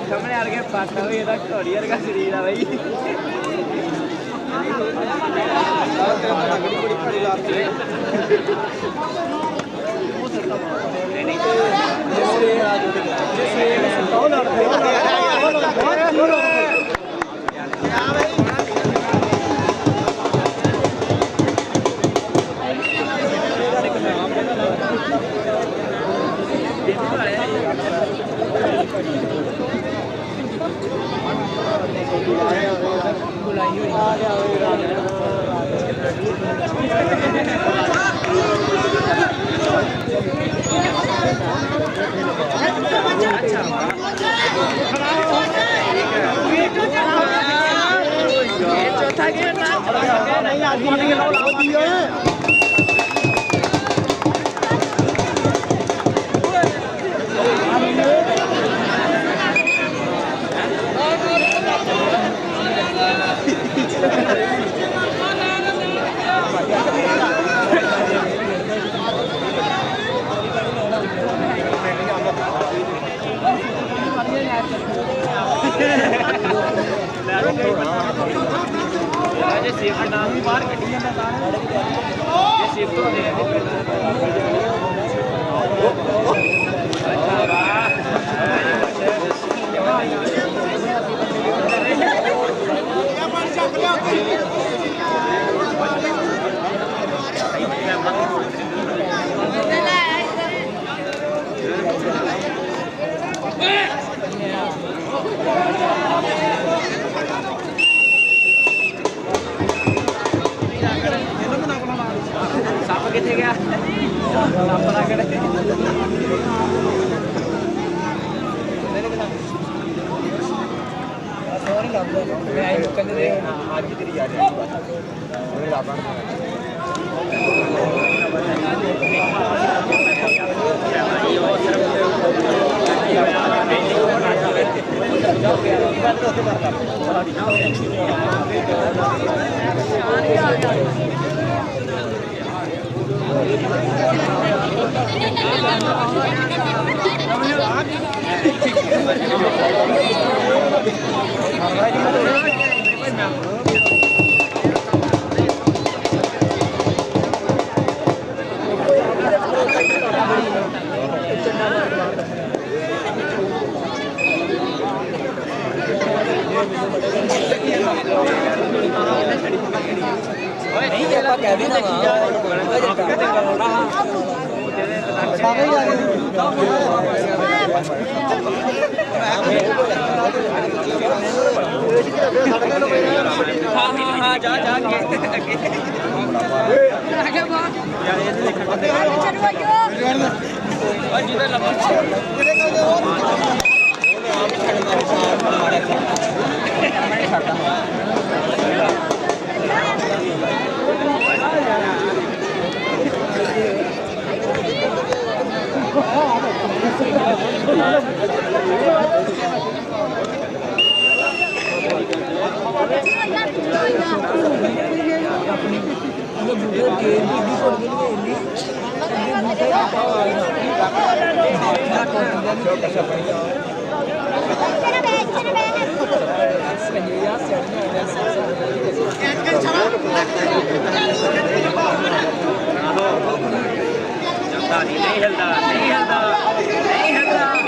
ਸਾਹਮਣੇ ਆ ਗਿਆ ਪਾਟਾ ਵੀ ਇਹਦਾ ਘੋੜੀ ਵਰਗਾ ਸਰੀਰ ਆ ਬਈ ਬੜੀ ਭਾਰੀ ਲਾਤੀ चौथा गेम नहीं आदमी बाहर कटी शिफ्ट किथे गया आज भी तेरी याद है हाँ जा जा नहीं हिलता नहीं हिलता नहीं हिलता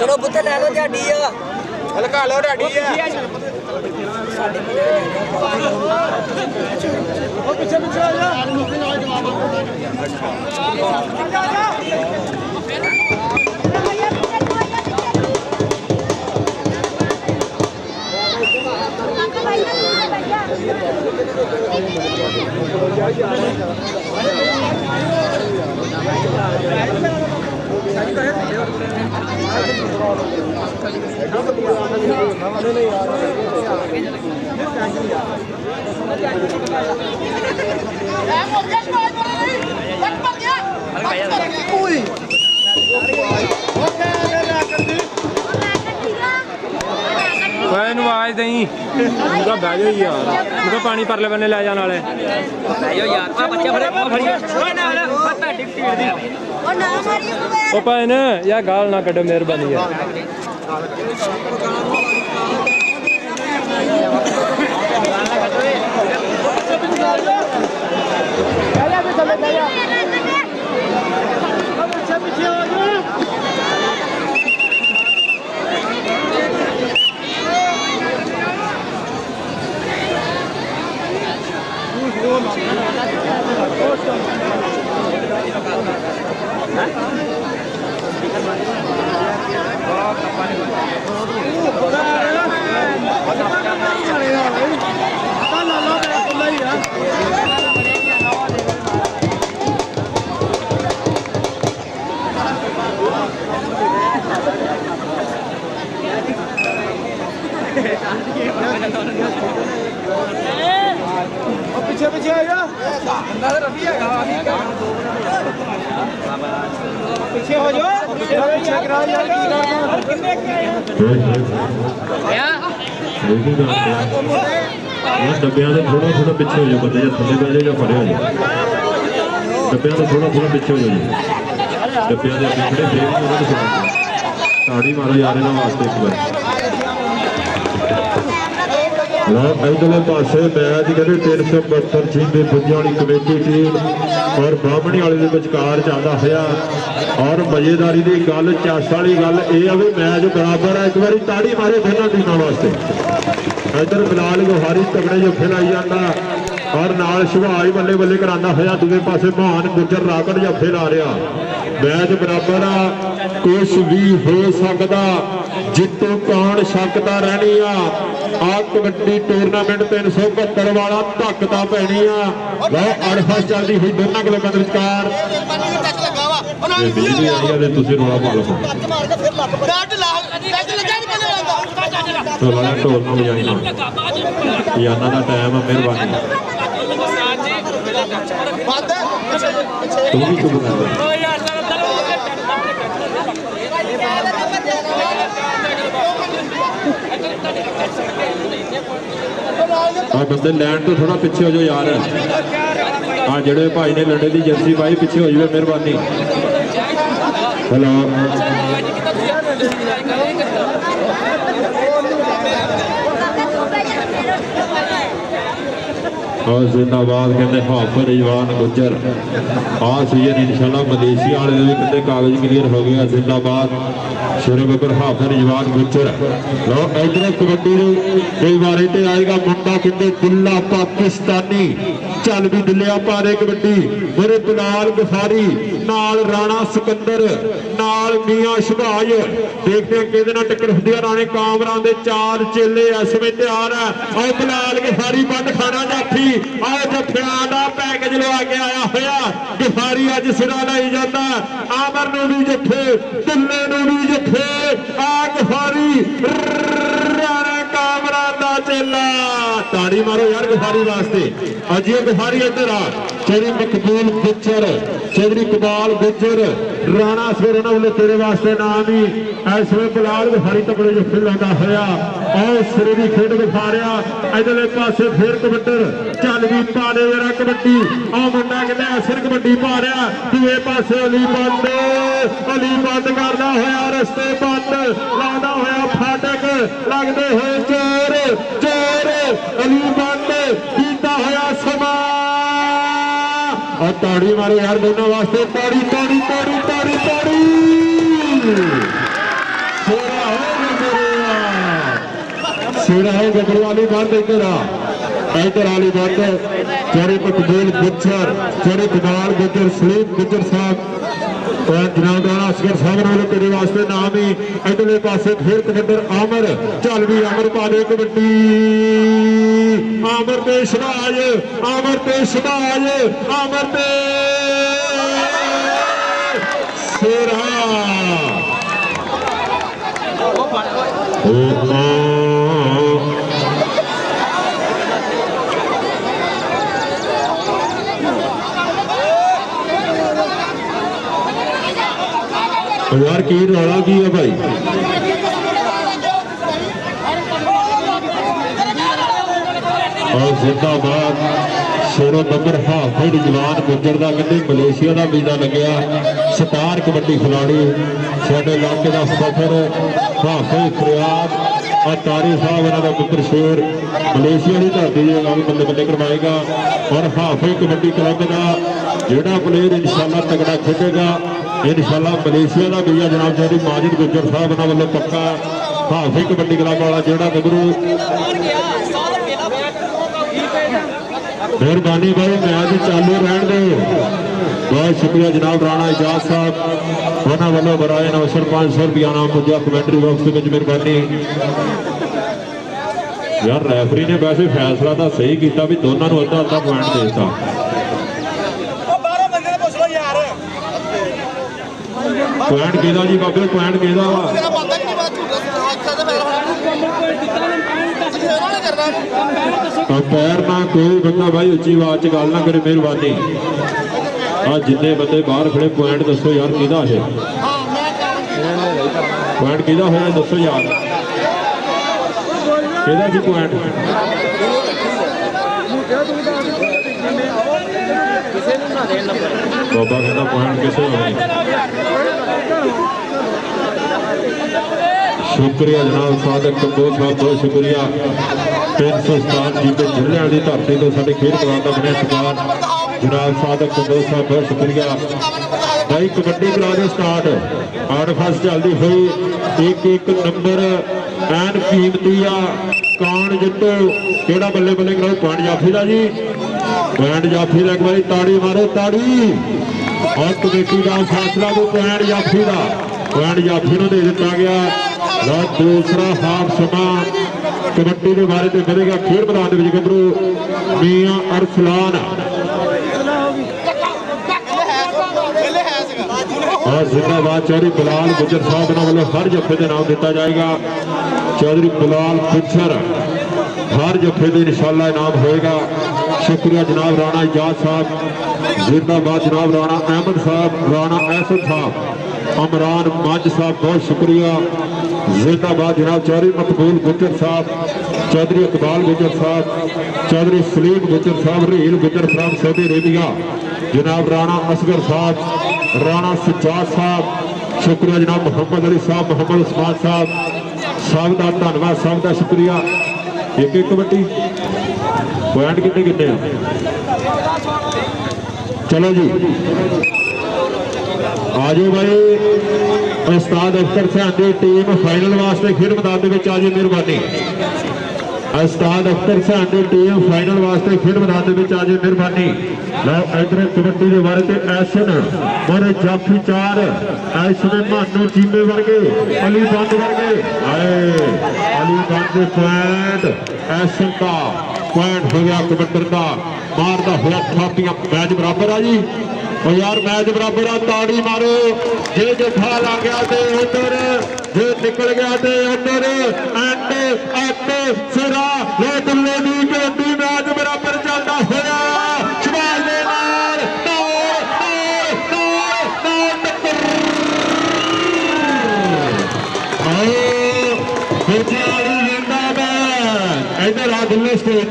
चलो बुत्ते ले लो ध्याड़ी ਹਲਕਾ ਲਓ ਢਾਡੀ ਆ ਉਹ ਪਿੱਛੇ ਪਿੱਛੇ ਆ ਜਾ ਇਹਨੂੰ ਆਵਾਜ਼ ਦੇਈ ਮੁੰਡਾ ਬਹਿ ਜਾ ਯਾਰ ਮੁੰਡਾ ਪਾਣੀ ਪਰਲੇ ਬੰਨੇ ਲੈ ਜਾਣ ਵਾਲੇ ਬਹਿ ਜਾਓ ਯਾਰ ਆ ਬੱਚਾ ਫੜੇ ਓਏ ਨਾਲ ਪਤਾ ਡਿਕਟੇਟ ਦੀ ਉਹ ਨਾ ਮਾਰੀ ਉਹ ਭਾਈ ਨੇ ਯਾਰ ਗਾਲ ਨਾ ਕੱਢੋ ਮਿਹਰਬਾਨੀ ਯਾਰ ਪਿੱਛੇ ਪਿੱਛੇ ਆ ਜਾ ਬੰਦਾ ਤਾਂ ਰੱਬੀ ਹੈਗਾ ਪਿੱਛੇ ਹੋ ਜਾ ਪਿੱਛੇ ਕਰਾ ਯਾਰ ਕਿੰਨੇ ਇਹ ਡੱਬਿਆਂ ਦੇ ਥੋੜਾ ਥੋੜਾ ਪਿੱਛੇ ਹੋ ਜਾ ਬੰਦੇ ਜਾਂ ਥੱਲੇ ਬਹਿ ਜਾ ਜਾਂ ਫੜਿਆ ਜਾ ਡੱਬਿਆਂ ਦੇ ਥੋੜਾ ਥੋੜਾ ਪਿੱਛੇ ਹੋ ਜਾ ਡੱਬਿਆਂ ਦੇ ਅੱਗੇ ਖੜੇ ਫੇਰ ਉਹਨਾਂ ਦੇ ਸਾਹਮਣੇ ਤਾੜੀ ਮਾਰੋ ਯਾਰ ਇਹਨਾਂ ਵਾਸਤੇ ਇੱਕ ਵਾਰ ਲਓ ਇਧਰਲੇ ਪਾਸੇ ਮੈਚ ਕਹਿੰਦੇ 372 ਟੀਮ ਦੇ ਪੁੱਜਣ ਵਾਲੀ ਕਮੇਟੀ ਟੀਮ ਔਰ ਬਾਹਮਣੀ ਵਾਲੇ ਦੇ ਵਿਚਕਾਰ ਚੱਲਦਾ ਹੋਇਆ ਔਰ ਮਜ਼ੇਦਾਰੀ ਦੀ ਗੱਲ ਚਾਸ ਵਾਲੀ ਗੱਲ ਇਹ ਆ ਵੀ ਮੈਚ ਬਰਾਬਰ ਹੈ ਇੱਕ ਵਾਰੀ ਤਾੜੀ ਮਾਰੇ ਦੋਨਾਂ ਟੀਮਾਂ ਵਾਸਤੇ ਇਧਰ ਬਿਲਾਲ ਗੋਹਾਰੀ ਤਗੜੇ ਜੱਫੇ ਲਾਈ ਜਾਂਦਾ ਔਰ ਨਾਲ ਸ਼ਿਵਾਜ ਬੱਲੇ ਬੱਲੇ ਕਰਾਉਂਦਾ ਹੋਇਆ ਦੂਜੇ ਪਾਸੇ ਮਹਾਨ ਗੁੱਜਰ ਰਾਕੜ ਜੱਫੇ ਲਾ ਰਿਹਾ ਮੈਚ ਬਰਾਬਰ ਆ ਕੁਛ ਵੀ ਹੋ ਸਕਦਾ ਜਿੱਤੋਂ ਕੌਣ ਸ਼ੱਕਦਾ ਰਹਿਣੀ ਆ ਕਬੱਡੀ ਟੂਰਨਾਮੈਂਟ 372 ਵਾਲਾ ਧੱਕ ਤਾਂ ਪੈਣੀ ਆ ਲਓ ਅੜਫਸ ਚੱਲਦੀ ਹੋਈ ਦੋਨਾਂ ਕਲੱਬਾਂ ਦੇ ਵਿਚਕਾਰ ਬਿਜਲੀ ਆਈ ਆ ਤੇ ਤੁਸੀਂ ਰੌਲਾ ਪਾ ਲਓ ਢੋਲਾਂ ਦਾ ਢੋਲ ਨੂੰ ਵਜਾਈ ਨਾ ਯਾਨਾਂ ਦਾ ਟਾਈਮ ਆ ਮਿਹਰਬਾਨੀ ਤੂੰ ਵੀ ਚੁੱਪ ਕਰ ਆ ਬੰਦੇ ਲੈਣ ਤੋਂ ਥੋੜਾ ਪਿੱਛੇ ਹੋ ਜਾਓ ਯਾਰ ਆ ਜਿਹੜੇ ਭਾਈ ਨੇ ਲੰਡੇ ਦੀ ਜਰਸੀ ਪਾਈ ਪਿੱਛੇ ਹੋ ਜਾਵੇ ਮਿਹਰਬਾਨੀ ਹੈਲੋ और जिंदाबाद कहते हाफिज रिजवान गुज्जर आ सीजन इंशाल्लाह मलेशिया वाले भी कहते कागज क्लियर हो गया जिंदाबाद शेर बबर हाफिज रिजवान गुज्जर लो इधर कबड्डी कई बार इतने आएगा मुंडा कहते दिल्ला पाकिस्तानी चल भी दिलिया पारे कबड्डी मेरे बिलाल गफारी नाल राणा सिकंदर नाल मियां शबाज देखते हैं किहदे नाल टक्कर हुंदी है राणे कामरान दे चार चेले इस समय तैयार है और बिलाल गफारी बंद खाना जाफी आ जफियां दा पैकेज लवा के आया होया गफारी अज सिरा लाई जाता आमर नूं भी जफे दिल्ले नूं भी जफे आ गफारी राणे कामरान दा चेला ताड़ी मारो यार गफारी वास्ते अज ये गफारी इधर आ चेरी मकबूल गुज्जर चेरी कबाल गुज्जर राणा सवेर उन्होंने तेरे वास्ते नाम ही इस वे बिलाल गफारी तबड़े जो फिर लाता होया और सिरे की खेड विखा रहा इधरले पासे फिर कबड्डर चल भी पा दे जरा कबड्डी आ मुंडा कहते असर कबड्डी पा रहा दूए पासे अली बंद करता होया रस्ते बंद लादा होया फाटक लगते हुए चोर चोर अली बंद कीता होया समा और ताड़ी मारो यार दोनों वास्ते ताड़ी ताड़ी ताड़ी ताड़ी ताड़ी शेरा है गबरू वाली बंद इधर वाली बंद चौरे मकबूल गुज्जर चौरे कमाल गुज्जर सलीम गुज्जर साहब जनाब राणा असगर साहब वालों तेरे वास्ते नाम ही इधरले पासे फिर कमांडर आमर चल भी आमर पा दे कबड्डी आमर ते शबाज आमर ते शबाज आमर ते शेरा यार की रौला की है भाई और जिंदाबाद सोलो नंबर हाफिज जवान गुजर का कहते मलेशिया का वीजा लग्या स्टार कबड्डी खिलाड़ी साडे इलाके का सफर हाफिज फरियाद और तारी साहब इन्हों का पुत्र शेर मलेशिया की धरती से काम बल्ले बल्ले करवाएगा और हाफिज कबड्डी क्लब का जोड़ा प्लेयर इंशाल्लाह तगड़ा खेलेगा इंशाल्लाह मलेशिया का वीजा जनाब चौधरी माजिद गुजर साहब इन्होंने वालों पक्का हाफिज कबड्डी क्लब वाला जोड़ा गबरू मेहरबानी भाई मैच चालू रहने दो बहुत शुक्रिया जनाब राणा एजाज साहब उन्होंने वालों बराए नवसर 500 रुपया नाम पुजा कमेंट्री बॉक्स में मेहरबानी यार रैफरी ने वैसे फैसला तो सही किया भी दोनों को अद्धा अद्धा पॉइंट देता पॉइंट किहदा जी बाबे पॉइंट किहदा वा अंपायर ना कोई बंदा भाई उच्ची आवाज च गल ना करे मेहरबानी आ जिन्ने बंदे बाहर खड़े पॉइंट दसो यार किहदा है पॉइंट किहदा होया दसो यार किहदा जी पॉइंट बाबा कहता पॉइंट किसे शुक्रिया जनाब सादक कंबोज साहब बहुत शुक्रिया 307 जी के जिले की धरती को साढ़े खेल ग्राउंड का बने सरकार जनाब सादक कंबोज साहब बहुत शुक्रिया भाई कबड्डी करा दे स्टार्ट आठ फस चलती हुई एक नंबर एन कीमती आ कान जितो केड़ा बल्ले बल्ले कराओ पॉइंट जाफी का जी पॉइंट जाफी का एक बार ताड़ी मारो ताड़ी और कमेटी का फैसला को पॉइंट जाफी का पॉइंट जाफी को दे दिता गया दूसरा हाफ समा कबड्डी के बारे में करेगा खेल मैदान में गबरू मियां अरसलान और जिंदाबाद चौधरी बिलाल गुजर साहब वालों हर जफे के नाम दिता जाएगा चौधरी बिलाल गुजर हर जफे के इंशाल्लाह इनाम होएगा शुक्रिया जनाब राणा एजाज साहब जिंदाबाद जनाब राणा अहमद साहब राणा एहसन साहब अमरान मज साहब बहुत शुक्रिया जिंदाबाद जनाब चौधरी मकबूल गुजर साहब चौधरी इकबाल गुजर साहब चौधरी सलीम गुजर साहब रील गुजर साहब सऊदी अरेबिया जनाब राणा असगर साहब राणा सज्जाद साहब शुक्रिया जनाब मोहम्मद अली साहब मोहम्मद उस्मान साहब सब का धन्यवाद सब का शुक्रिया एक एक कबड्डी पॉइंट कितने कितने चलो जी आजो भाई उस्ताद अख्तर सैन की टीम फाइनल वास्ते खेल मैदान में आजो मेहरबानी उस्ताद अख्तर सैन की टीम फाइनल वास्ते खेल मैदान में आजो मेहरबानी लो इधर कबड्डी के बारे में ऐसन मोरे जाफी चार ऐसन मानू चीमे वर्गे अली बंद वर्गे आए अली बंद पॉइंट ऐसन का पॉइंट हो गया कबड्डर का मारता हुआ थापियां मैच बराबर आ जी और यार मैच बराबर आ ताड़ी मारो जे जफा ला गया ते उधर जे निकल गया ते उधर एंड एट सिरा लो दुल्ले दी कबड्डी मैच बराबर चलता होया शबाश दे नाल इधर आ दुल्ले स्टेट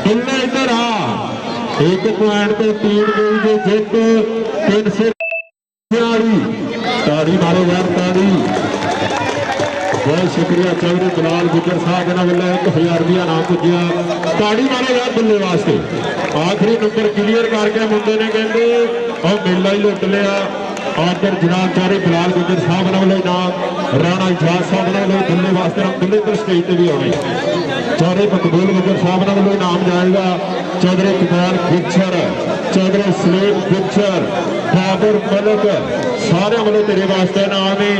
दुल्ले इधर आ एक पॉइंट पे टीम गई जित 300 ताड़ी मारो यार ताड़ी बहुत शुक्रिया चौधरी बिलाल गुजर साहब इन्होंने वालों 1000 रुपया नाम पुजा ताड़ी मारो यार बल्ले वास्ते आखिरी नंबर क्लीयर करके मुंडे ने कहते और मेला ही लुट लिया आदर जनाब चौधरी बिलाल गुजर साहब वालों इनाम राणा एजाज साहब वालों बल्ले वास्ते हम बल्ले तो स्टेज पर भी आने चौधरी मकबूल गुजर साहब ने वालों इनाम जाएगा। चौधरी कमाल गुजर, चौधरी सलीम गुजर, बाबर मलिक सारे वालों तेरे वास्ते इनाम ही।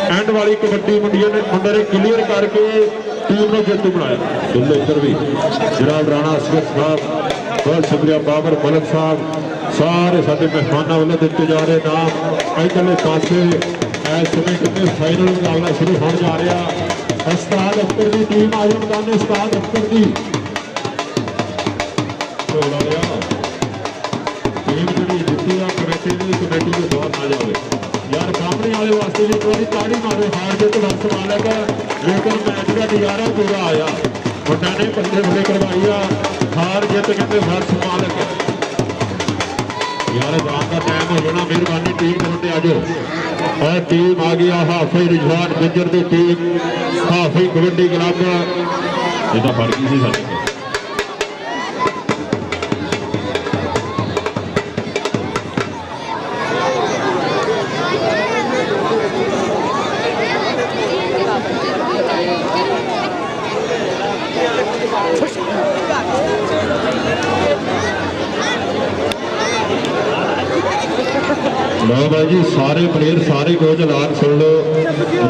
एंड वाली कबड्डी मुंडिया ने मुंडे ने क्लीयर करके टीम ने जेतू बनाया। दुल्ले इधर भी जनाब राणा असगर साहब, बहुत शुक्रिया बाबर मलिक साहब, सारे साडे मेहमानों वालों दिते जा रहे नाम। इधरले पासे इस समय कितने फाइनल मुकाबला शुरू होने जा रहा। उस्ताद अख्तर की टीम आई मैदान, उस्ताद अख्तर की टीम जी जितनी आ कमेटी के दौर ना जाए यार। सामने वाले वास्ते भी एक बार ताड़ी मारो, हार के तो रस मालक है, लेकिन मैच का नजारा पूरा आया। मुंडा ने बंदे बड़े करवाई आ, हार जित कहते वर्ष मालक है यार। जान का टाइम हो जाना, मेहरबानी टीम करते आ जाओ। और टीम आ गया हाफिज रिजवान गुजर की टीम, हाफिज कबड्डी क्लब ये तो फड़ गई सी साडे। लो भाई जी सारे प्लेयर सारे कोच ऐलान सुन लो।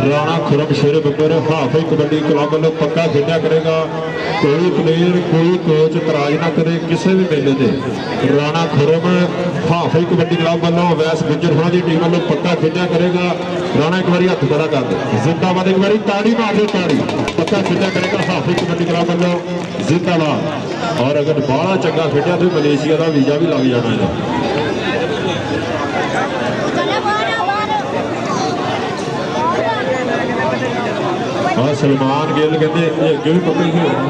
राणा खुरम शेर बब्बर हाफिज कबड्डी क्लब वालों पक्का खेलिया करेगा। कोई प्लेयर कोई कोच इतराज ना करे किसी भी मेले से। राणा खुरम हाफिज कबड्डी क्लब वालों वैस गुजर होना की टीम वालों पक्का खेलिया करेगा। राणा एक बार हथ खड़ा कर दे, जिंदाबाद एक बार ताड़ी मार दे, ताड़ी पक्का खेलिया करेगा हाफिज कबड्डी क्लब वालों जिंदाबाद। और अगर बाहला चंगा खेलिया तो मलेशिया का वीजा भी लग जाना है। हाँ सलमान गिल कहते अगे भी पक्का ही होना,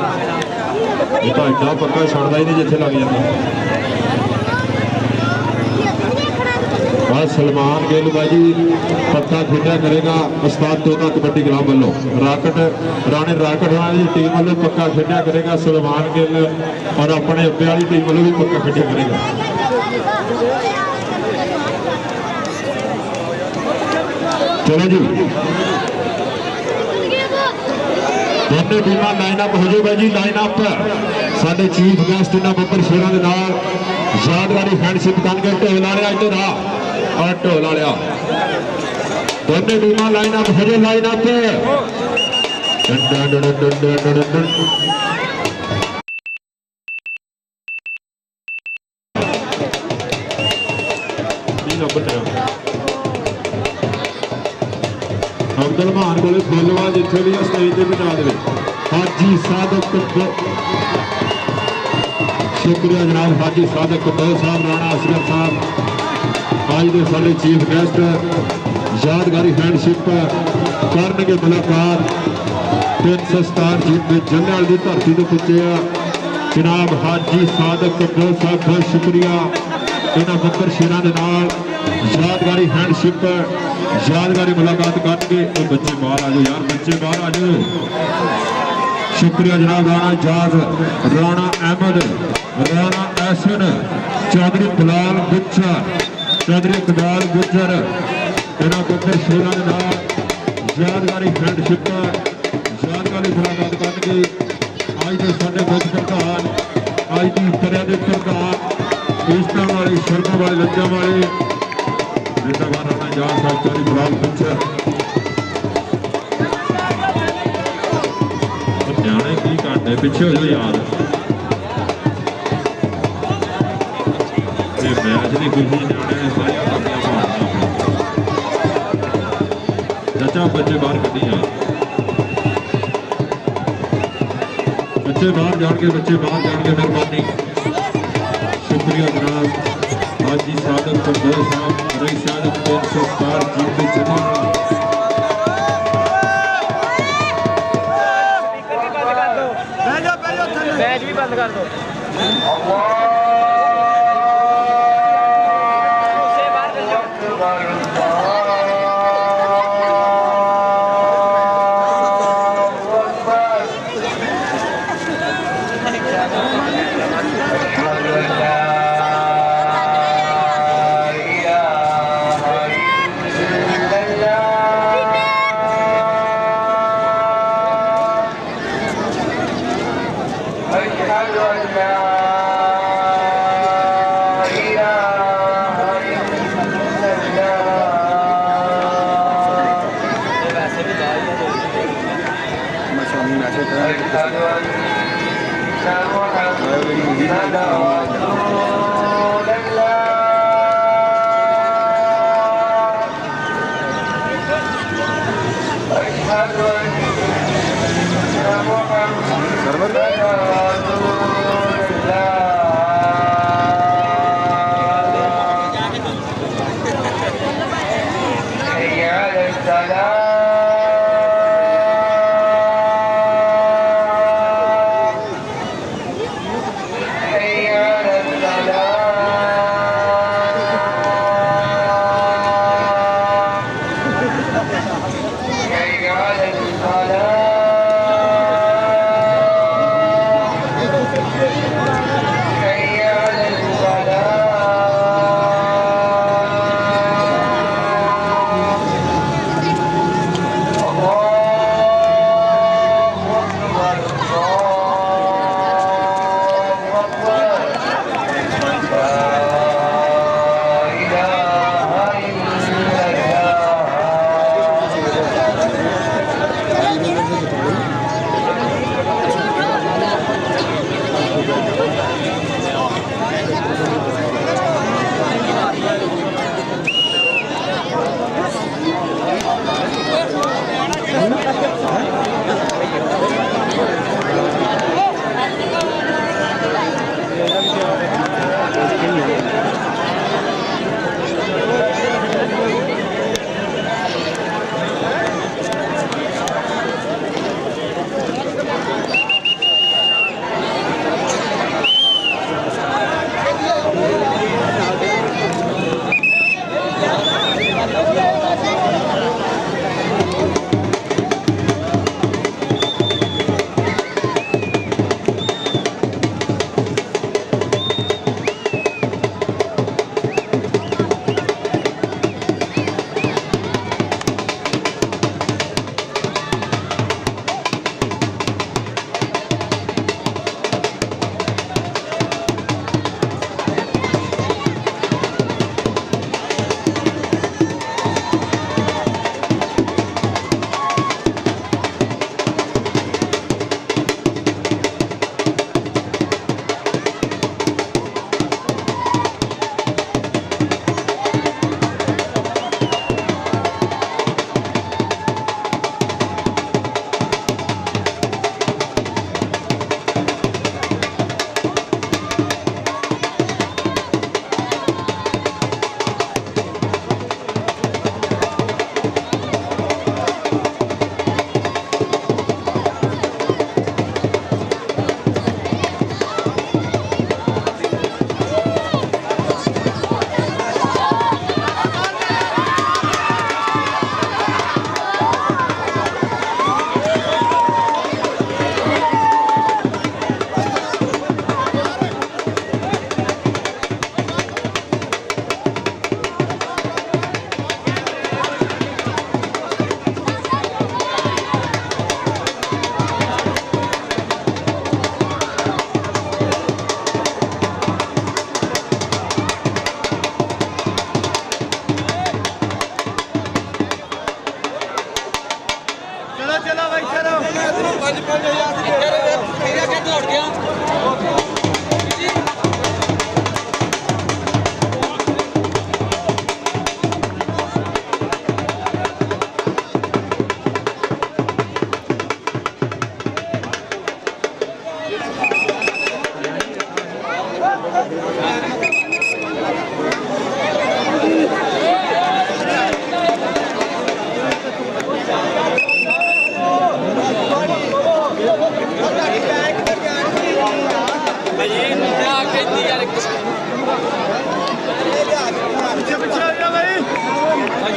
ये तो एडा पक्का छड़ता ही नहीं जिथे लग जाता। हाँ सलमान गिल भाई पक्का खेलिया करेगा उस्ताद तोता कबड्डी क्लब वालों। राकट राणे राकट वाली टीम वालों पक्का खेलिया करेगा सलमान गिल, और अपने अब्बे वाली टीम वालों भी पक्का खेलिया करेगा। चलो जी दोनों टीम लाइन अप हो जाओ भाई जी, लाइन अप। साडे चीफ गेस्ट इन्होंने बब्बर शेरों के नाल यादगारी फ्रेंडशिप करके ढोल आ इधर आ, और ढोल आ दोनों टीम लाइन अप हो जाओ, लाइन अप। अब्दुल मान को फुलवा जिथे भी स्टेज पर पहुंचा दे। हाजी सादक शुक्रिया जनाब हाजी सादक कबूल साहब, राणा असगर साहब आज के सारे चीफ गेस्ट यादगारी फ्रेंडशिप करनगे मुलाकात। 317 जीत में जलयाल की धरती से पुजे जनाब हाजी सादक कबूल साहब, बहुत शुक्रिया इन्होंने बब्बर शेरों के नाल यादगारी हैंडशिप यादगारी मुलाकात करके। बच्चे बाहर आ जाओ यार, बच्चे बाहर आ जाओ। शुक्रिया जनाब राणा जाज, राणा अहमद, राणा एहसन, चौधरी बिलाल गुजर, चौधरी इकबाल गुजर इन्होंने बब्बर शेरों के नाल यादगारी हैंडशिप यादगारी मुलाकात करके। अज के साडे मुख प्रधान, अज की तरह के प्रधान इश्तां वाले शर्मा वाले लज्जा वाले राणा जाट साहब, चौधरी बिलाल गुजर। न्याणे की करते पिछे हो जाओ यार, मैच की खुशी न्याणे ने सारिया कापियां मारनियां। चाचा बच्चे बाहर कड्ढी यार, बच्चे बाहर जान के, बच्चे बाहर जान के मेहरबानी। शुक्रिया जनाब हाजी सादक कबूल साहब, रईस सादक 317 जीत में चले। मैच भी बंद कर दो।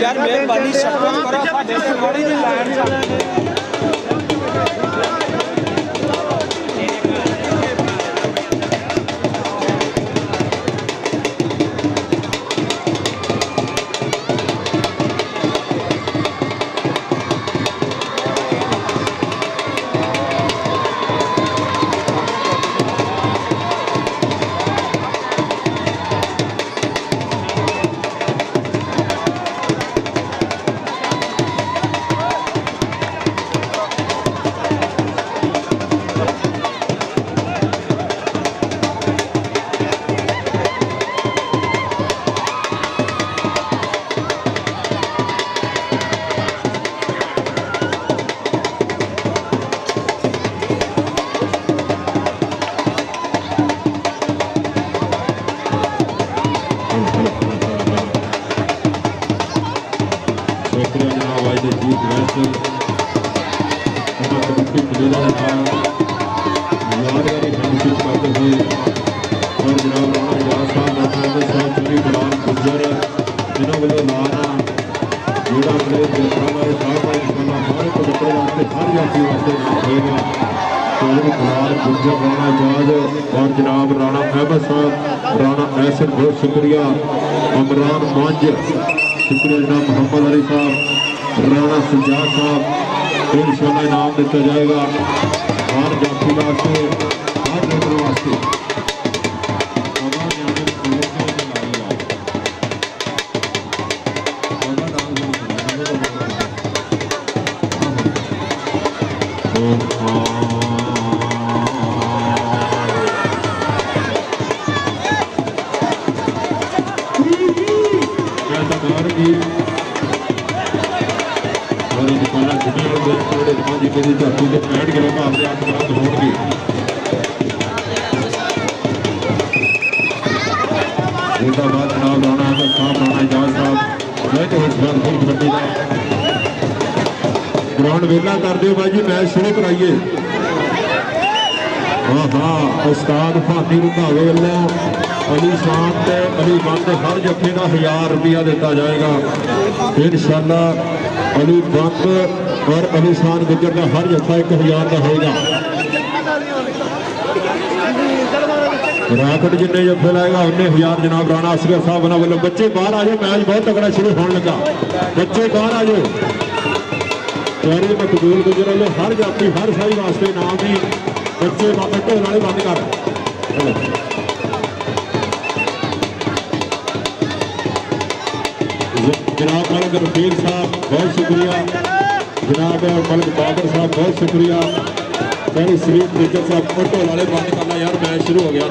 यार मेहरबानी सरपंच करो साडे ते माड़ी जी लाइन चलाने बिलाल गुज्जर राणा जहाज और जनाब राणा अहमद साहब राणा ऐसन बहुत शुक्रिया इमरान मंज शुक्रिया जनाब मोहम्मद अली साहब राणा सजाद साहब इंशाअल्लाह इनाम दिता जाएगा हर जाफी वास्ते हर लेबर वास्ते ग्राउंड वेला कर दो भाई जी मैच शुरू कराइए हाँ हाँ उस्ताद भाती रुकावे वालों अली शान ते अली बंद हर जफे का 1000 रुपया दिता जाएगा इंशाअल्लाह अली बंद और अली शान गुजर का हर जफा 1000 का होगा राकट जिन्ने जफे लाएगा उन्ने 1000 जनाब राणा असगर साहब बना वालों बच्चे बाहर आ जाओ मैच बहुत तगड़ा शुरू होने लगा बच्चे बाहर आ जाओ प्यारे मकबूल गुजर वाले हर जाफी हर साई वास्ते नाम भी बच्चे ढोल वाले बंद कर जनाब मलिक रफीक साहब बहुत शुक्रिया जनाब मलिक बाबर साहब बहुत शुक्रिया पहले शरीफ गुजर साहब ढोल वाले बंद करना यार मैच शुरू हो गया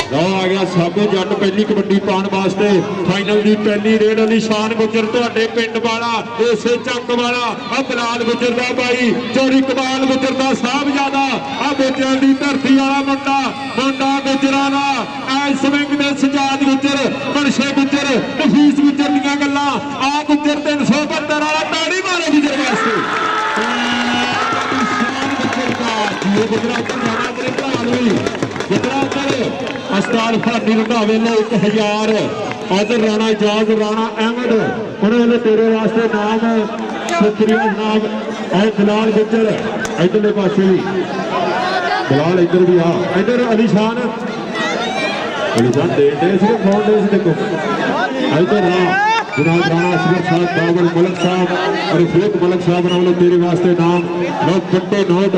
लो आ गया साबो जट पहली कबड्डी पाने वास्ते फाइनल की पहली रेड अली शान गुजर तुहाडे पिंड वाला इसे चंक वाला आ बिलाल गुजर दा भाई चोरी कमाल गुजर दा साहबजादा आ बेटियां दी धरती वाला मुंडा मुंडा गुजरा दा ऐ स्विंग दे सजाद गुजर मनशे गुजर नफीस गुजर दीयां गल्लां आ गुजर 372 वाला ताड़ी मारे गुजर वास्ते गुजरा जाना मेरे भरा गुजरा अस्ताल भाटी रंधावे ने 1000 अदर राणा इजाज राणा अहमद उन्होंने तेरे वास्ते नाम शुक्रिया जनाब और बिलाल गुजर इधरले पासे भी बिलाल इधर भी आ इधर अली शान दे फोन दे देखो इधर जनाब राणा असगर साहब बाबर मलिक साहब और रफीक मलिक साहब ने तेरे वास्ते नाम बहुत बड़े नोट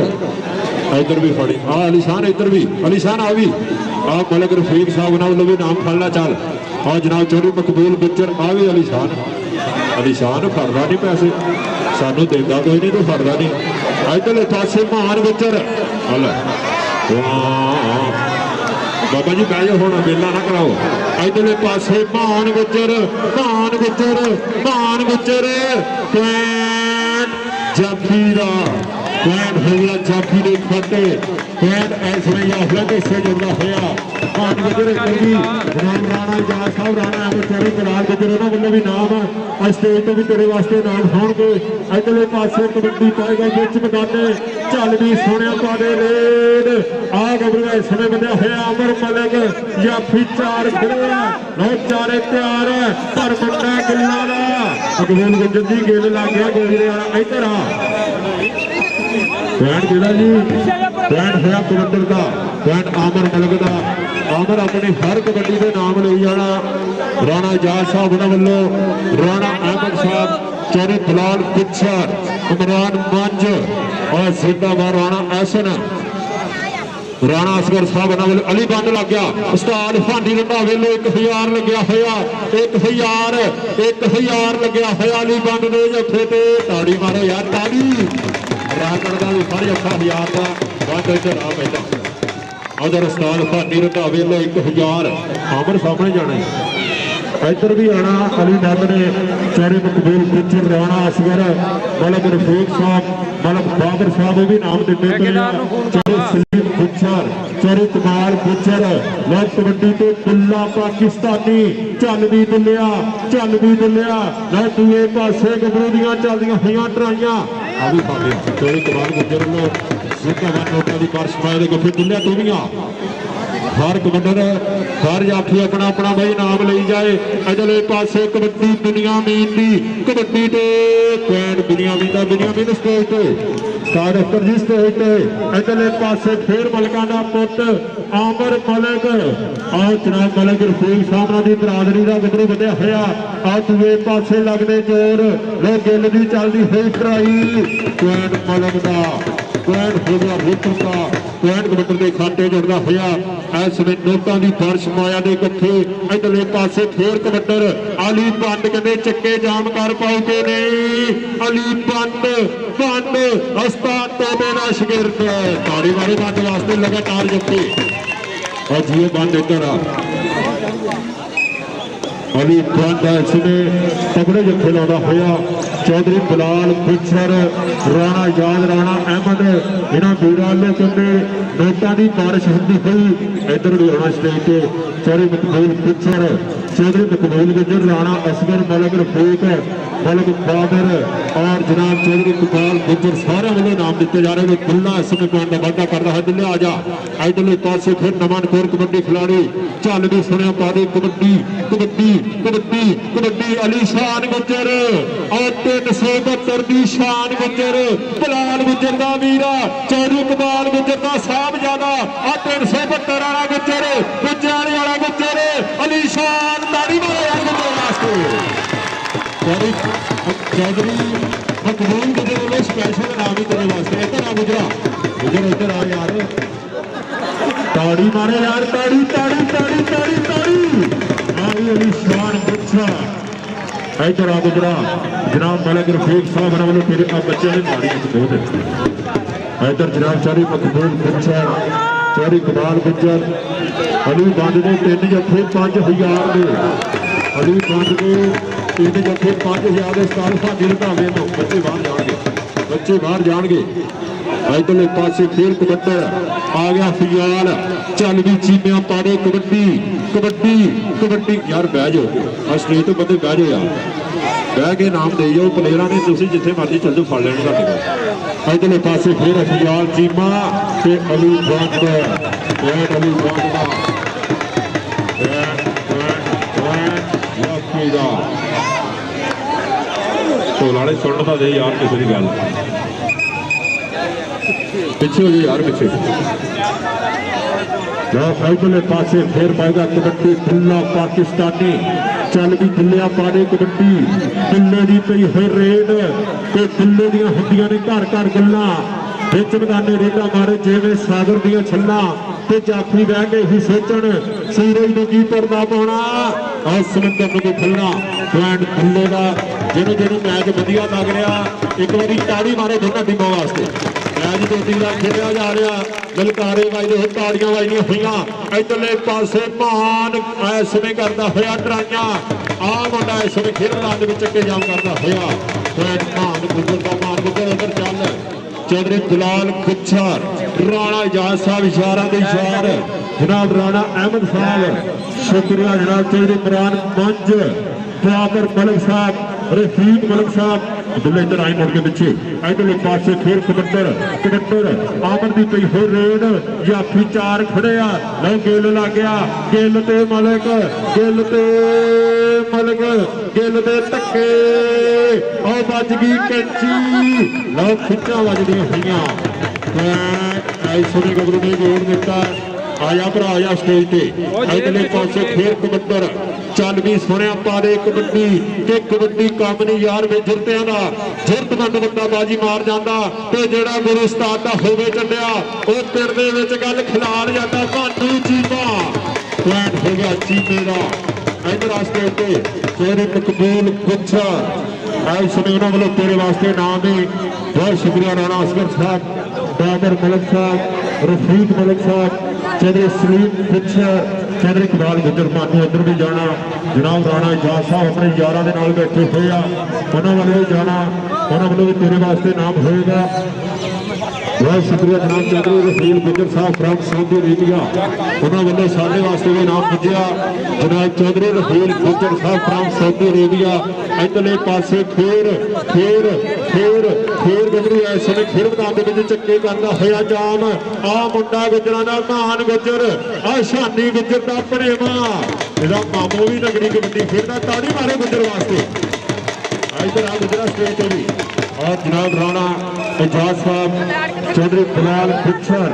इधर भी फड़ी हाँ अली शान इधर भी अली शान आ भी आ मलिक रफीक साहब ने भी नाम फड़ना चल हाँ जनाब चोरी मकबूल गुजर आ भी अली शान फड़दा नहीं पैसे सानू देता कोई नहीं तो फड़दा नहीं इधरले पासे महान गुजर बाबा जी बह जाओ होना मेला ना कराओ इधरले पासे महान गुजर जाफी का पैंट हो गया जाफी ने खाते पैंट ऐसे अफलत से जुड़ता होया मान गुजर भी जनाब राणा इजाज साहब राणा बेचारे बिलाल गुजर उन्होंने वालों भी नाम स्टेज तो भी तेरे वास्ते नाम होंगे इधरले पासे कबड्डी पाएगा बिच मैदाने चल भी सोने पादे रेड आ गबरू इस समय बंदा होया अमर मलिक जाफी 4 खड़े लो चारे तैयार पर मुंडा गिल्ला दा मकबूल गुजर दी गेल लग गया गोजरे वाला इधर आ पैंट जिला जी पैंट होया कबड्डर का पैंट आमर मलिक का आमर अपनी हर कबड्डी के नाम ले जाना राणा इजाज साहब वालों राणा अहमद साहब चोरी बिलाल गुजर इमरान मंज और जिंदाबाद राणा ऐसन राणा असगर साहब वालों अली बंद लग गया उस्ताद भाटी रंधावे 1000 लग्या होया 1000 लग्या होया अली बंद ने जफे ते ताड़ी मारो यार ताड़ी राकड़ का भी हर जफा 1000 का बंद इधर आ पैदा उधर उस्ताद भाटी रंधावे 1000 आमर सामने जाना इधर भी आना अली बंद ने चोरी मकबूल गुजर राणा असगर मलिक रफीक साहब मलिक बाबर साहब भी नाम दिते गुजर चोरी कमाल गुजर लो कबड्डी तो दुल्ला पाकिस्तानी चल भी दुलिया लो दूए पासे गबरू दियां चलदियां होइयां ट्राइयां आ भी पावे चोरी कमाल गुजर लो जिंदाबाद नोटा दी बारिश पाए दे फिर दुलिया टोवियां हर कबड्डर हर जाफी अपना अपना भाई नाम ले जाए इधरले पासे कबड्डी दुनिया मीन दी कबड्डी ते पैंट बिनियामीन दा बिनियामीन स्टेज ते ਸਟਾਰ ਉੱਪਰ ਜਿਸ ਤੇ ਇਧਰਲੇ ਪਾਸੇ ਫੇਰ ਮਲਕਾਂ ਦਾ ਪੁੱਤ ਆਮਰ ਮਲਕ ਆਹ ਜਨਾਬ ਮਲਕ ਰਫੀਕ ਸਾਹਿਬ ਦੀ ਬਰਾਦਰੀ ਦਾ ਗੱਭਰੂ ਵਧਿਆ ਹੋਇਆ ਆ ਦੂਏ ਪਾਸੇ ਲੱਗਦੇ ਜ਼ੋਰ ਲੋ ਗਿੱਲ ਦੀ ਚੱਲਦੀ ਹੋਈ ਟਰਾਈ ਕੁਐਂਟ ਮਲਕ ਦਾ ਕੁਐਂਟ ਹੋ ਗਿਆ ਰੇਤੂ ਦਾ ਕੁਐਂਟ ਕਬੱਤਰ ਦੇ ਖਾਤੇ ਜੁੜਦਾ ਹੋਇਆ ਇਸ ਵੇਲੇ ਨੋਟਾਂ ਦੀ ਬਾਰਿਸ਼ ਮਾਇਆ ਦੇ ਇਕੱਠੇ ਇਧਰਲੇ ਪਾਸੇ ਫੇਰ ਕਬੱਤਰ ਅਲੀ ਬੰਦ ਕਹਿੰਦੇ ਚੱਕੇ ਜਾਮ ਕਰ ਪਾਉਗੇ ਨਹੀਂ ਅਲੀ ਬੰਦ ਉਸਤਾਦ ਤੋਬੇ ਦਾ ਸ਼ਾਗਿਰਦ ਤਾੜੀ ਮਾਰੇ ਬੰਦ ਵਾਸਤੇ ਲਗਾਤਾਰ ਜੱਫੇ ਅੱਜ ਇਹ ਬੰਦ ਇੱਧਰ ਆ ਅਲੀ ਬੰਦ ਇਸਨੇ ਤਗੜੇ ਜੱਫੇ ਲਾਉਂਦਾ ਹੋਇਆ ਚੌਧਰੀ ਬਲਾਲ ਖੁਸ਼ਰ ਰਾਣਾ ਯਾਦ ਰਾਣਾ ਅਹਿਮਦ ਇਹਨਾਂ ਵੀਰਾਂ ਨੇ ਕਹਿੰਦੇ ਨੋਟਾਂ ਦੀ ਬਾਰਿਸ਼ ਹੁੰਦੀ ਹੋਈ ਇੱਧਰ ਵੀ ਆਉਣਾ ਸਟੇਜ ਤੇ ਚੌਧਰੀ ਮਕਬੂਲ ਖੁਸ਼ਰ ਚੌਧਰੀ ਮਕਬੂਲ ਗੁੱਜਰ ਰਾਣਾ ਅਸਗਰ ਮਲਕ ਰਫੀਕ ਮਲਕ ਕਾਦਰ ਔਰ ਜਨਾਬ ਚੌਧਰੀ ਕੁਮਾਰ ਗੁੱਜਰ ਸਾਰਿਆਂ ਵੱਲੋਂ ਨਾਮ ਦਿੱਤੇ ਜਾ ਰਹੇ ਨੇ ਖੁੱਲਾ ਇਸ ਸਮੇਂ ਪਾਉਣ ਦਾ ਵਾਅਦਾ ਕਰਦਾ ਹੈ ਦਿੱਲੇ ਆ ਜਾ ਇੱਧਰਲੇ ਪਾਸੇ ਫਿਰ ਨਵਾਂਖੋਰ ਕਬੱਡੀ ਖਿਲਾੜੀ ਚੱਲ ਵੀ ਸੁਣਿਆ ਪਾ ਦੇ ਕਬੱਡੀ ਅਲੀ ਸ਼ਾਨ ਗੁੱਜਰ ਔਰ 372 ਦੀ ਸ਼ਾਨ ਗੁੱਜਰ ਬਲਾਲ ਗੁੱਜਰ ਦਾ ਵੀਰਾ ਚੌਧਰੀ ਕਮਾਲ ਗੁੱਜਰ ਦਾ ਸਾਹਿਬਜ਼ਾਦਾ ਆ 372 ਵਾਲਾ ਗੁੱਜਰ ਗੁੱਜਰ ਵਾਲਾ ਗੁੱਜਰ ਅਲੀ ਸ਼ਾਨ ਤਾੜੀ ਮਾਰੇ ਗੁੱਜਰ ਵਾਸਤੇ ਚੌਧਰੀ ਮਕਬੂਲ ਗੁੱਜਰ ਵੱਲੋਂ ਸਪੈਸ਼ਲ ਨਾਮ ਹੀ ਤੇਰੇ ਵਾਸਤੇ ਇੱਧਰ ਆ ਗੁੱਜਰ ਇੱਧਰ ਆ ਯਾਰ ਤਾੜੀ ਮਾਰੇ ਯਾਰ ਤਾੜੀ ਆਈ ਅਲੀ ਸ਼ਾਨ ਗੁੱਜਰ ਇੱਧਰ ਆ ਗੁੱਜਰਾ ਜਨਾਬ ਮਲਕ ਰਫੀਕ ਸਾਹਿਬ ਵੱਲੋਂ ਤੇਰੇ ਆ ਬੱਚੇ ਨੇ ਮਾਰੀ ਇੱਕ ਬਹੁਤ ਇੱਧਰ ਜਨਾਬ ਚੌਧਰੀ ਮਕਬੂਲ ਗੁੱਜਰ ਚੌਧਰੀ ਕਮਾਲ ਗੁੱਜਰ ਅਲੀ ਬੰਦ ਦੇ 3 ਜੱਫੇ 5000 ਦੇ ਅਲੀ ਬੰਦ ਦੇ 3 ਜੱਫੇ 5000 ਦੇ ਸਟਾਰ ਭਾਜੀ ਲਟਾਵੇ ਤੋਂ ਬੱਚੇ ਬਾਹਰ ਜਾਣਗੇ ਇੱਧਰਲੇ ਪਾਸੇ ਫੇਰ ਕਬੱਤਰ ਆ ਗਿਆ ਫਿਆਲ ਚੱਲ ਵੀ ਚੀਮਿਆਂ ਪਾੜੇ ਕਬੱਡੀ ਯਾਰ ਬਹਿ ਜਾਓ ਆ ਸਟੇਜ ਤੋਂ ਬੰਦੇ ਬਹਿ ਜਾਓ ਯਾਰ ਬਹਿ ਕੇ ਨਾਮ ਦੇ ਜਾਓ ਪਲੇਅਰਾਂ ਨੇ ਤੁਸੀਂ ਜਿੱਥੇ ਮਰਜ਼ੀ ਚੱਲ ਜਾਓ ਫੜ ਲੈਣ ਤੁਹਾਡੇ ਕੋਲ ਇੱਧਰਲੇ ਪਾਸੇ ਫੇਰ ਫਿਆਲ ਚੀਮਾ ਤੇ ਅਲੀ ਬੰਦ ਅਲੀ ਬੰਦ ਦਾ ਲੱਕੀ ਦਾ ਢੋਲ ਵਾਲੇ ਸੁਣਨ ਤਾਂ ਦੇ ਯਾਰ ਕਿਸੇ ਦੀ ਗੱਲ ਪਿੱਛੇ ਹੋ ਯਾਰ ਪਿੱਛੇ ਇੱਧਰਲੇ ਪਾਸੇ ਫੇਰ ਪਾਏਗਾ ਕਬੱਡੀ ਖੁੱਲਾ ਪਾਕਿਸਤਾਨੀ ਚੱਲ ਵੀ ਖੁੱਲਿਆ ਪਾੜੇ ਕਬੱਡੀ ਖੁੱਲੇ ਦੀ ਪਈ ਹੋਈ ਰੇਡ ਤੇ ਖੁੱਲੇ ਦੀਆਂ ਹੁੰਦੀਆਂ ਨੇ ਘਰ ਗੱਲਾਂ ਵਿੱਚ ਮੈਦਾਨੇ ਰੇਡਾ ਮਾਰੇ ਜਿਵੇਂ ਸਾਗਰ ਦੀਆਂ ਛੱਲਾਂ ਤੇ ਜਾਫੀ ਬਹਿ ਕੇ ਹੀ ਸੋਚਣ ਸੂਰਜ ਨੂੰ ਕੀ ਪਰਦਾ ਪਾਉਣਾ ਆ ਸਮੁੰਦਰ ਨੂੰ ਖੁੱਲਣਾ ਪੁਆਇੰਟ ਖੁੱਲੇ ਦਾ ਜਿਹਨੂੰ ਮੈਚ ਵਧੀਆ ਲੱਗ ਰਿਹਾ ਇੱਕ ਵਾਰੀ ਤਾੜੀ ਮਾਰੇ ਦੋਨਾਂ ਟੀਮਾਂ ਵਾਸਤੇ ਮੈਚ ਦੋਤੀ ਦਾ ਖੇਡਿਆ ਜਾ ਰਿਹਾ ਲਲਕਾਰੇ ਵੱਜਦੇ ਹੋਏ ਤਾੜੀਆਂ ਵੱਜਦੀਆਂ ਹੋਈਆਂ ਇੱਧਰਲੇ ਪਾਸੇ ਮਾਨ ਇਸ ਸਮੇਂ ਕਰਦਾ ਹੋਇਆ ਟਰਾਈਆਂ ਆ ਮੁੰਡਾ ਇਸ ਸਮੇਂ ਖੇਡ ਮੈਦਾਨ ਦੇ ਵਿੱਚ ਚੱਕੇ ਜਾਮ ਕਰਦਾ ਹੋਇਆ ਪੁਆਇੰਟ ਮਾਨ ਗੁੱਜਰ ਉੱਧਰ ਚੱਲ ਚੌਧਰੀ ਬਲਾਲ ਖੁੱਚਰ ਰਾਣਾ ਇਜਾਜ਼ ਸਾਹਿਬ ਇਸ਼ਾਰਾ ਦੇ ਇਸ਼ਾਰ ਜਨਾਬ ਰਾਣਾ ਅਹਿਮਦ ਸਾਹਿਬ ਸ਼ੁਕਰੀਆ ਜਨਾਬ ਚੌਧਰੀ ਇਮਰਾਨ ਮੰਜ ਬਾਬਰ ਮਲਕ ਸਾਹਿਬ ਰਫੀਕ ਮਲਕ ਸਾਹਿਬ ਦੁੱਲੇ ਇੱਧਰ ਆਈ ਮੁੜ ਕੇ ਪਿੱਛੇ ਇੱਧਰਲੇ ਪਾਸੇ ਫੇਰ ਕਬੱਤਰ ਆਮਰ ਦੀ ਪਈ ਹੋਈ ਰੇਡ ਜਾਫੀ 4 ਖੜੇ ਆ ਲਓ ਗਿੱਲ ਲੱਗ ਗਿਆ ਗਿੱਲ ਤੇ ਮਲਕ ਗਿੱਲ ਦੇ ਧੱਕੇ ਉਹ ਵੱਜ ਗਈ ਕੈਂਚੀ ਲਓ ਖਿੱਚਾਂ ਵੱਜਦੀਆਂ ਹੋਈਆਂ ਐ ਸੋਨੇ ਗੱਭਰੂ ਨੇ ਜੋੜ ਦਿੱਤਾ ਆਇਆ ਭਰਾ ਆਇਆ ਸਟੇਜ ਤੇ ਇੱਧਰਲੇ ਪਾਸੇ ਫੇਰ ਕਬੱਤਰ ਚੱਲ ਵੀ ਸੁਣਿਆ ਪਾਰੇ ਕਬੱਡੀ ਕੰਮ ਨਹੀਂ ਯਾਰ ਵੇ ਜੁਰਤਿਆਂ ਦਾ ਜੁਰਤਮੰਦ ਬੰਦਾ ਬਾਜੀ ਮਾਰ ਜਾਂਦਾ ਤੇ ਜਿਹੜਾ ਗੁਰੂ ਉਸਤਾਦ ਦਾ ਹੋਵੇ ਚੱਲਿਆ ਉਹ ਪਿੰਡ ਦੇ ਵਿੱਚ ਗੱਲ ਖਿਲਾਰ ਜਾਂਦਾ ਭਾਨੂ ਚੀਮਾ ਪੁਆਇੰਟ ਹੋ ਗਿਆ ਚੀਮੇ ਦਾ ਇੱਧਰ ਆਸਤੇ ਤੇ ਤੇਰੇ ਮਕਬੂਲ ਗੁੱਜਰ ਆਈ ਸਮੇਂ ਉਹਨਾਂ ਵੱਲੋਂ ਤੇਰੇ ਵਾਸਤੇ ਨਾਮ ਦੇ ਬਹੁਤ ਸ਼ੁਕਰੀਆ ਰਾਣਾ ਅਸਗਰ ਸਾਹਿਬ ਬਾਬਰ ਮਲਕ ਸਾਹਿਬ ਰਫੀਕ ਮਲਕ ਸਾਹਿਬ ਚੌਧਰੀ ਸਲੀਮ ਗੁੱਜਰ ਚੌਧਰੀ ਕਮਾਲ ਗੁੱਜਰ ਮਾਨੂੰ ਉੱਧਰ ਵੀ ਜਾਣਾ ਜਨਾਬ ਰਾਣਾ ਇਜਾਜ਼ ਸਾਹਿਬ ਆਪਣੇ ਯਾਰਾਂ ਦੇ ਨਾਲ ਬੈਠੇ ਹੋਏ ਆ ਉਹਨਾਂ ਵੱਲ ਵੀ ਜਾਣਾ ਉਹਨਾਂ ਵੱਲੋਂ ਵੀ ਤੇਰੇ ਵਾਸਤੇ ਨਾਮ ਹੋਏਗਾ ਬਹੁਤ ਸ਼ੁਕਰੀਆ ਜਨਾਬ ਚੌਧਰੀ ਰਫੀਕ ਗੁੱਜਰ ਸਾਹਿਬ ਫਰਮ ਸਾਊਦੀ ਅਰੇਬੀਆ ਉਹਨਾਂ ਵੱਲੋਂ ਸਾਡੇ ਵਾਸਤੇ ਵੀ ਨਾਮ ਪੁੱਜਿਆ ਜਨਾਬ ਚੌਧਰੀ ਰਫੀਕ ਗੁੱਜਰ ਸਾਹਿਬ ਫਰਮ ਸਾਊਦੀ ਅਰੇਬੀਆ ਇੱਧਰਲੇ ਪਾਸੇ ਫੇਰ ਗੱਭਰੂ ਇਸ ਸਮੇਂ ਖੇਡ ਮੈਦਾਨ ਦੇ ਵਿੱਚ ਚੱਕੇ ਕਰਦਾ ਹੋਇਆ ਜਾਮ ਆ ਮੁੰਡਾ ਗੁੱਜਰਾਂ ਦਾ ਮਾਨ ਗੁੱਜਰ ਆ ਸ਼ਾਨੀ ਗੁੱਜਰ ਦਾ ਭਣੇਵਾ ਇਹਦਾ ਮਾਮੂ ਵੀ ਨਗਰੀ ਕਬੱਡੀ ਖੇਡਦਾ ਤਾੜੀ ਮਾਰੇ ਗੁੱਜਰ ਵਾਸਤੇ ਇੱਧਰ ਆ ਗੁੱਜਰਾ ਸਟੇਜ ਤੇ ਵੀ और जनाब राणा एजाज साहब चौधरी बिलाल पिछर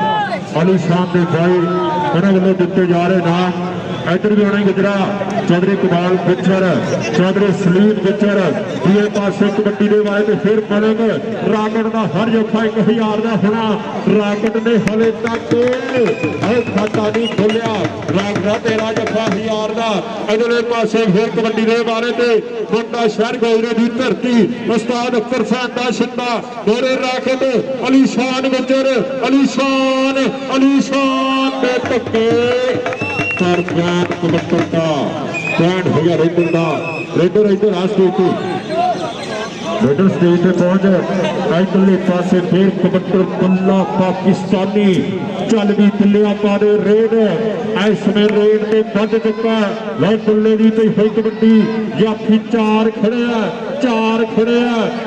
अली शाम के भाई उन्होंने वालों दिते जा रहे नाम इधर भी होने गुजरा चौधरी कमाल पिछर चौधरी सलीम पिछर दूए पासे कबड्डी के वाले तो फिर मलिक राकट का हर जफा 1000 का होना राकट ने हले तक खाता नहीं खोलिया राकट तेरा जफा 1000 का अगले पासे फिर कबड्डी के वाले तो मुंडा शहर गौरे की धरती उस्ताद अख्तर साहब का शिंदा गोरे राकट अलीशान गुजर अलीशान के धक्के पर बैन कबड्डर का बैन हो गया रेडर का रेडर इधर आ स्टेज रेडर स्टेज पे पहुंच इधरले पासे फिर कबड्डर पुल्ला पाकिस्तानी चल भी पिल्लिया पा दे रेड इसमें रेड ने बंद चुका लो पुल्ले की पई हुई कबड्डी जाफी चार खड़े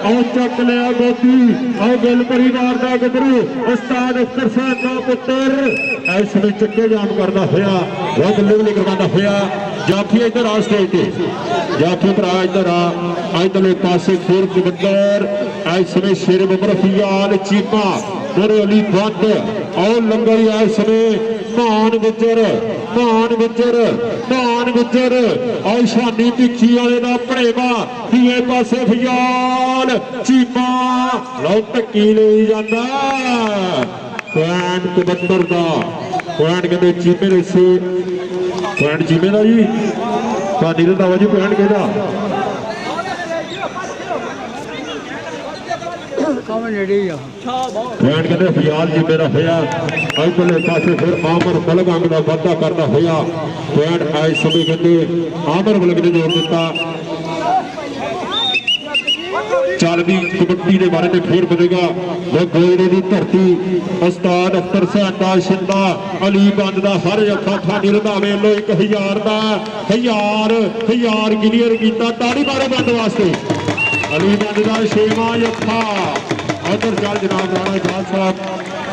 आओ चक लिया गोदी आओ गिल परिवार का गदरू उस्ताद अख्तर साहब का पुत्र इसमें चक्के जाम करता होया वो बल्ले बल्ले करवाता होया जाफी इधर आ स्टेज पे जाफी भरा इधर आ इधरले पासे फिर कबड्डर इसमें शेर बरफियाल चीमा मेरे अली बंद और लंगई इसमें मान गुजर और शानी तिखी वाले का भड़ेवा दूए पासे फियाल चीमा लो टक्की ले जाना पॉइंट कबड्डर का पॉइंट कहते चीमे ने से पॉइंट चीमे का जी का नीरज दावा जी पॉइंट कहता पॉइंट कहते फियाल जी मेरा होया इधरले पासे फिर आमर मलक अंग का वाधा करना होया पॉइंट इस समय कहते आमर मलक ने जोड़ दिता चल भी कबड्डी के बारे में फिर बनेगा वो गोयरे की धरती उस्ताद अख्तर साहब का शिंदा अली बंद का हर जफा थानी रंधावे लो 1000 का हजार क्लीयर किया ताड़ी मारो बंद वास्ते अली बंद का 6वां जफा उधर चल जनाब राणा एजाज साहब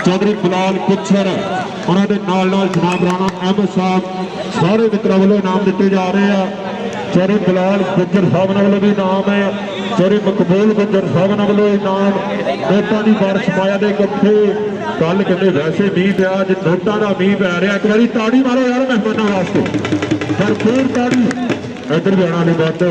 चौधरी बिलाल पिछर उन्होंने नाल जनाब राणा अहमद साहब सारे मित्रों वालों इनाम दिते जा रहे हैं चौधरी बिलाल गुजर साहब वालों भी इनाम है चौधरी मकबूल गुजर साहब वालों इनाम नोटा की बारिश माया के कट्ठे कल कहते वैसे मीह पिया अज नोटा का मीह पै रहा एक बार ताड़ी मारो यार मेहमानों वास्ते भरपूर ताड़ी इधर भी आना नहीं बात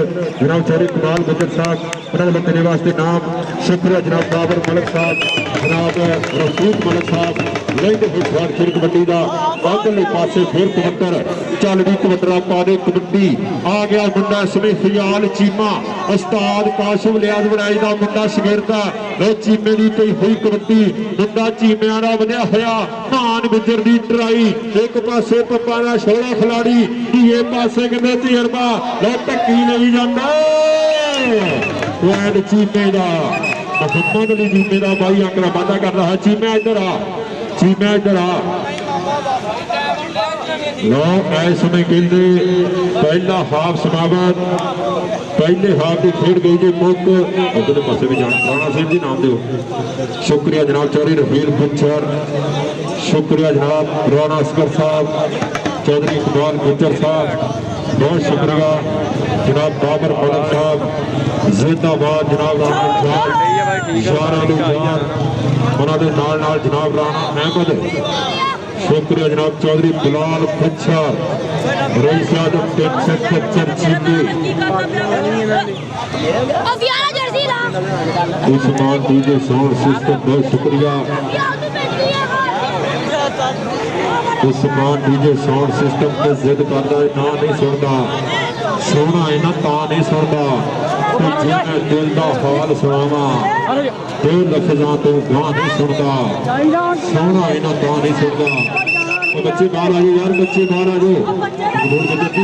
जनाब चौधरी कमाल गुजर साहब उन्होंने तेरे वास्ते नाम शुक्रिया जनाब बाबर मलिक साहब जनाब रफीक मलिक साहब लेंगे फिर खेल कबड्डी का अगले पासे फिर कबड्डर चल भी कबड्डरा पा दे कबड्डी आ गया मुंडा इसमें फियाल चीमा उस्ताद काशिम लियाज बनाई का मुंडा शगिरदा लो चीमे की पई हुई कबड्डी मुंडा चीमिया का बनिया होया मान गुजर की ट्राई एक पासे पप्पा का छोड़ा खिलाड़ी दूए पासे कहते तजर्बा लो ढक्की नहीं जाता पॉइंट चीमे का मोहम्मद अली चीमे का भाई अंक का वादा कर रहा है चीमे इधर आ लो इस समय कहते पहला हाफ समाप्त पहले हाफ की खेड गई जी मुक उधर पासे भी जाना राणा सिंह जी नाम दो शुक्रिया जनाब चौधरी रफील पिछर शुक्रिया जनाब राणा असगर साहब चौधरी इकबाल गुजर साहब बहुत शुक्रिया जनाब बाबर मलिक साहब जिंदाबाद जनाब राणा उन्होंने जनाब राणा अहमद शुक्रिया जनाब चौधरी बिलाल पिछर रईस आजम 375 चीनी उस्मान डीजे साउंड सिस्टम बहुत शुक्रिया उस्मान डीजे साउंड सिस्टम पे जिद करता है ना नहीं सुनता सोना है ना ता नहीं सुनता तो जिन्हें दिल का हाल सुनावा दो लफ्जां तो गां नहीं सुनता सोना है ना ता नहीं सुनता बच्चे बाहर आ जाओ यार बच्चे बाहर आ जाओ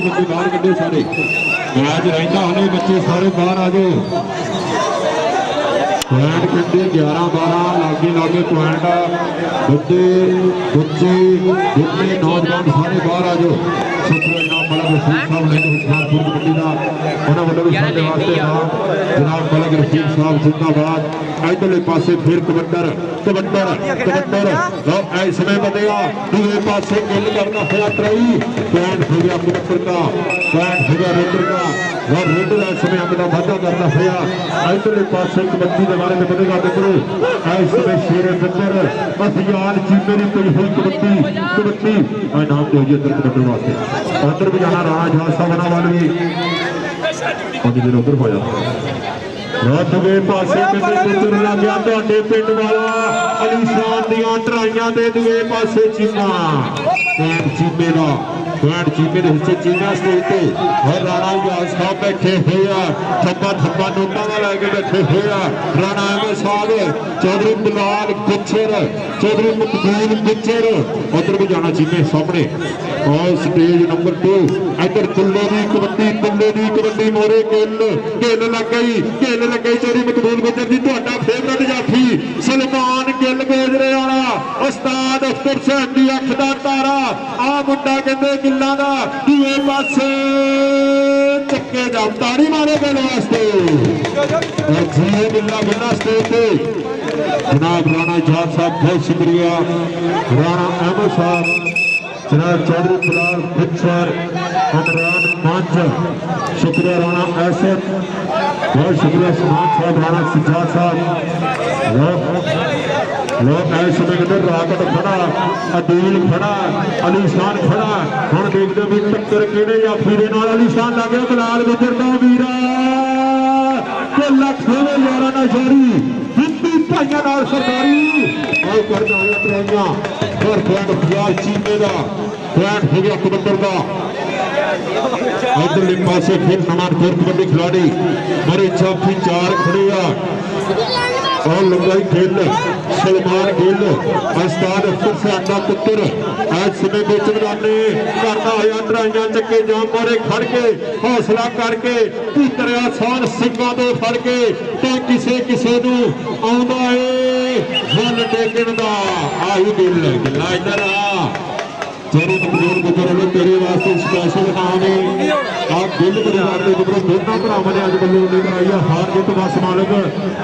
बच्चे बाहर कटे सारे मैच रहता हले बच्चे सारे बाहर आ जाओ पॉइंट कहते 11-12 लागे पॉइंट बच्चे बच्चे जितने नौजवान सारे बाहर आ जाओ शुक्रिया जनाब मलक रफीक साहब ने हुशियारपुर कबड्डी का उन्होंने वालों भी साढ़े वास्ते नाम जनाब मलक रफीक साहब जिंदाबाद इधरले पासे फिर कबड्डर लो इस समय बनेगा दूसरे पासे गिल करना होया ट्राई पॉइंट हो गया कबड्डर का पॉइंट हो गया रेडर का और रेड का समय अपना वाधा करता हुआ इधरले पासे कबड्डी के बारे में बनेगा मित्रों। इस समय शेर बंदर अभियान चीमे की कोई हुई कबड्डी कबड्डी नाम दो जी इधर कबड्डी वास्ते उधर भी जाना राणा झांसा बना वाली दिन उधर हो जाता दुए पासे गुजर लग गया तो पिंड वाला अलीशान दियां ढराइयां दे दुए पासे चीमा चीमे का पैंट चीमे के हिस्से चीमा स्टेज पे और राणा याद साहब बैठे हुए थप्पा थप्पा नोटा का लैके बैठे हुए राणा अहमद साहब चौधरी बिलाल गुच्छर चौधरी मकबूल गुच्छर उधर भी जाना चीमे सामने और स्टेज नंबर 2 इधर कुल्ले की कबड्डी मोरे गिल लग गई चौधरी मकबूल गुच्छर जी तुहाडा फेवरेट जाफी सलमान गिल गोजरे वाला उस्ताद अख्तर हुसैन दी अख दा तारा आ मुंडा कहंदे गिल्लां दा दूए पासे चक्के जा ताड़ी मारे गिल वास्ते और जी गिल्ला स्टेज पे जनाब राणा जाट साहब बहुत शुक्रिया राणा अहमद साहब जनाब चौधरी बिलाल गुच्छर इमरान मंच शुक्रिया राणा ऐसद बहुत शुक्रिया सुमान साहब राणा सिद्धार्थ साहब लोग इस समय कहते राकट खड़ा अदील खड़ा अलीशान खड़ा हम देखते भी टक्कर किहड़े जाफी दे नाल अलीशान लग गया बिलाल गुजर दा वीरा ते लख होवे यारा ना जारी हिंदी भाइयां नाल सरदारी और करना है तराइयां और पॉइंट फिलहाल चीमे का पॉइंट हो गया कबड्डर का इधरले पासे फिर नवानपुर कबड्डी खिलाड़ी मरे जाफी 4 खड़े आ और लंबाई गिल सलमान गिल उस्ताद अख्तर हुसैन दा पुत्र आज समय बेच बजाने करना होया ढराइयां चक्के जाम मारे खड़ के हौसला करके पुतरिया साल सिंगां दे फड़ के तो किसे नू आउंदा है हल टेकण दा आही गिल्ला इधर आ तेरे मकबूल गुजर वाले तेरे वास्ते स्पेशल नाम है आप गिल परिवार के गुजर दोनों भरावां ने अज बल्ले लेकर आई है हार जीत बस मालिक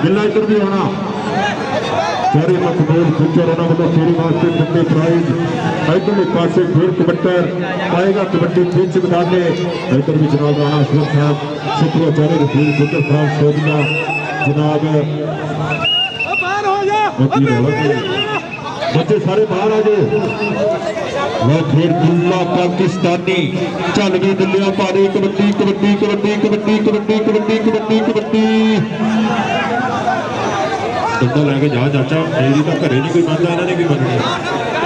गिल्ला इधर भी आना तेरे मकबूल गुजर उन्होंने वालों तेरे वास्ते ठंडे प्राइज इधरले पासे फिर कबड्डर पाएगा कबड्डी पिच बता के इधर भी जनाब राणा अशरफ साहब शुक्रिया चौधरी रफील गुजर साहब सोदिया जनाब बच्चे सारे बाहर आ जाओ मैं फिर दुल्ला पाकिस्तानी चल गई दिल्लियां पारी कबड्डी कबड्डी कबड्डी कबड्डी कबड्डी कबड्डी कबड्डी कबड्डी डंडा लैके जा चाचा मेरी तो घरे नहीं कोई बनता इन्होंने भी बननी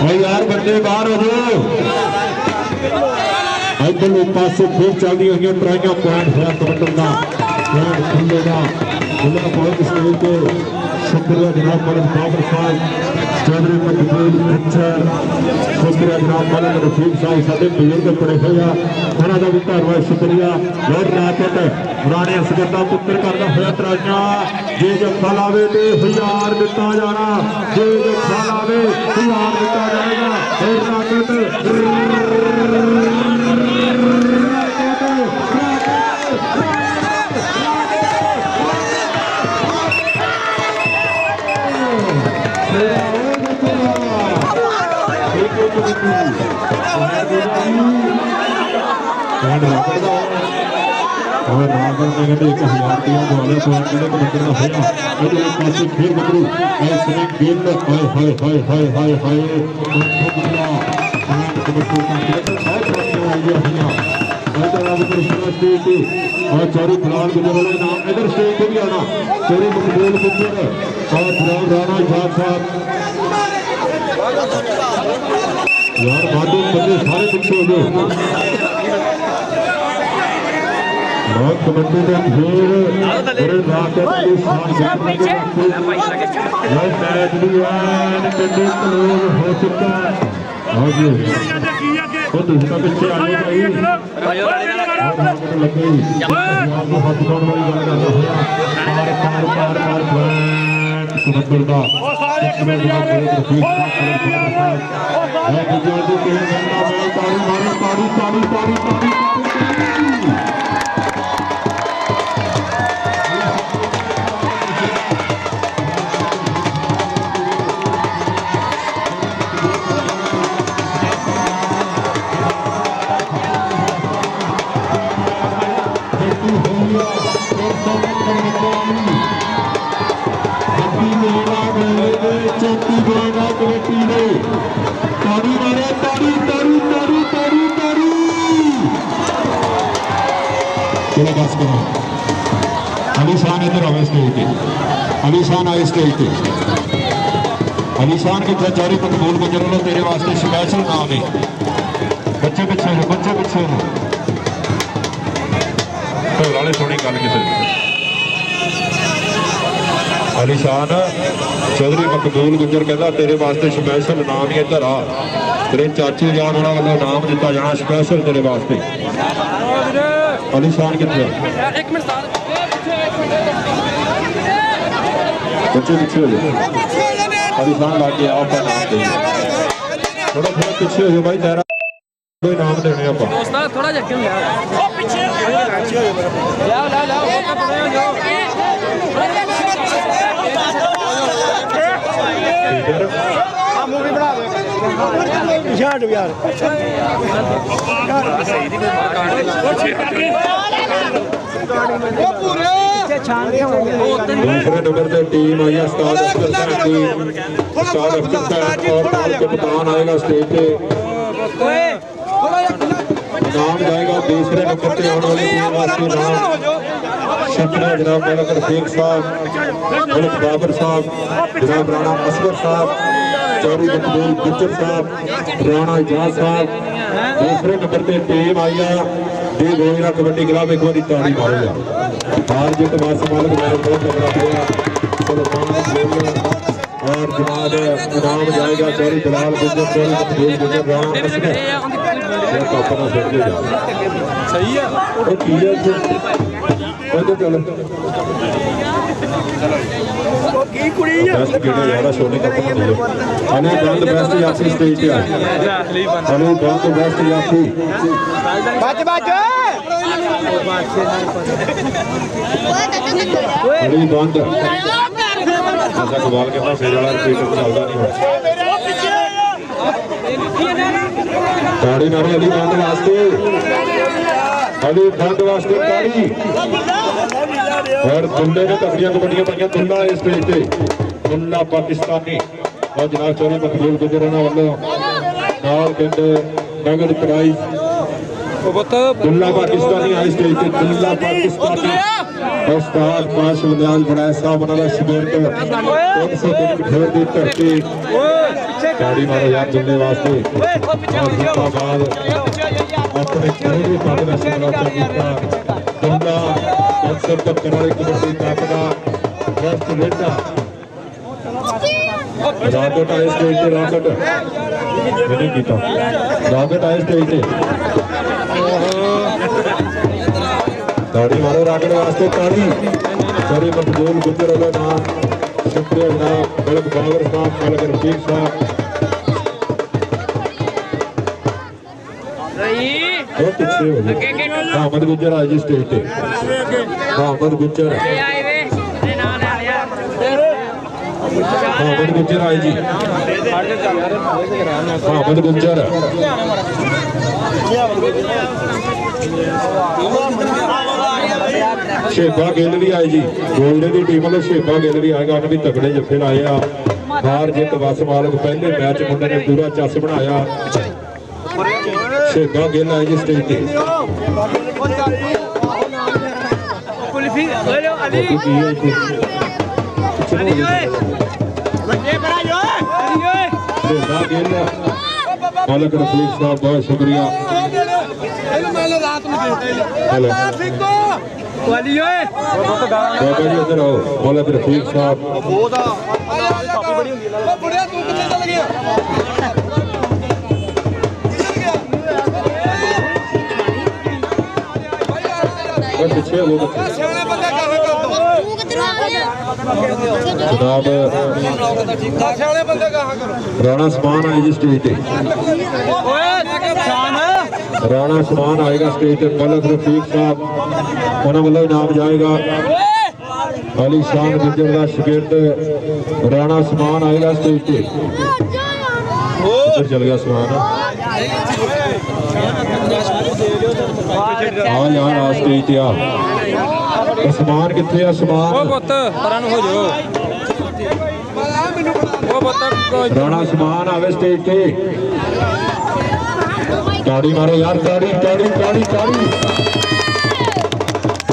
भाई यार बंदे बाहर हो जाओ इधरले पासे फिर चलदी हुई ट्राइयां पॉइंट है कबड्डी का पॉइंट खुले का खुला पॉइंट स्टेज पे शुक्रिया जनाब मलिक बाबर साहब चौधरी मकबूल गुच्छर शुक्रिया जनाब मलिक रफीक साहब साडे बुजुर्ग पड़े हुए उन्होंने का भी धन्यवाद शुक्रिया और राकट राणे असगर का पुत्र करता हुआ तराइयां जे जफा लावे तो 1000 दिता जाना जे जफा लावे 1000 दिता जाएगा और राकट और रागल ने कहते 1000 दिया वाले पॉइंट के कबड्डी का होया इधर पासे फिर बकरू ऐसे गेंद हाय हाय हाय हाय हाय कबड्डी का बहुत रखने वाली है इधर अब कृष्णा स्टेज पे और चौधरी बिलाल गुजर वाले नाम इधर स्टेज पे भी आना चौधरी मकबूल गुजर और जनाब राणा जाट साहब यार बादल बंदे सारे पीछे हो गए और कबड्डी में फिर राकट की शान मैच भी है क्लोज हो चुका है और ये तो दूसरा पीछे आगे गई लग गई हाथ दौड़ वाली बात करना हुआ पार पार पार पार कबड्डी का ताड़ी ताड़ी ताड़ी ताड़ी थोड़ा बस करो अली शान इधर आवे स्टेज पे अली शान आए स्टेज पे अली शान कितने चारी मकबूल गुजर लो तेरे वास्ते स्पेशल नाम है बच्चे पिछे हो ढोल वाले सोनी गल किसी अली शान चौधरी मकबूल गुजर कहता तेरे वास्ते स्पेशल नाम ही इधर आ तेरे चाची जान होना वालों नाम दिता जाना स्पेशल तेरे वास्ते अली शान कितने बच्चे पीछे हो जाओ अली शान ला के आओ अपना नाम दे थोड़ा थोड़ा पीछे हो जाओ भाई तेरा कोई नाम देने आप थोड़ा जगह पीछे मूवी बना दो यार यार दूसरे नंबर पे टीम आई है उस्ताद अफजल साहब की उस्ताद अफजल साहब और ताल के कप्तान आएगा स्टेज पे नाम जाएगा दूसरे नंबर पे आने वाली टीम वास्ते नाम शफरा जनाब मलक रफीक साहब मलिक बाबर साहब जनाब राणा असगर साहब चौधरी मकबूल गुज्जर साहब राणा इजाज साहब दूसरे नंबर पे टीम आई है दे गोविंदा कबड्डी क्लब एक बारी ताड़ी मारेगा हार जीत वास मालिक मेरे बहुत तगड़ा प्लेयर सलमान और जनाब इनाम जाएगा चौधरी बिलाल गुज्जर चौधरी मकबूल गुज्जर राणा असगर अपना सही है वो की है चलो की कुड़ी है बेस्ट गेड़ा यारा सोने का पता नहीं अली बंद बेस्ट यात्री स्टेज पे आ अली बंद बेस्ट यात्री बच अली बंद ऐसा कमाल के पास फेर वाला रिपीट चलता नहीं ताड़ी मारे अली बंद वास्ते ताड़ी और दुल्ले ने तकड़ियां कबड्डियां पाइया दुल्ला इस पेज पे दुल्ला पाकिस्तानी और जनाब चौधरी मकबूल गुजर वालों नाल कहते नगद प्राइज दुल्ला पाकिस्तानी आई स्टेज पे दुल्ला पाकिस्तानी उस्ताद पाश वलियाल बनाए साहब उन्होंने शिविर तो 300 दिन कठोर दी धरती ताड़ी मारो यार दुल्ले वास्ते और जिंदाबाद अपने पूरे पद का संरक्षण किया दुल्ला 172 वाली कबड्डी कप का फर्स्ट रेडा रॉकेट आए स्टेज पे रॉकेट नहीं किया रॉकेट आए स्टेज पे ताड़ी मारो रॉकेट वास्ते ताड़ी चौधरी मकबूल गुजर वाला नाम शुक्रिया जनाब मलिक बाबर साहब मलिक रफीक साहब पीछे हो मोहम्मद गुजर आज स्टेज पे मोहम्मद गुजर आए जी मोहम्मद गुजर शेबा गिल भी आए जी गोल्डन की टीम वाले शेबा गिल भी आएगा उन्हें भी तगड़े जफे लाए आ हार जित बस मालक पहले मैच मुंडे ने पूरा चस बनाया शेबा गिल आए जी स्टेज पे मालक रफीक साहब बहुत शुक्रिया बाबा जी इधर आओ मालक रफीक साहब पीछे वो जनाब राणा समान आए जी स्टेज पे राणा समान आएगा स्टेज पे मलिक रफीक साहब उन्होंने वालों इनाम जाएगा अली शान गुजर का शागिर्द राणा समान आएगा स्टेज पे चल गया समान हाँ यार आ स्टेज पे आ आसमान कितने आसमान राणा समान आवे स्टेज पे ताड़ी मारो यार ताड़ी ताड़ी ताड़ी ताड़ी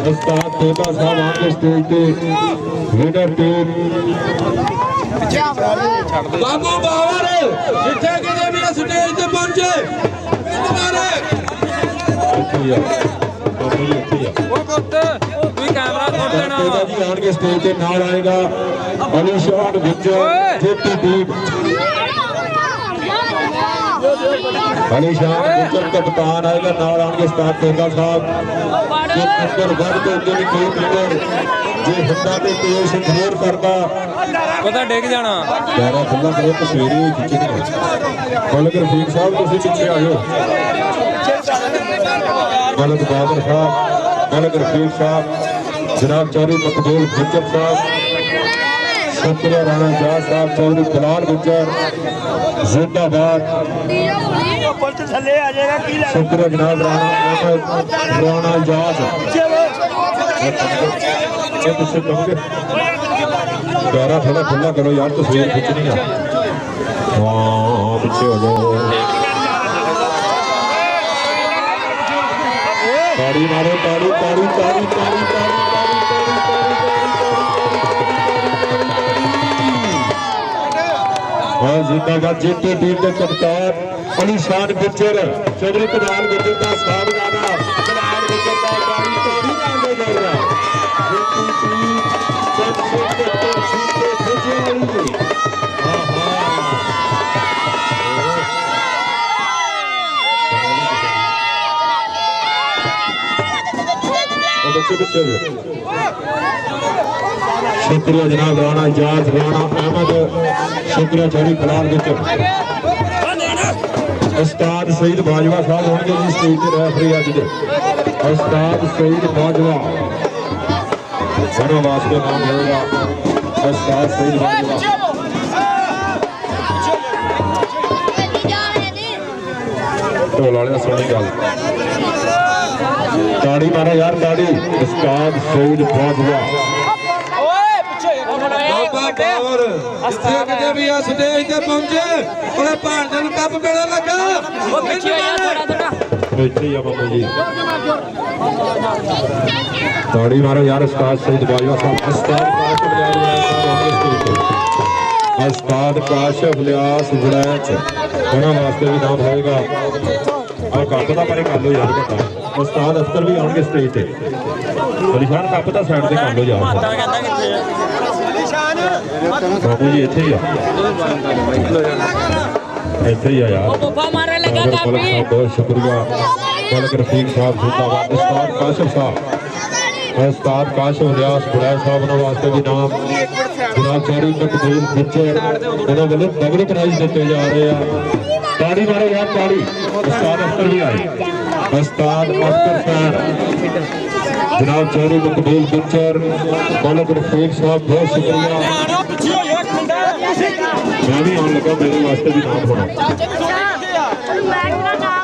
ਉਸਤਾਦ ਤੋਤਾ ਸਾਹਿਬ ਆਣਗੇ ਸਟੇਜ ਤੇ ਲੀਡਰ ਟੀਮ ਬਾਬੂ ਬਾਵਰ ਜਿੱਥੇ ਕਿਤੇ ਵੀ ਸਟੇਜ ਤੇ ਪਹੁੰਚੇ ਦੁਬਾਰੇ ਉਹ ਪੁੱਤ ਵੀ ਕੈਮਰਾ ਖੋਲ ਦੇਣਾ ਤੋਤਾ ਜੀ ਆਣਗੇ ਸਟੇਜ ਤੇ ਨਾਲ ਆਏਗਾ ਅਲੀ ਸ਼ਾਨ ਵਿੱਚ ਜੇਪੀ ਟੀਮ ਅਲੀ ਸ਼ਾਨ ਵਿੱਚ ਕਪਤਾਨ ਆਏਗਾ ਨਾਲ ਆਣਗੇ ਉਸਤਾਦ ਤੋਤਾ ਸਾਹਿਬ ਅੰਦਰ ਵੱਧ ਤੋਂ ਅੱਗੇ ਵੀ ਕੋਈ ਕ੍ਰਿਕਟ ਜੇ ਹੁੰਦਾ ਤੇ ਤੇਜ਼ ਸੰਘਰਸ਼ ਕਰਦਾ ਪਤਾ ਡਿੱਗ ਜਾਣਾ ਯਾਰਾ ਖੁੱਲਾ ਕਰੋ ਤਸਵੀਰੀ ਖਿੱਚੀ ਨਹੀਂ ਮਲਕ ਰਫੀਕ ਸਾਹਿਬ ਤੁਸੀਂ ਪਿੱਛੇ ਆ ਜਾਓ ਮਲਕ ਬਾਦਰ ਸਾਹਿਬ ਮਲਕ ਰਫੀਕ ਸਾਹਿਬ ਜਨਾਬ ਚੌਧਰੀ ਮਕਬੂਲ ਗੁੱਜਰ ਸਾਹਿਬ ਸ਼ੁਕਰੀਆ ਰਾਣਾ ਜਾਹ ਸਾਹਿਬ ਚੌਧਰੀ ਬਲਾਲ ਗੁੱਜਰ ਜ਼ਿੰਦਾਬਾਦ ਸ਼ੁਕਰੀਆ ਜਨਾਬ ਰਾਣਾ ਜਾਹ ਇਹ ਤੁਸੀਂ ਕਹੋਗੇ ਦੁਆਰਾ ਥੋੜਾ ਖੁੱਲਾ ਕਰੋ ਯਾਰ ਤਸਵੀਰ ਖਿੱਚਣੀ ਆ ਹਾਂ ਪਿੱਛੇ ਹੋ ਜਾਓ ਤਾੜੀ ਮਾਰੋ ਤਾੜੀ ਤਾੜੀ ਤਾੜੀ ਤਾੜੀ ਹਾਂ ਜ਼ਿੰਦਾਬਾਦ ਜੇਤੇ ਟੀਮ ਦੇ ਕਪਤਾਨ ਅਲੀ ਸ਼ਾਨ ਗੁੱਜਰ ਚੌਧਰੀ ਕਨਾਲ ਗੁੱਜਰ ਦਾ ਸਾਹਿਬਜ਼ਾਦਾ ਕਨਾਲ ਗੁੱਜਰ ਦਾ ਤਾੜੀ ਤਾੜੀ ਨਾਲ ਦੇ ਜਾਏਗਾ ਜੇਤੀ ਟੀਮ शुक्रिया जनाब राणा इजाज राणा अहमद शुक्रिया चौधरी कलाल गुजर उस्ताद सईद बाजवा साहब होंगे जी स्टेज पर रेफरी अज दे उस्ताद सईद बाजवा बड़ा वास्ते नाम होगा उस्ताद सईद बाजवा ढोल वाले सुनी गल ताड़ी मारा यार ताड़ी उस्ताद सईद बाजवा ਬਾਬਾ ਜਿੱਥੇ ਕਿਤੇ ਵੀ ਆ ਸਟੇਜ ਤੇ ਪਹੁੰਚੇ ਉਹਨੇ ਭਾਂਡੇ ਨੂੰ ਕੱਪ ਪੀਣਾ ਲੱਗਾ ਉਹ ਪਿੱਛੇ ਆ ਥੋੜਾ ਥੋੜਾ ਇੱਥੇ ਆ ਬਾਬੂ ਜੀ ਤਾੜੀ ਮਾਰੋ ਯਾਰ ਉਸਤਾਦ ਸਈਦ ਬਾਜਵਾ ਸਾਹਿਬ ਉਸਤਾਦ ਕਾਸ਼ਫ ਲਿਆਸ ਵੜੈਚ ਉਹਨਾਂ ਵਾਸਤੇ ਵੀ ਨਾਮ ਹੋਏਗਾ ਆ ਕੱਪ ਦਾ ਪਰੇ ਕਰ ਲੋ ਯਾਰ ਘਟਾ ਉਸਤਾਦ ਅਫਤਰ ਵੀ ਆਉਣਗੇ ਸਟੇਜ ਤੇ ਅਲੀਸ਼ਾਨ ਕੱਪ ਦਾ ਸਾਈਡ ਤੇ ਕਰ ਲੋ ਯਾਰ ਬਾਬੂ ਜੀ ਇੱਥੇ ਹੀ ਆ ਇੱਥੇ ਹੀ ਆ ਯਾਰ ਬੱਬਾ ਮਾਰੇ ਲੱਗਾ ਕਾਪੀ ਬਹੁਤ ਸ਼ੁਕਰੀਆ ਮਲਕ ਰਫੀਕ ਸਾਹਿਬ ਜ਼ਿੰਦਾਬਾਦ ਉਸਤਾਦ ਕਾਸ਼ਫ ਸਾਹਿਬ ਉਸਤਾਦ ਕਾਸ਼ਫ ਲਿਆਸ ਬੁਲਾਇਆ ਸਾਹਿਬ ਉਹਨਾਂ ਵਾਸਤੇ ਵੀ ਨਾਮ ਜਨਾਬ ਚੌਧਰੀ ਮਕਬੂਲ ਗੁੱਜਰ ਉਹਨਾਂ ਵੱਲੋਂ ਡਬਲ ਪ੍ਰਾਈਜ਼ ਦਿੱਤੇ ਜਾ ਰਹੇ ਆ ਤਾੜੀ ਮਾਰੋ ਯਾਰ ਤਾੜੀ ਉਸਤਾਦ ਅਖਤਰ ਵੀ ਆਏ ਉਸਤਾਦ ਅਖਤਰ ਸਾਹਿਬ जनाब चौधरी मकबूल गुज्जर मलक रफीक साहब बहुत शुक्रिया मैं भी आने लगा मेरे वास्ते भी नाम होना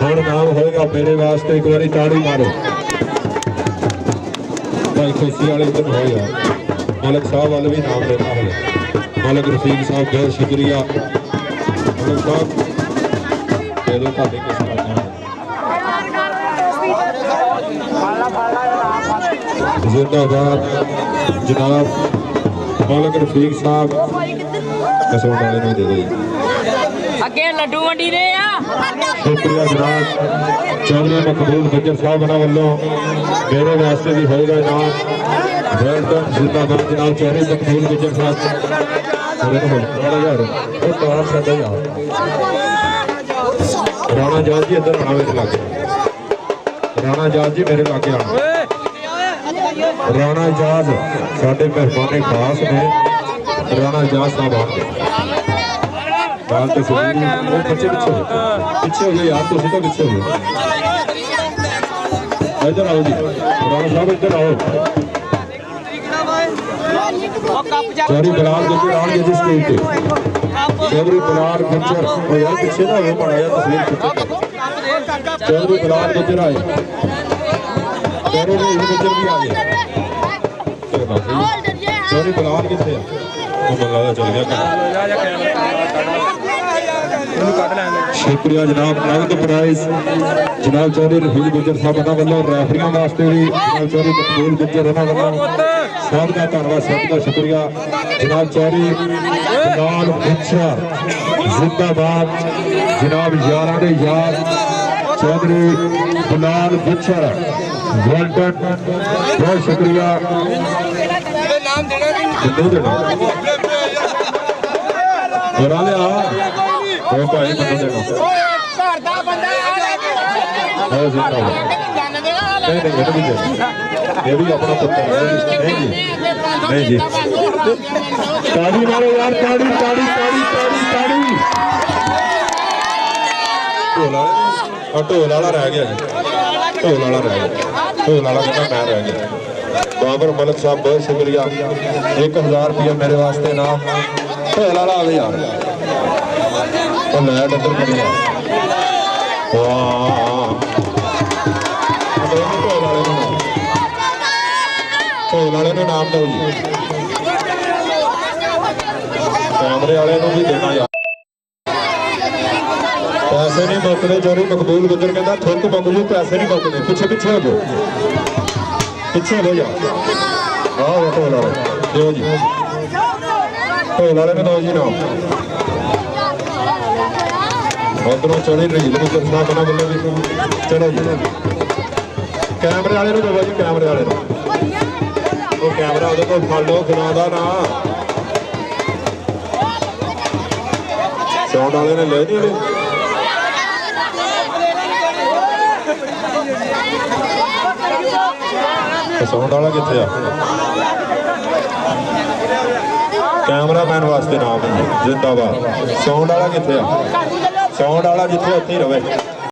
और नाम होगा मेरे वास्ते एक बारी ताड़ी मारो भाई खुशी वाले इधर हो यार मलक साहब वाले भी नाम लेना है मलक रफीक साहब बहुत शुक्रिया मलक साहब दे दो ताड़ी के साथ जिंदाबाद जनाब मलक रफीक साहब कसों वाले ने दे दो ਅੱਗੇ ਲੱਡੂ ਵੰਡੀ ਦੇ ਆ शुक्रिया जनाब चौधरी मकबूल गुज्जर साहब बना वालों मेरे वास्ते भी होगा इनाम वेलकम जिंदाबाद जनाब चौधरी मकबूल गुज्जर साहब यार राणा जाज जी इधर आना मेरे लागे राणा जाज जी मेरे लागे आना राणा इजाज साडे मेहमान खास ने राणा इजाज साहब आते पीछे हो गए यार तुम तो पीछे हो इधर आओ जी राणा साहब इधर आओ चौधरी बलाल गुज्जर आगे जी स्टेज पे चौधरी बलाल गुज्जर यार पीछे ना हो पड़ा यार तस्वीर चौधरी बलाल गुज्जर आए चौधरी गुज्जर भी आ गए चौधरी बलाल कितने चल गया ਇਹਨੂੰ ਕੱਢ ਲੈਣ ਦੇ। ਸ਼ੁਕਰੀਆ ਜਨਾਬ। ਨਗਦ ਪ੍ਰਾਈਜ਼ ਜਨਾਬ ਚੌਧਰੀ ਰਫੀਕ ਗੁੱਜਰ ਸਾਹਿਬ ਉਹਨਾਂ ਵੱਲੋਂ ਰੈਫਰੀਆਂ ਵਾਸਤੇ ਵੀ ਜਨਾਬ ਚੌਧਰੀ ਮਕਬੂਲ ਗੁੱਜਰ ਉਹਨਾਂ ਵੱਲੋਂ ਸਭ ਦਾ ਧੰਨਵਾਦ, ਸਭ ਦਾ ਸ਼ੁਕਰੀਆ। ਜਨਾਬ ਚੌਧਰੀ ਲਾਲ ਬੁੱਚਰ ਜ਼ਿੰਦਾਬਾਦ। ਜਨਾਬ ਯਾਰਾਂ ਦੇ ਯਾਰ ਚੌਧਰੀ ਬਲਾਲ ਬੁੱਚਰ ਵੈਲਡਨ, ਬਹੁਤ ਸ਼ੁਕਰੀਆ। ਕਿੰਨੇ ਦੇਣਾ ਬਰਾ ਲਿਆ ਉਹ ਭਾਈ ਮੈਨੂੰ ਦੇਣਾ ਘਰ ਦਾ ਬੰਦਾ ਨਹੀਂ ਨਹੀਂ ਇਹਨੂੰ ਵੀ ਦੇ, ਇਹ ਵੀ ਆਪਣਾ ਪੁੱਤਰ ਹੈ। ਨਹੀਂ ਜੀ ਨਹੀਂ ਜੀ, ਤਾੜੀ ਮਾਰੋ ਯਾਰ, ਤਾੜੀ ਤਾੜੀ ਤਾੜੀ ਤਾੜੀ ਤਾੜੀ। ਢੋਲ ਵਾਲਾ ਢੋਲ ਵਾਲਾ ਰਹਿ ਗਿਆ ਜੀ, ਢੋਲ ਵਾਲਾ ਰਹਿ ਗਿਆ, ਢੋਲ ਵਾਲਾ ਕਹਿੰਦਾ ਮੈਂ ਰਹਿ ਗਿਆ। ਬਾਬਰ ਮਲਕ ਸਾਹਿਬ ਬਹੁਤ ਸ਼ੁਕਰੀਆ। 1000 ਰੁਪਇਆ ਮੇਰੇ ਵਾਸਤੇ ਨਾਮ। ਢੋਲ ਵਾਲਾ ਆਵੇ ਯਾਰ, ਉਹ ਲੈ ਡੱਡਰ ਕਰੀਆ। ਵਾਹ ਢੋਲ ਵਾਲੇ ਨੂੰ ਨਾਮ ਦਿਓ ਜੀ, ਕੈਮਰੇ ਵਾਲੇ ਨੂੰ ਵੀ ਦੇਣਾ ਯਾਰ। ਪੈਸੇ ਨਹੀਂ ਮੁੱਕਦੇ। ਚੌਧਰੀ ਮਕਬੂਲ ਗੁੱਜਰ ਕਹਿੰਦਾ ਥੁੱਕ ਮੁੱਕ ਜੂ, ਪੈਸੇ ਨਹੀਂ ਮੁੱਕਦੇ। ਪਿੱਛੇ ਪਿੱਛੇ ਹੋ ਜਾਓ, ਪਿੱਛੇ ਹੋ ਜਾ। ਆਹ ਢੋਲ ਵਾਲੇ ਦਿਓ ਜੀ, ਢੋਲ ਵਾਲੇ ਨੂੰ ਦਿਓ ਜੀ ਨਾਮ। ਉਧਰੋਂ ਚੌਧਰੀ ਰਹੀਲ ਗੁੱਜਰ ਸਾਹਿਬ ਉਹਨਾਂ ਵੱਲੋਂ ਵੀ ਚਲੋ ਜੀ। ਕੈਮਰੇ ਵਾਲੇ ਨੂੰ ਦਿਓ ਜੀ, ਕੈਮਰੇ ਵਾਲੇ ਨੂੰ। ਉਹ ਕੈਮਰਾ ਉਹਦੇ ਕੋਲ ਫੜ ਲਓ, ਖਿਲਾਉਂਦਾ ਨਾ। ਸਾਊਂਡ ਵਾਲੇ ਨੇ ਲੈ ਨਹੀਂ ਹਲੇ। ਸਾਊਂਡ ਵਾਲਾ ਕਿੱਥੇ ਆ? ਕੈਮਰਾਮੈਨ ਵਾਸਤੇ ਨਾਮ ਹੈ ਜਿੰਦਾਬਾਦ। ਸਾਊਂਡ ਵਾਲਾ ਕਿੱਥੇ ਆ? ਸਾਊਂਡ ਵਾਲਾ ਜਿੱਥੇ ਉੱਥੇ ਹੀ ਰਵੇ।